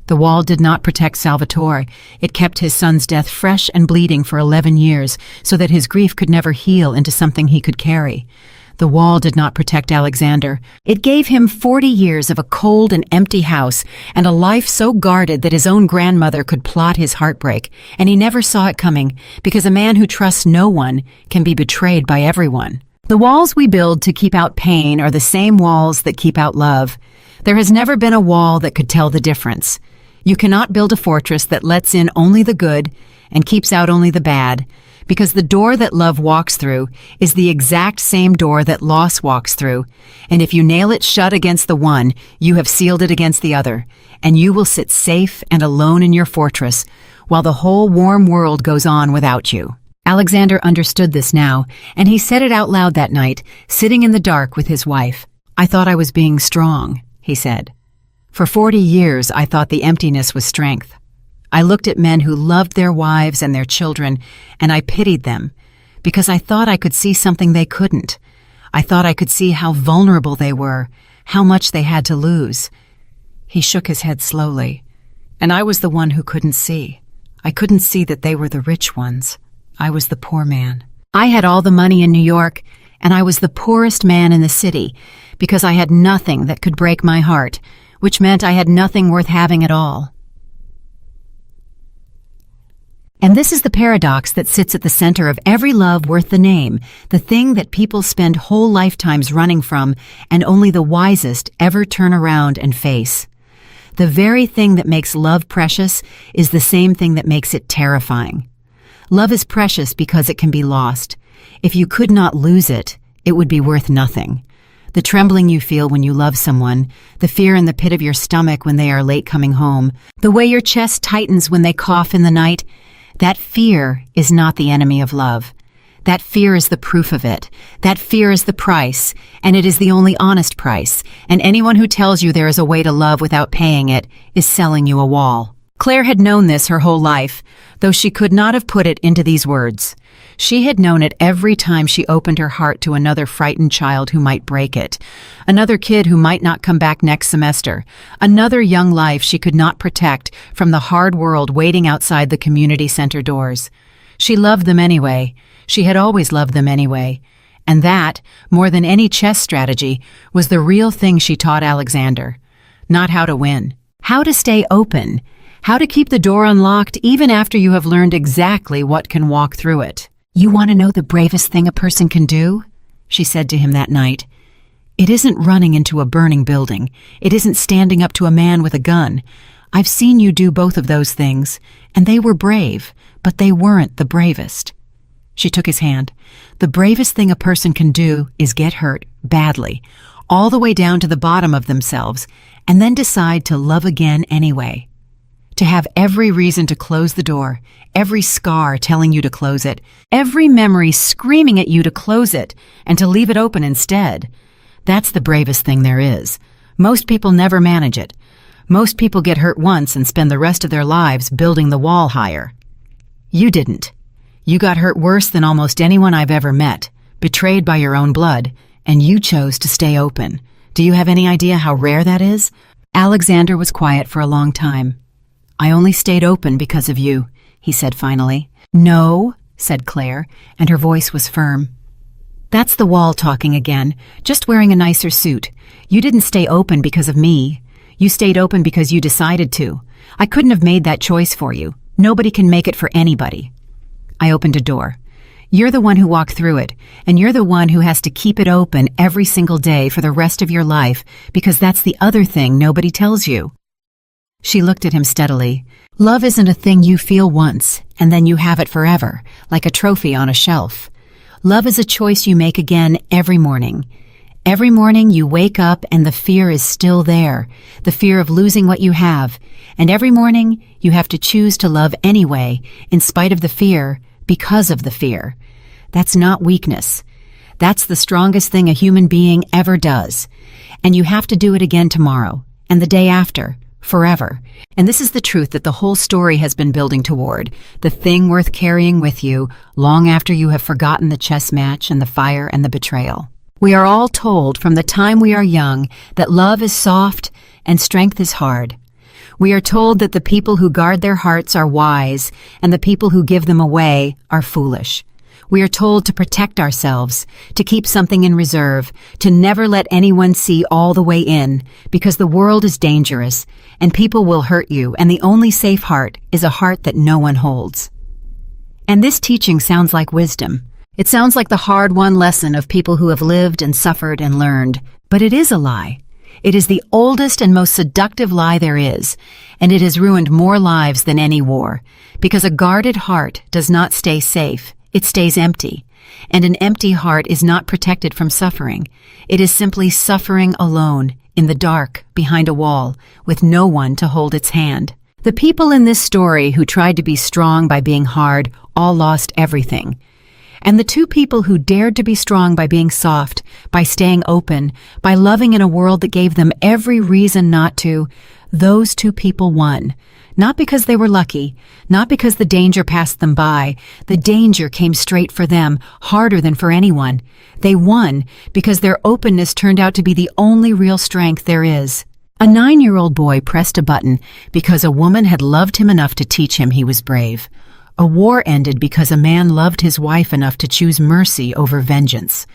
The wall did not protect Salvatore. It kept his son's death fresh and bleeding for 11 years so that his grief could never heal into something he could carry. The wall did not protect Alexander. It gave him 40 years of a cold and empty house and a life so guarded that his own grandmother could plot his heartbreak, and he never saw it coming, because a man who trusts no one can be betrayed by everyone. The walls we build to keep out pain are the same walls that keep out love. There has never been a wall that could tell the difference. You cannot build a fortress that lets in only the good and keeps out only the bad, because the door that love walks through is the exact same door that loss walks through, and if you nail it shut against the one, you have sealed it against the other, and you will sit safe and alone in your fortress while the whole warm world goes on without you. Alexander understood this now, and he said it out loud that night, sitting in the dark with his wife. "I thought I was being strong," he said. "For 40 years I thought the emptiness was strength. I looked at men who loved their wives and their children, and I pitied them, because I thought I could see something they couldn't. I thought I could see how vulnerable they were, how much they had to lose." He shook his head slowly. "And I was the one who couldn't see. I couldn't see that they were the rich ones. I was the poor man. I had all the money in New York, and I was the poorest man in the city, because I had nothing that could break my heart, which meant I had nothing worth having at all." And this is the paradox that sits at the center of every love worth the name, the thing that people spend whole lifetimes running from, and only the wisest ever turn around and face. The very thing that makes love precious is the same thing that makes it terrifying. Love is precious because it can be lost. If you could not lose it, it would be worth nothing. The trembling you feel when you love someone, the fear in the pit of your stomach when they are late coming home, the way your chest tightens when they cough in the night, that fear is not the enemy of love. That fear is the proof of it. That fear is the price, and it is the only honest price, and anyone who tells you there is a way to love without paying it is selling you a wall. Claire had known this her whole life, though she could not have put it into these words. She had known it every time she opened her heart to another frightened child who might break it, another kid who might not come back next semester, another young life she could not protect from the hard world waiting outside the community center doors. She loved them anyway. She had always loved them anyway. And that, more than any chess strategy, was the real thing she taught Alexander. Not how to win, how to stay open, how to keep the door unlocked even after you have learned exactly what can walk through it. "You want to know the bravest thing a person can do?" she said to him that night. "It isn't running into a burning building. It isn't standing up to a man with a gun. I've seen you do both of those things, and they were brave, but they weren't the bravest." She took his hand. "The bravest thing a person can do is get hurt badly, all the way down to the bottom of themselves, and then decide to love again anyway. To have every reason to close the door, every scar telling you to close it, every memory screaming at you to close it, and to leave it open instead. That's the bravest thing there is. Most people never manage it. Most people get hurt once and spend the rest of their lives building the wall higher. You didn't. You got hurt worse than almost anyone I've ever met, betrayed by your own blood, and you chose to stay open. Do you have any idea how rare that is?" Alexander was quiet for a long time. "I only stayed open because of you," he said finally. "No," said Claire, and her voice was firm. "That's the wall talking again, just wearing a nicer suit. You didn't stay open because of me. You stayed open because you decided to. I couldn't have made that choice for you. Nobody can make it for anybody. I opened a door. You're the one who walked through it, and you're the one who has to keep it open every single day for the rest of your life, because that's the other thing nobody tells you." She looked at him steadily. "Love isn't a thing you feel once, and then you have it forever, like a trophy on a shelf. Love is a choice you make again every morning. Every morning you wake up and the fear is still there, the fear of losing what you have, and every morning you have to choose to love anyway, in spite of the fear, because of the fear. That's not weakness. That's the strongest thing a human being ever does. And you have to do it again tomorrow, and the day after, forever. And this is the truth that the whole story has been building toward, the thing worth carrying with you long after you have forgotten the chess match and the fire and the betrayal. We are all told from the time we are young that love is soft and strength is hard. We are told that the people who guard their hearts are wise and the people who give them away are foolish. We are told to protect ourselves, to keep something in reserve, to never let anyone see all the way in, because the world is dangerous, and people will hurt you, and the only safe heart is a heart that no one holds. And this teaching sounds like wisdom. It sounds like the hard-won lesson of people who have lived and suffered and learned, but it is a lie. It is the oldest and most seductive lie there is, and it has ruined more lives than any war, because a guarded heart does not stay safe. It stays empty, and an empty heart is not protected from suffering. It is simply suffering alone, in the dark, behind a wall, with no one to hold its hand. The people in this story who tried to be strong by being hard all lost everything. And the two people who dared to be strong by being soft, by staying open, by loving in a world that gave them every reason not to, those two people won. Not because they were lucky, not because the danger passed them by. The danger came straight for them, harder than for anyone. They won because their openness turned out to be the only real strength there is. A 9-year-old boy pressed a button because a woman had loved him enough to teach him he was brave. A war ended because a man loved his wife enough to choose mercy over vengeance.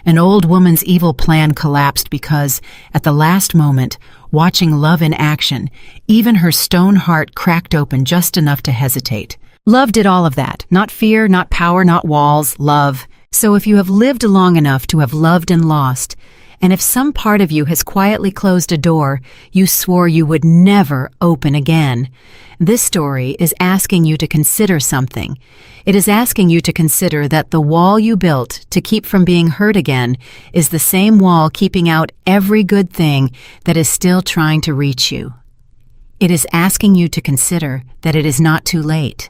An old woman's evil plan collapsed because, at the last moment, watching love in action, even her stone heart cracked open just enough to hesitate. Love did all of that. Not fear, not power, not walls, love. So if you have lived long enough to have loved and lost, and if some part of you has quietly closed a door you swore you would never open again, this story is asking you to consider something. It is asking you to consider that the wall you built to keep from being hurt again is the same wall keeping out every good thing that is still trying to reach you. It is asking you to consider that it is not too late,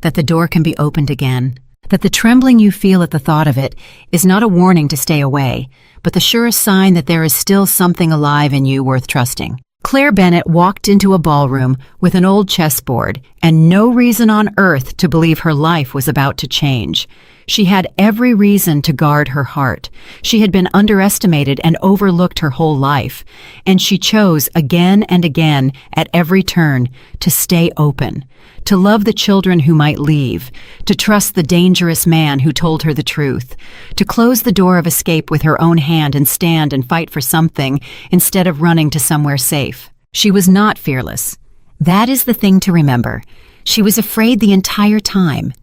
that the door can be opened again, that the trembling you feel at the thought of it is not a warning to stay away, but the surest sign that there is still something alive in you worth trusting. Claire Bennett walked into a ballroom with an old chessboard and no reason on earth to believe her life was about to change. She had every reason to guard her heart. She had been underestimated and overlooked her whole life, and she chose again and again at every turn to stay open, to love the children who might leave, to trust the dangerous man who told her the truth, to close the door of escape with her own hand and stand and fight for something instead of running to somewhere safe. She was not fearless. That is the thing to remember. She was afraid the entire time.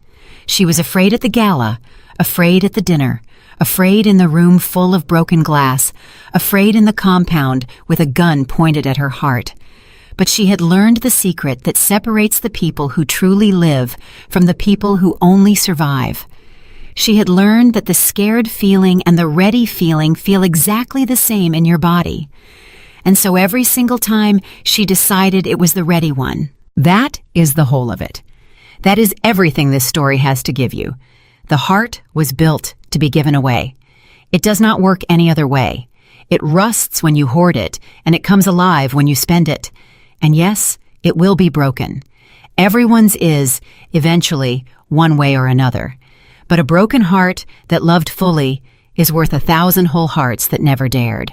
She was afraid at the gala, afraid at the dinner, afraid in the room full of broken glass, afraid in the compound with a gun pointed at her heart. But she had learned the secret that separates the people who truly live from the people who only survive. She had learned that the scared feeling and the ready feeling feel exactly the same in your body. And so every single time she decided it was the ready one. That is the whole of it. That is everything this story has to give you. The heart was built to be given away. It does not work any other way. It rusts when you hoard it, and it comes alive when you spend it. And yes, it will be broken. Everyone's is, eventually, one way or another. But a broken heart that loved fully is worth 1,000 whole hearts that never dared.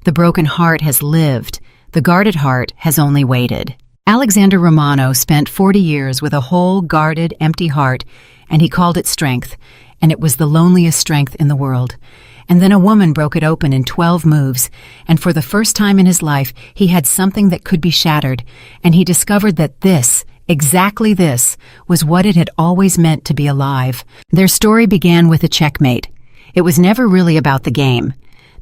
The broken heart has lived. The guarded heart has only waited. Alexander Romano spent 40 years with a whole, guarded, empty heart, and he called it strength, and it was the loneliest strength in the world. And then a woman broke it open in 12 moves, and for the first time in his life, he had something that could be shattered, and he discovered that this, exactly this, was what it had always meant to be alive. Their story began with a checkmate. It was never really about the game.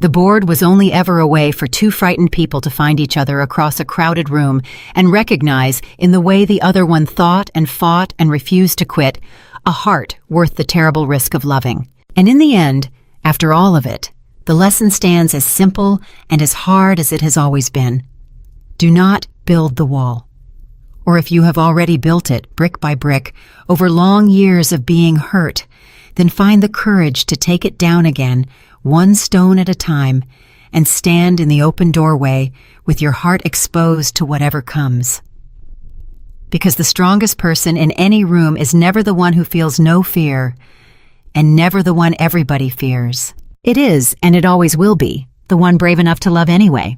The board was only ever a way for two frightened people to find each other across a crowded room and recognize, in the way the other one thought and fought and refused to quit, a heart worth the terrible risk of loving. And in the end, after all of it, the lesson stands as simple and as hard as it has always been. Do not build the wall. Or if you have already built it, brick by brick, over long years of being hurt, then find the courage to take it down again, one stone at a time, and stand in the open doorway with your heart exposed to whatever comes. Because the strongest person in any room is never the one who feels no fear, and never the one everybody fears. It is, and it always will be, the one brave enough to love anyway.